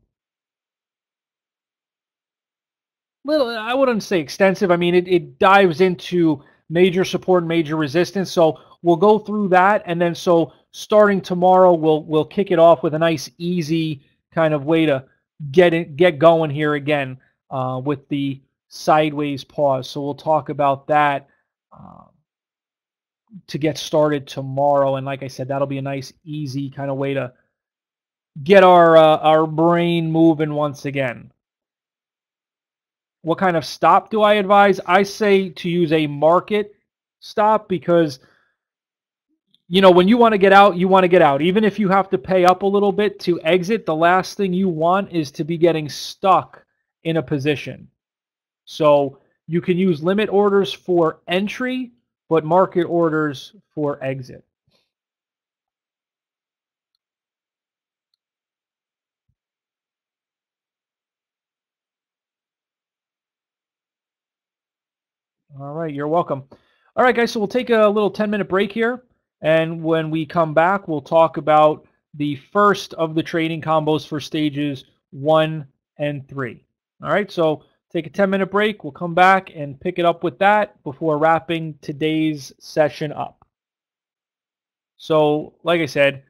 I wouldn't say extensive. I mean, it dives into major support and major resistance. So we'll go through that, and then so starting tomorrow, we'll kick it off with a nice, easy kind of way to get going here again with the sideways pause. So we'll talk about that to get started tomorrow. And like I said, that'll be a nice, easy kind of way to get our brain moving once again. What kind of stop do I advise? I say to use a market stop because, you know, when you want to get out, you want to get out. Even if you have to pay up a little bit to exit, the last thing you want is to be getting stuck in a position. So you can use limit orders for entry, but market orders for exit. All right, you're welcome. All right, guys, so we'll take a little 10-minute break here. And when we come back, we'll talk about the first of the trading combos for stages 1 and 3. All right, so take a 10-minute break. We'll come back and pick it up with that before wrapping today's session up. So, like I said,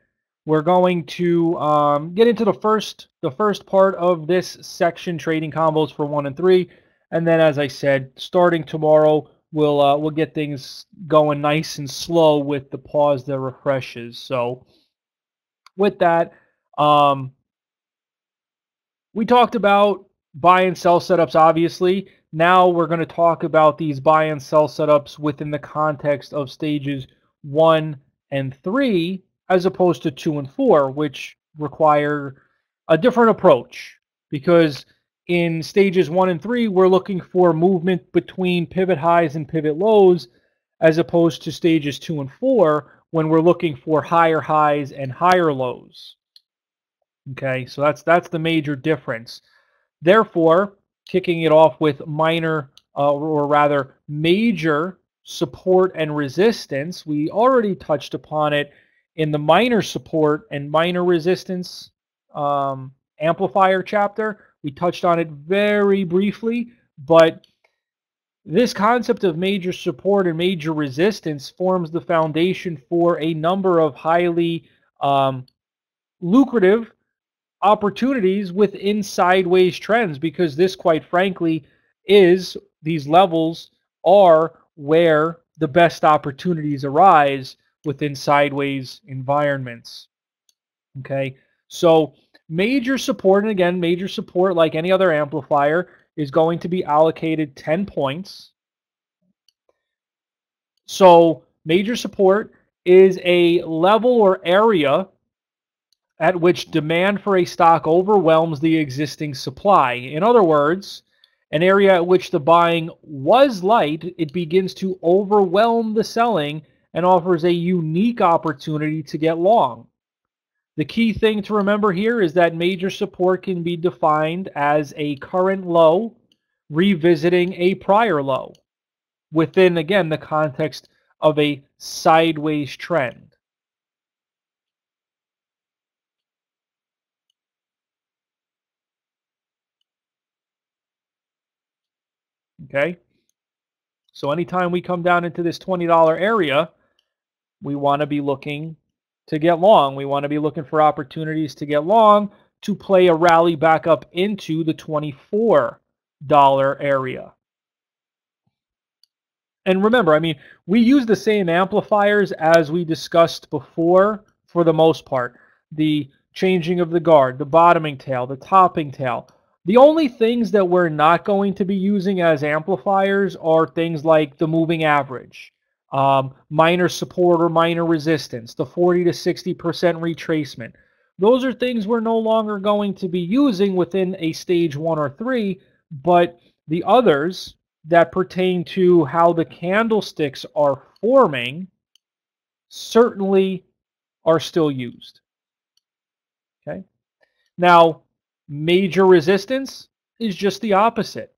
we're going to get into the first part of this section, trading combos for 1 and 3. And then, as I said, starting tomorrow, we'll get things going nice and slow with the pause that refreshes. So with that, we talked about buy and sell setups, obviously. Now we're going to talk about these buy and sell setups within the context of stages 1 and 3, as opposed to 2 and 4, which require a different approach. Because in stages 1 and 3, we're looking for movement between pivot highs and pivot lows, as opposed to stages 2 and 4, when we're looking for higher highs and higher lows. Okay, so that's the major difference. Therefore, kicking it off with minor, or rather major support and resistance, we already touched upon it in the minor support and minor resistance amplifier chapter. We touched on it very briefly, but this concept of major support and major resistance forms the foundation for a number of highly lucrative opportunities within sideways trends, because this, quite frankly, these levels are where the best opportunities arise within sideways environments. Okay, so major support, and again, major support, like any other amplifier, is going to be allocated 10 points. So major support is a level or area at which demand for a stock overwhelms the existing supply. In other words, an area at which the buying was light, it begins to overwhelm the selling and offers a unique opportunity to get long. The key thing to remember here is that major support can be defined as a current low revisiting a prior low within, again, the context of a sideways trend. Okay? So anytime we come down into this $20 area, we want to be looking to get long. We want to be looking for opportunities to get long to play a rally back up into the $24 area. And remember, I mean, we use the same amplifiers as we discussed before for the most part. The changing of the guard, the bottoming tail, the topping tail. The only things that we're not going to be using as amplifiers are things like the moving average, minor support or minor resistance, the 40 to 60% retracement. Those are things we're no longer going to be using within a stage 1 or 3, but the others that pertain to how the candlesticks are forming certainly are still used. Okay. Now, major resistance is just the opposite.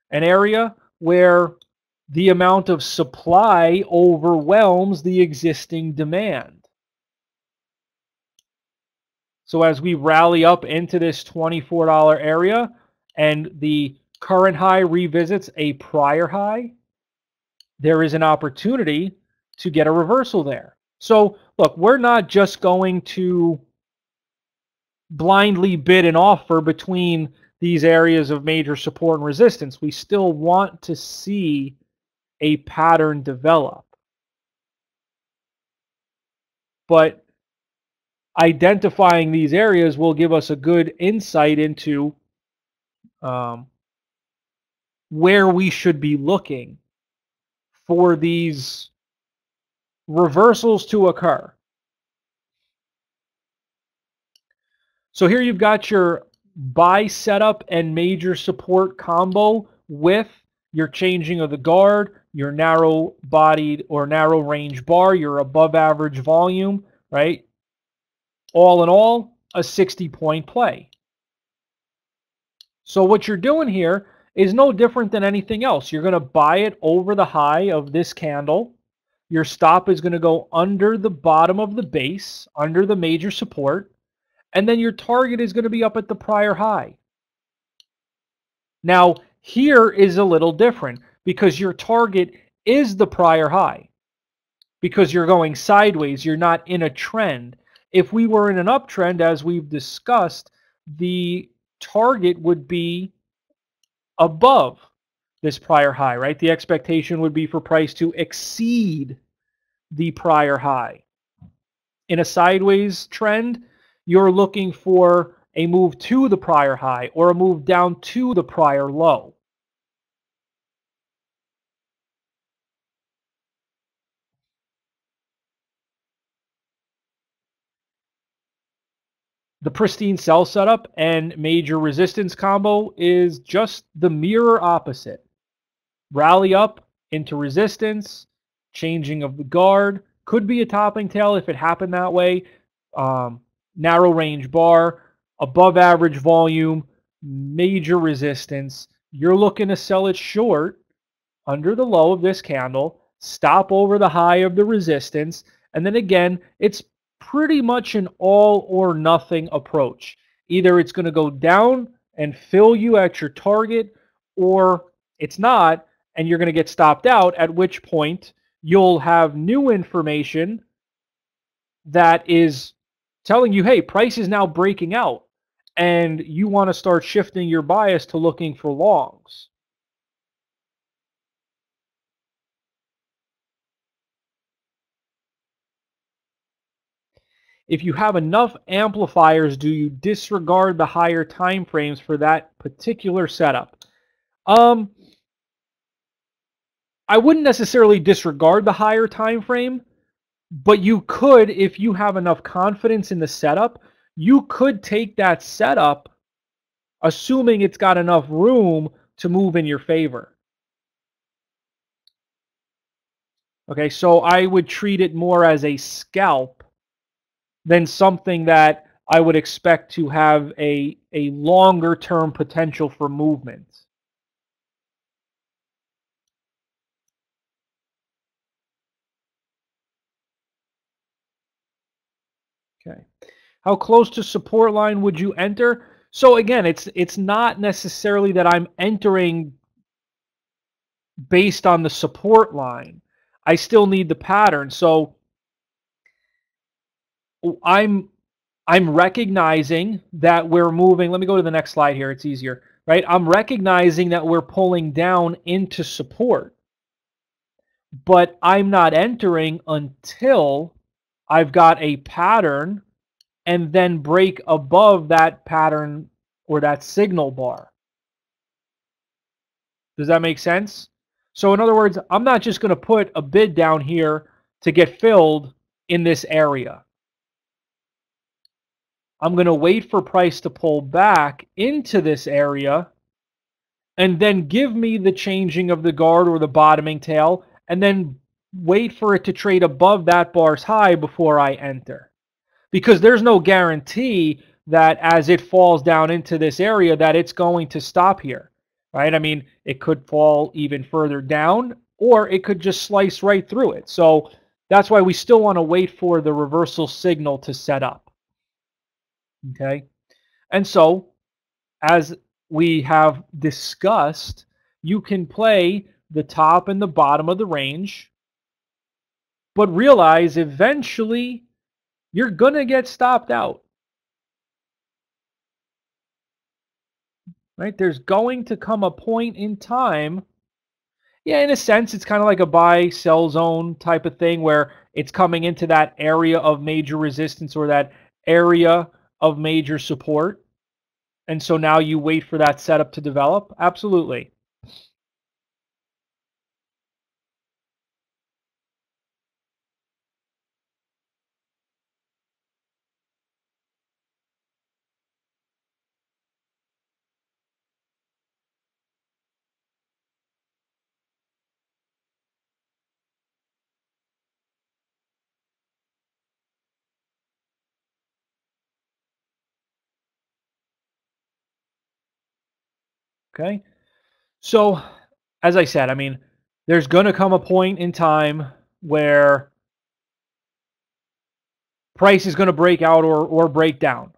An area where the amount of supply overwhelms the existing demand. So as we rally up into this $24 area and the current high revisits a prior high, there is an opportunity to get a reversal there. So look, we're not just going to blindly bid an offer between these areas of major support and resistance. We still want to see a pattern develop. But identifying these areas will give us a good insight into where we should be looking for these reversals to occur. So here you've got your buy setup and major support combo with your changing of the guard, your narrow bodied or narrow range bar, your above average volume, right? All in all, a 60-point play. So what you're doing here is no different than anything else. You're going to buy it over the high of this candle. Your stop is going to go under the bottom of the base, under the major support, and then your target is going to be up at the prior high. Now, here is a little different because your target is the prior high. Because you're going sideways, you're not in a trend. If we were in an uptrend, as we've discussed, the target would be above this prior high, right? The expectation would be for price to exceed the prior high. In a sideways trend, you're looking for a move to the prior high or a move down to the prior low. The pristine sell setup and major resistance combo is just the mirror opposite. Rally up into resistance, changing of the guard, could be a topping tail if it happened that way. Narrow range bar, above average volume, major resistance. You're looking to sell it short under the low of this candle, stop over the high of the resistance, and then again, it's pretty much an all or nothing approach. Either it's going to go down and fill you at your target, or it's not, and you're going to get stopped out, at which point you'll have new information that is telling you, hey, price is now breaking out, and you want to start shifting your bias to looking for longs. If you have enough amplifiers, do you disregard the higher time frames for that particular setup? I wouldn't necessarily disregard the higher time frame, but you could, if you have enough confidence in the setup, you could take that setup, assuming it's got enough room to move in your favor. Okay, so I would treat it more as a scalp than something that I would expect to have a longer term potential for movement. Okay. How close to support line would you enter? So again, it's not necessarily that I'm entering based on the support line. I still need the pattern. So I I'm recognizing that we're moving. Let me go to the next slide here. It's easier, right? I'm recognizing that we're pulling down into support, but I'm not entering until I've got a pattern and then break above that pattern or that signal bar. Does that make sense? So in other words, I'm not just going to put a bid down here to get filled in this area. I'm going to wait for price to pull back into this area and then give me the changing of the guard or the bottoming tail and then wait for it to trade above that bar's high before I enter. Because there's no guarantee that as it falls down into this area that it's going to stop here, right? I mean, it could fall even further down or it could just slice right through it. So that's why we still want to wait for the reversal signal to set up. Okay, and so as we have discussed, you can play the top and the bottom of the range, but realize eventually you're going to get stopped out. Right? There's going to come a point in time. Yeah, in a sense, it's kind of like a buy-sell zone type of thing where it's coming into that area of major resistance or that area of major support. And so now you wait for that setup to develop? Absolutely. Okay? So, as I said, I mean, there's going to come a point in time where price is going to break out or break down.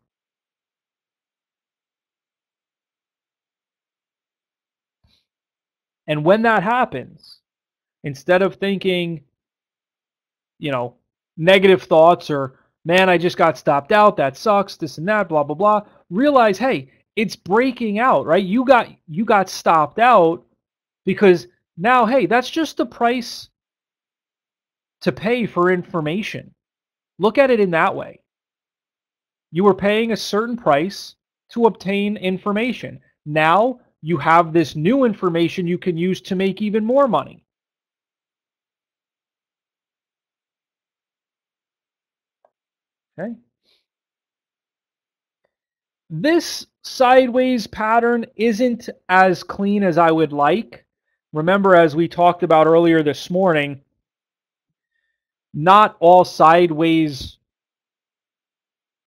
And when that happens, instead of thinking, negative thoughts or, man, I just got stopped out, that sucks, this and that, blah, blah, blah, realize, hey, it's breaking out, right? You got stopped out because now, hey, that's just the price to pay for information. Look at it in that way. You were paying a certain price to obtain information. Now you have this new information you can use to make even more money. Okay. This sideways pattern isn't as clean as I would like. Remember, as we talked about earlier this morning, not all sideways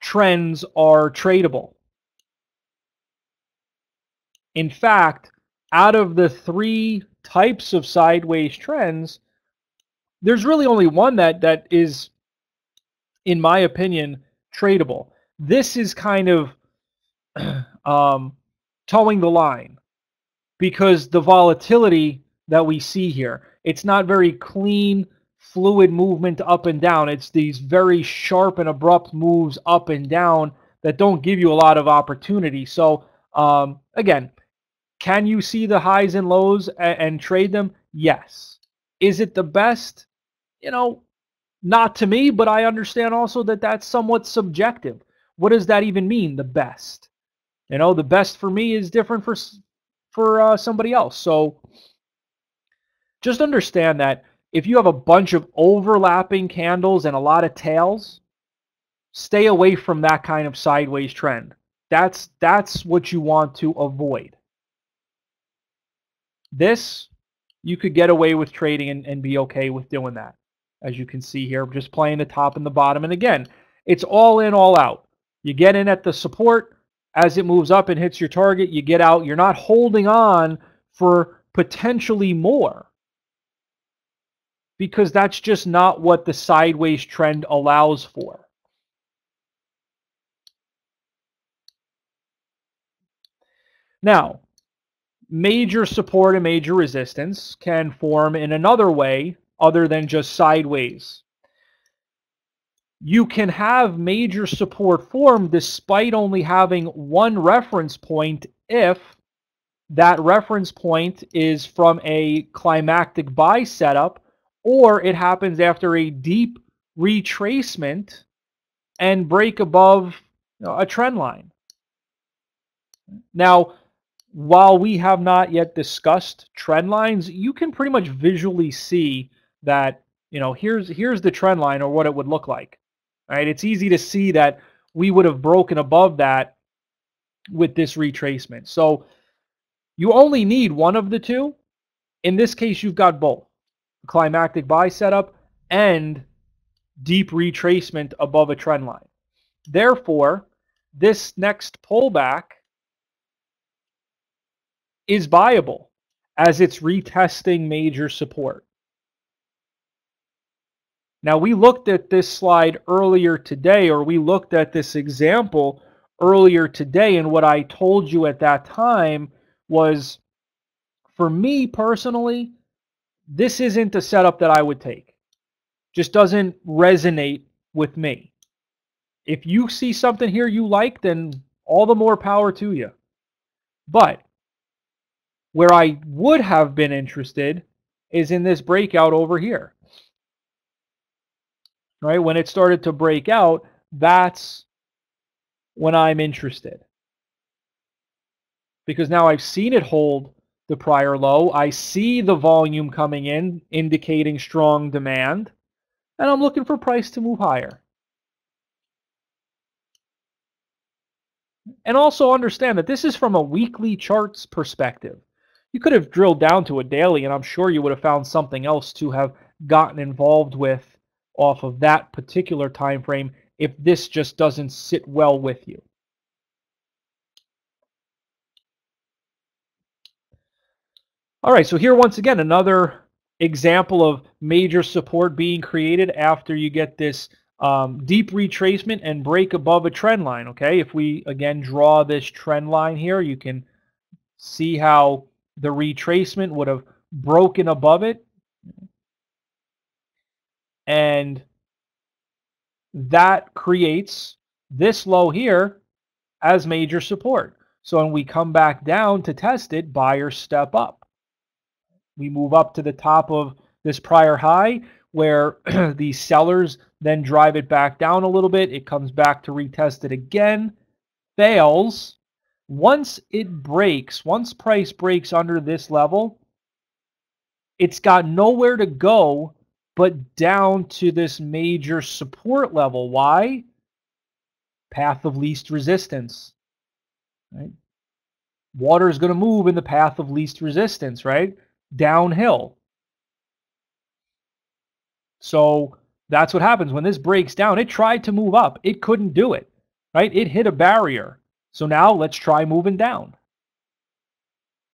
trends are tradable. In fact, out of the 3 types of sideways trends, there's really only one that is, in my opinion, tradable. This is kind of towing the line because the volatility that we see here, it's not very clean, fluid movement up and down. It's these very sharp and abrupt moves up and down that don't give you a lot of opportunity. So again, can you see the highs and lows and trade them? Yes. Is it the best? Not to me, but I understand also that that's somewhat subjective. What does that even mean, the best? The best for me is different for somebody else. So just understand that if you have a bunch of overlapping candles and a lot of tails, stay away from that kind of sideways trend. That's what you want to avoid. This, you could get away with trading and be okay with doing that. As you can see here, just playing the top and the bottom. And again, it's all in, all out. You get in at the support. As it moves up and hits your target, you get out. You're not holding on for potentially more because that's just not what the sideways trend allows for. Now, major support and major resistance can form in another way other than just sideways. you can have major support form despite only having one reference point if that reference point is from a climactic buy setup, or it happens after a deep retracement and break above a trend line. Now, while we have not yet discussed trend lines, you can pretty much visually see that, here's the trend line or what it would look like. Right? It's easy to see that we would have broken above that with this retracement. So you only need one of the two. In this case, you've got both climactic buy setup and deep retracement above a trend line. Therefore, this next pullback is viable as it's retesting major support. Now, we looked at this slide earlier today, or we looked at this example earlier today, and what I told you at that time was, for me personally, this isn't a setup that I would take. Just doesn't resonate with me. If you see something here you like, then all the more power to you. But where I would have been interested is in this breakout over here. Right? When it started to break out, that's when I'm interested. Because now I've seen it hold the prior low. I see the volume coming in, indicating strong demand. And I'm looking for price to move higher. And also understand that this is from a weekly charts perspective. You could have drilled down to a daily, and I'm sure you would have found something else to have gotten involved with off of that particular time frame if this just doesn't sit well with you. All right, so here once again, another example of major support being created after you get this deep retracement and break above a trend line. Okay, if we again draw this trend line here, you can see how the retracement would have broken above it, and that creates this low here as major support. So when we come back down to test it, buyers step up. We move up to the top of this prior high where the sellers then drive it back down a little bit. It comes back to retest it again, fails. Once it breaks, once price breaks under this level, it's got nowhere to go but down to this major support level. Why? Path of least resistance. Right? Water is going to move in the path of least resistance, right? Downhill. So that's what happens when this breaks down. It tried to move up. It couldn't do it, right? It hit a barrier. So now let's try moving down.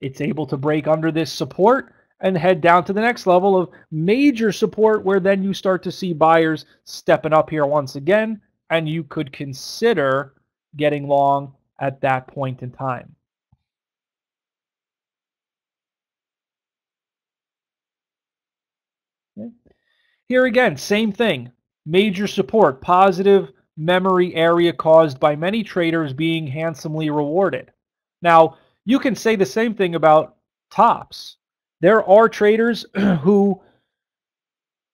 It's able to break under this support and head down to the next level of major support, where then you start to see buyers stepping up here once again, and you could consider getting long at that point in time. Okay. Here again, same thing. Major support, positive memory area caused by many traders being handsomely rewarded. Now, you can say the same thing about tops. There are traders who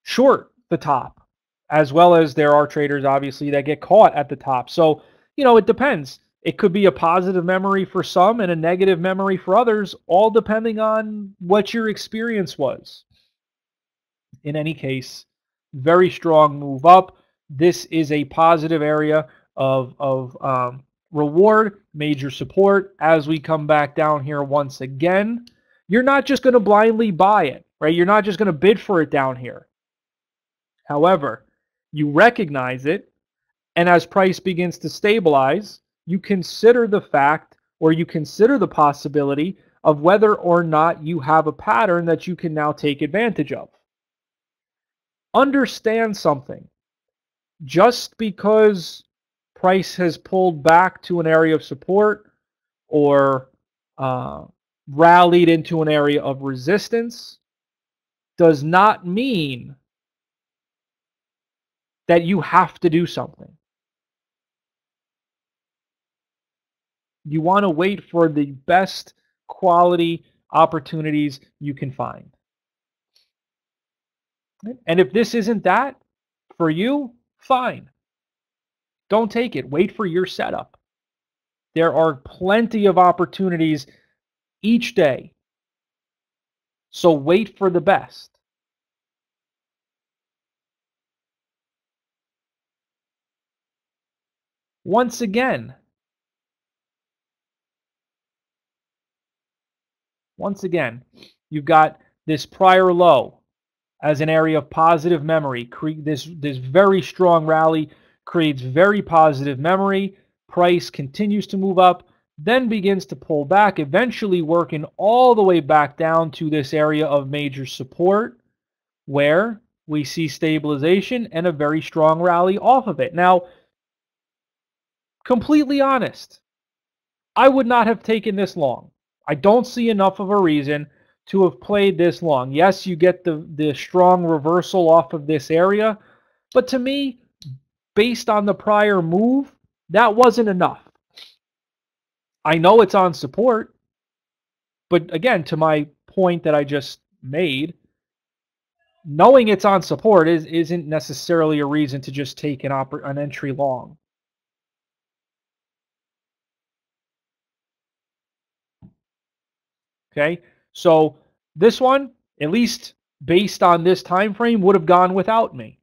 short the top, as well as there are traders, obviously, that get caught at the top. So, it depends. It could be a positive memory for some and a negative memory for others, all depending on what your experience was. In any case, very strong move up. This is a positive area of reward, major support. As we come back down here once again, you're not just going to blindly buy it, right? You're not just going to bid for it down here. However, you recognize it, and as price begins to stabilize, you consider the fact, or you consider the possibility of whether or not you have a pattern that you can now take advantage of. Understand something. Just because price has pulled back to an area of support or rallied into an area of resistance does not mean that you have to do something. You want to wait for the best quality opportunities you can find. And if this isn't that for you, fine. Don't take it. Wait for your setup. There are plenty of opportunities each day. So wait for the best. Once again, you've got this prior low as an area of positive memory. This very strong rally creates very positive memory. Price continues to move up, then begins to pull back, eventually working all the way back down to this area of major support where we see stabilization and a very strong rally off of it. Now, completely honest, I would not have taken this long. I don't see enough of a reason to have played this long. Yes, you get the strong reversal off of this area, but to me, based on the prior move, that wasn't enough. I know it's on support, but again, to my point that I just made, knowing it's on support isn't necessarily a reason to just take an entry long. Okay, so this one, at least based on this time frame, would have gone without me.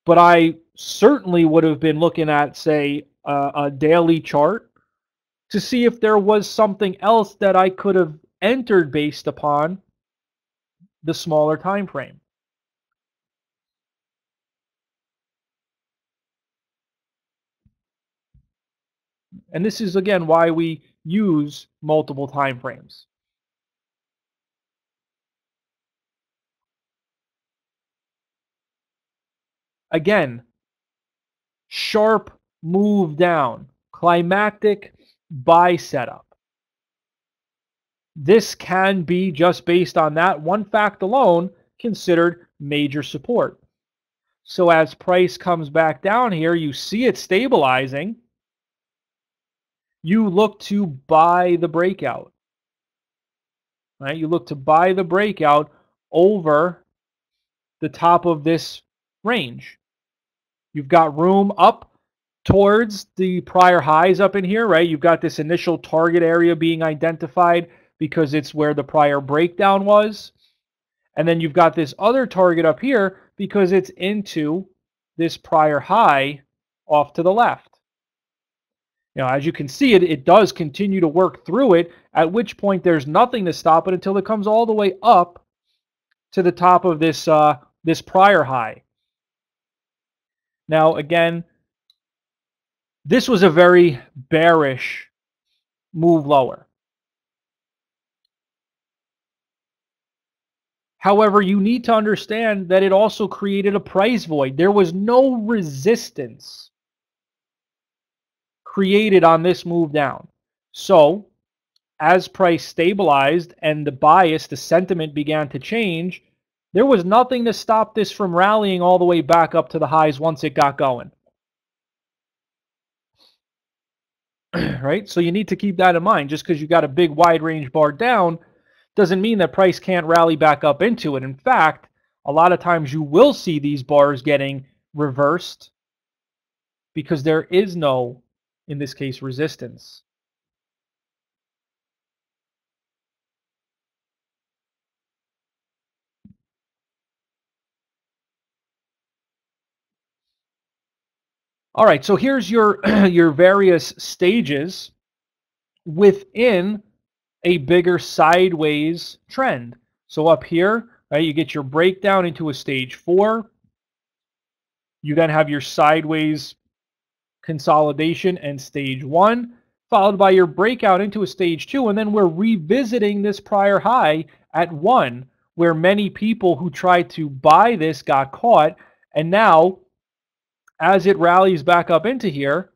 But I certainly would have been looking at, say, a daily chart to see if there was something else that I could have entered based upon the smaller time frame. And this is, again, why we use multiple time frames. Again, sharp move down, climactic buy setup. This can be, just based on that one fact alone, considered major support. So as price comes back down here, you see it stabilizing. You look to buy the breakout. Right? You look to buy the breakout over the top of this range. You've got room up towards the prior highs up in here, right? You've got this initial target area being identified because it's where the prior breakdown was. And then you've got this other target up here because it's into this prior high off to the left. Now, as you can see, it does continue to work through it, at which point there's nothing to stop it until it comes all the way up to the top of this, this prior high. Now, again, this was a very bearish move lower. However, you need to understand that it also created a price void. There was no resistance created on this move down. So, as price stabilized and the bias, the sentiment began to change, there was nothing to stop this from rallying all the way back up to the highs once it got going. Right? So you need to keep that in mind. Just because you got a big wide range bar down doesn't mean that price can't rally back up into it. In fact, a lot of times you will see these bars getting reversed because there is no, in this case, resistance. All right, so here's your your various stages within a bigger sideways trend. So up here, right, you get your breakdown into a stage 4. You then have your sideways consolidation and stage 1, followed by your breakout into a stage 2, and then we're revisiting this prior high at 1, where many people who tried to buy this got caught, and now as it rallies back up into here,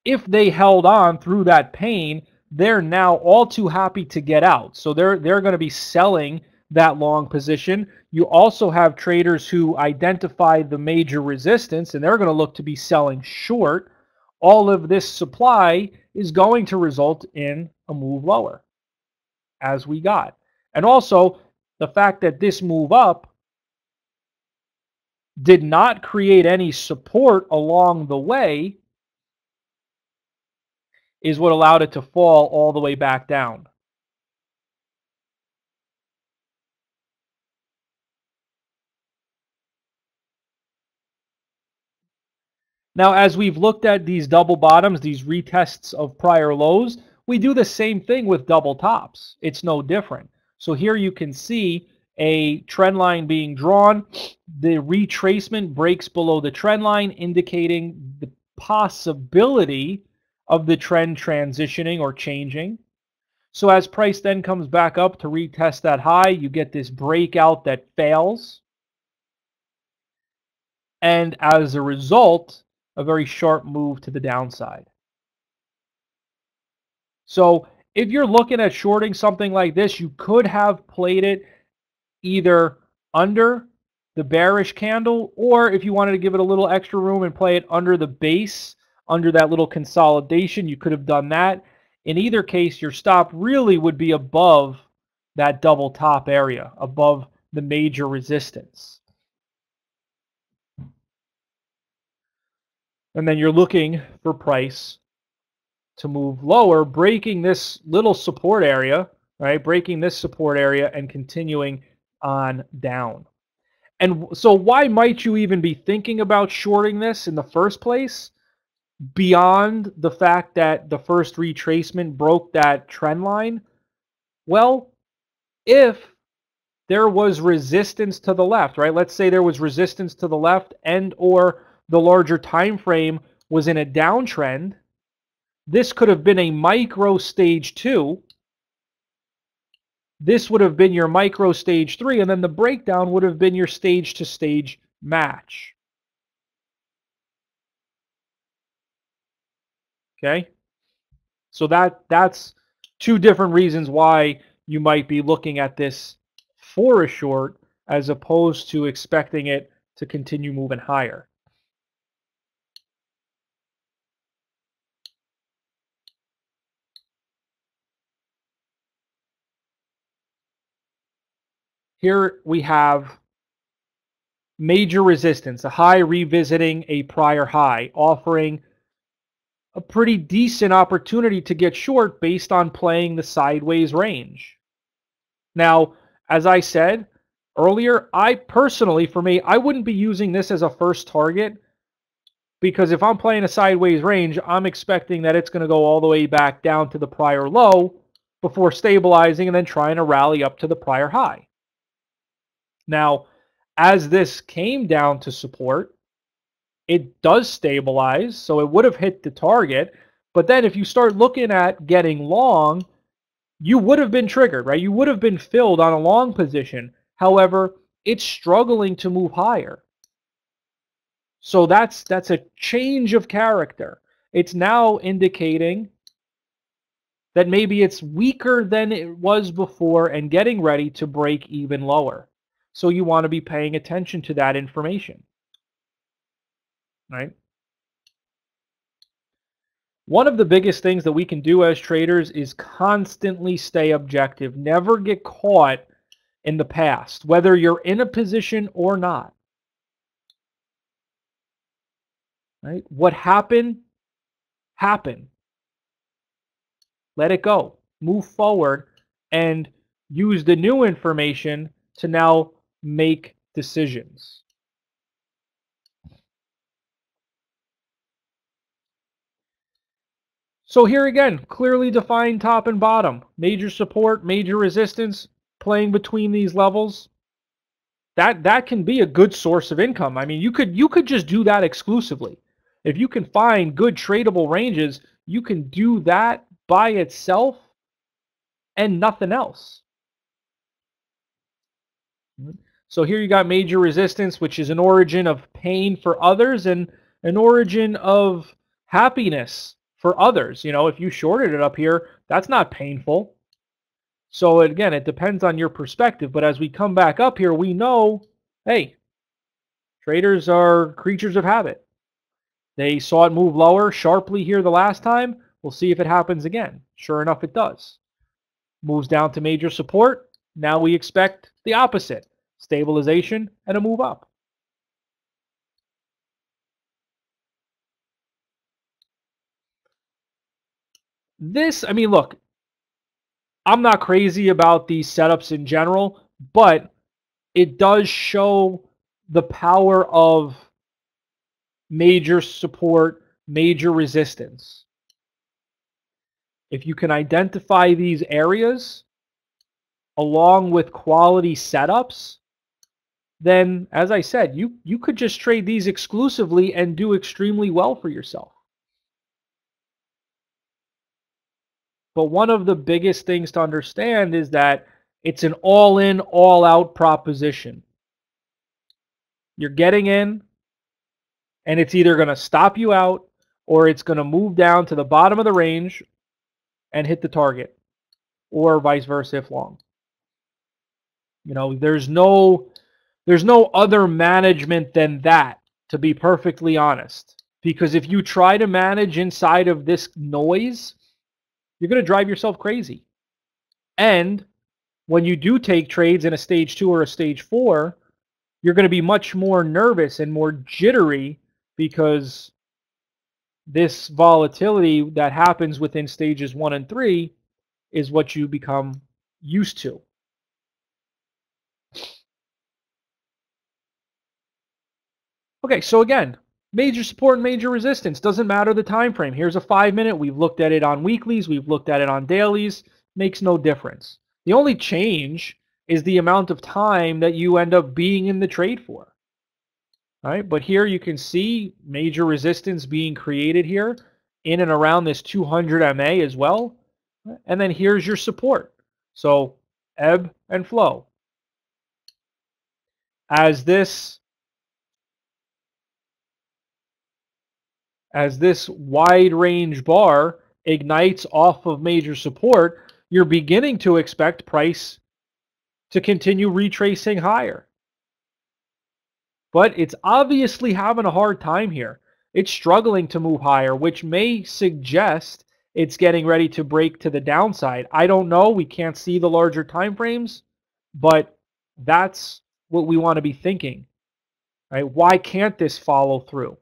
if they held on through that pain, they're now all too happy to get out. So they're going to be selling that long position. You also have traders who identify the major resistance, and they're going to look to be selling short. All of this supply is going to result in a move lower, as we got. And also, the fact that this move up did not create any support along the way is what allowed it to fall all the way back down. Now, as we've looked at these double bottoms, these retests of prior lows, we do the same thing with double tops. It's no different. So here you can see a trend line being drawn. The retracement breaks below the trend line, indicating the possibility of the trend transitioning or changing. So as price then comes back up to retest that high, you get this breakout that fails. And as a result, a very sharp move to the downside. So if you're looking at shorting something like this, you could have played it either under the bearish candle, or if you wanted to give it a little extra room and play it under the base, under that little consolidation, you could have done that. In either case, your stop really would be above that double top area, above the major resistance. And then you're looking for price to move lower, breaking this little support area, right? Breaking this support area and continuing on down. And so why might you even be thinking about shorting this in the first place? Beyond the fact that the first retracement broke that trend line? Well, if there was resistance to the left, right? Let's say there was resistance to the left and or the larger time frame was in a downtrend, this could have been a micro stage 2. This would have been your micro stage 3, and then the breakdown would have been your stage to stage match. Okay? So that's two different reasons why you might be looking at this for a short as opposed to expecting it to continue moving higher. Here we have major resistance, a high revisiting a prior high, offering a pretty decent opportunity to get short based on playing the sideways range. Now, as I said earlier, I personally, for me, I wouldn't be using this as a first target because if I'm playing a sideways range, I'm expecting that it's going to go all the way back down to the prior low before stabilizing and then trying to rally up to the prior high. Now, as this came down to support, it does stabilize, so it would have hit the target. But then if you start looking at getting long, you would have been triggered, right? You would have been filled on a long position. However, it's struggling to move higher. So that's a change of character. It's now indicating that maybe it's weaker than it was before and getting ready to break even lower. So you want to be paying attention to that information, right? One of the biggest things that we can do as traders is constantly stay objective. Never get caught in the past, whether you're in a position or not. Right? What happened, happened. Let it go. Move forward and use the new information to now make decisions. So here again, clearly defined top and bottom. Major support, major resistance, playing between these levels. That can be a good source of income. I mean, you could just do that exclusively. If you can find good tradable ranges, you can do that by itself and nothing else. So here you got major resistance, which is an origin of pain for others and an origin of happiness for others. You know, if you shorted it up here, that's not painful. So again, it depends on your perspective. But as we come back up here, we know, hey, traders are creatures of habit. They saw it move lower sharply here the last time. We'll see if it happens again. Sure enough, it does. Moves down to major support. Now we expect the opposite. Stabilization and a move up. This, I mean, look, I'm not crazy about these setups in general, but it does show the power of major support, major resistance. If you can identify these areas along with quality setups, then as I said, you could just trade these exclusively and do extremely well for yourself. But one of the biggest things to understand is that it's an all-in, all-out proposition. You're getting in, and it's either going to stop you out or it's going to move down to the bottom of the range and hit the target, or vice versa if long. You know, there's no other management than that, to be perfectly honest. Because if you try to manage inside of this noise, you're going to drive yourself crazy. And when you do take trades in a stage 2 or a stage 4, you're going to be much more nervous and more jittery because this volatility that happens within stages 1 and 3 is what you become used to. Okay, so again, major support and major resistance. Doesn't matter the time frame. Here's a 5-minute. We've looked at it on weeklies. We've looked at it on dailies. Makes no difference. The only change is the amount of time that you end up being in the trade for. All right, but here you can see major resistance being created here in and around this 200 MA as well. And then here's your support. So ebb and flow. As this wide range bar ignites off of major support, you're beginning to expect price to continue retracing higher. But it's obviously having a hard time here. It's struggling to move higher, which may suggest it's getting ready to break to the downside. I don't know. We can't see the larger time frames, but that's what we want to be thinking. Right? Why can't this follow through?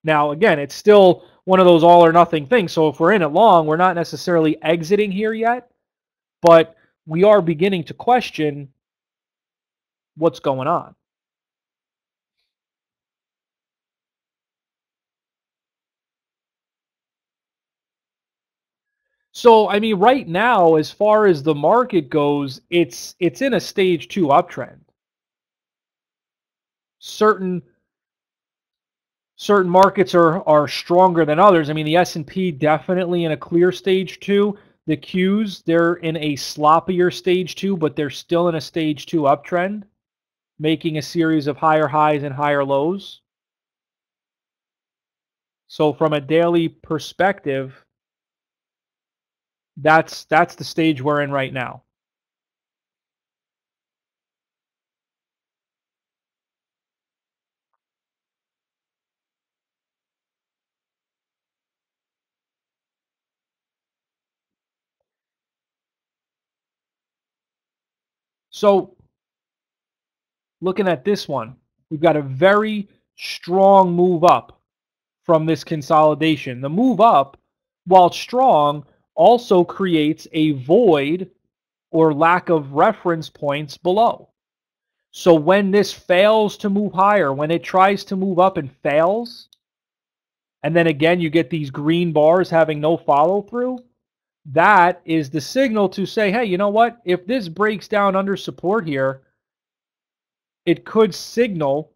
Now, again, it's still one of those all or nothing things. So if we're in it long, we're not necessarily exiting here yet, but we are beginning to question what's going on. So, I mean, right now, as far as the market goes, it's in a stage 2 uptrend. Certain markets are stronger than others. I mean, the S&P definitely in a clear stage 2. The Qs, they're in a sloppier stage 2, but they're still in a stage 2 uptrend, making a series of higher highs and higher lows. So from a daily perspective, that's the stage we're in right now. So looking at this one, we've got a very strong move up from this consolidation. The move up, while strong, also creates a void or lack of reference points below. So when this fails to move higher, when it tries to move up and fails, and then again you get these green bars having no follow through, that is the signal to say, hey, you know what? If this breaks down under support here, it could signal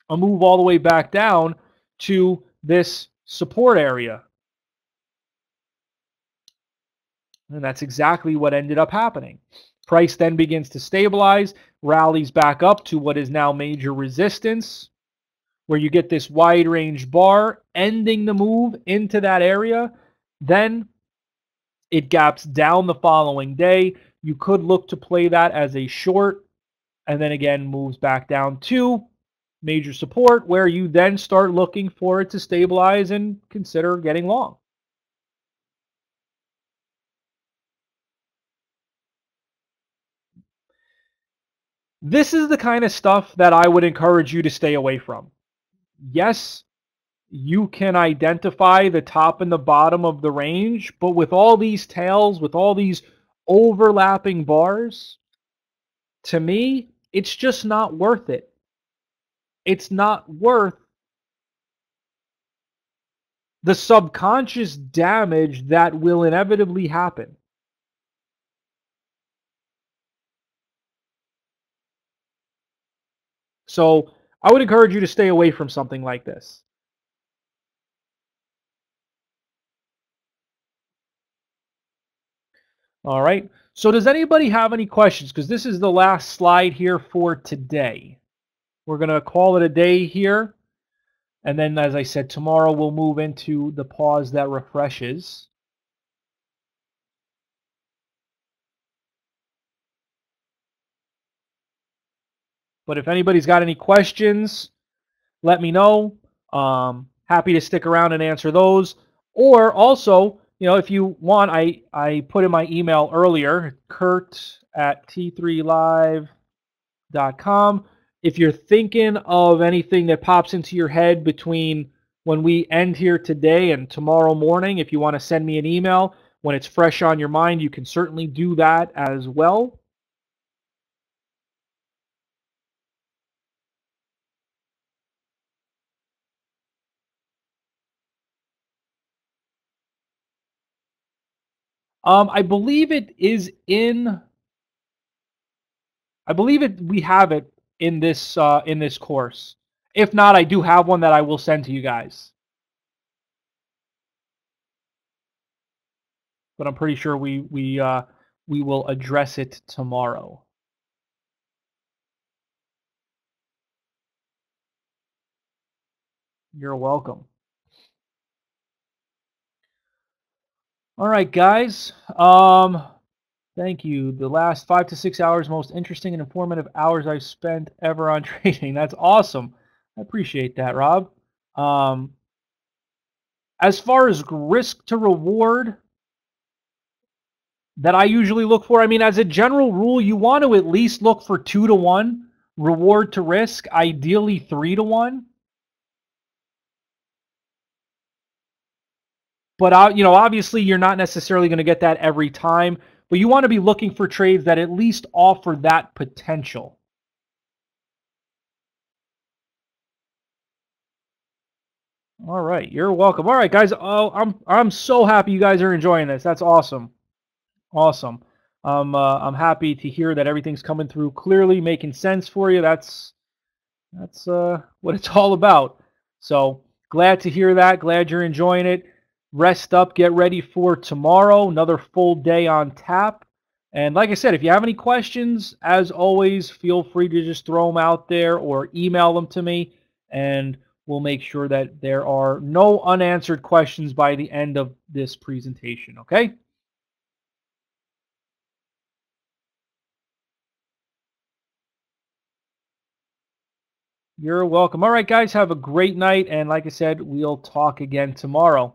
a move all the way back down to this support area. And that's exactly what ended up happening. Price then begins to stabilize, rallies back up to what is now major resistance, where you get this wide range bar ending the move into that area. Then It gaps down the following day. You could look to play that as a short, and then again moves back down to major support, where you then start looking for it to stabilize and consider getting long. This is the kind of stuff that I would encourage you to stay away from. Yes, you can identify the top and the bottom of the range, but with all these tails, with all these overlapping bars, to me, it's just not worth it. It's not worth the subconscious damage that will inevitably happen. So I would encourage you to stay away from something like this. All right. So does anybody have any questions? Because this is the last slide here for today. We're going to call it a day here. And then, as I said, tomorrow we'll move into the pause that refreshes. But if anybody's got any questions, let me know. Happy to stick around and answer those. Or also, if you want, I put in my email earlier, kurt@t3live.com. If you're thinking of anything that pops into your head between when we end here today and tomorrow morning, if you want to send me an email when it's fresh on your mind, you can certainly do that as well. I believe it is in. I believe it. We have it in this course. If not, I do have one that I will send to you guys. But I'm pretty sure we will address it tomorrow. You're welcome. All right, guys. Thank you. The last 5 to 6 hours, most interesting and informative hours I've spent ever on trading. That's awesome. I appreciate that, Rob. As far as risk to reward that I usually look for, I mean, as a general rule, you want to at least look for 2 to 1 reward to risk, ideally 3 to 1. But obviously, you're not necessarily going to get that every time. But you want to be looking for trades that at least offer that potential. All right, you're welcome. All right, guys. Oh, I'm so happy you guys are enjoying this. That's awesome. Awesome. I'm happy to hear that everything's coming through clearly, making sense for you. That's what it's all about. So glad to hear that. Glad you're enjoying it. Rest up. Get ready for tomorrow. Another full day on tap. And like I said, if you have any questions, as always, feel free to just throw them out there or email them to me, and we'll make sure that there are no unanswered questions by the end of this presentation, okay? You're welcome. All right, guys, have a great night. And like I said, we'll talk again tomorrow.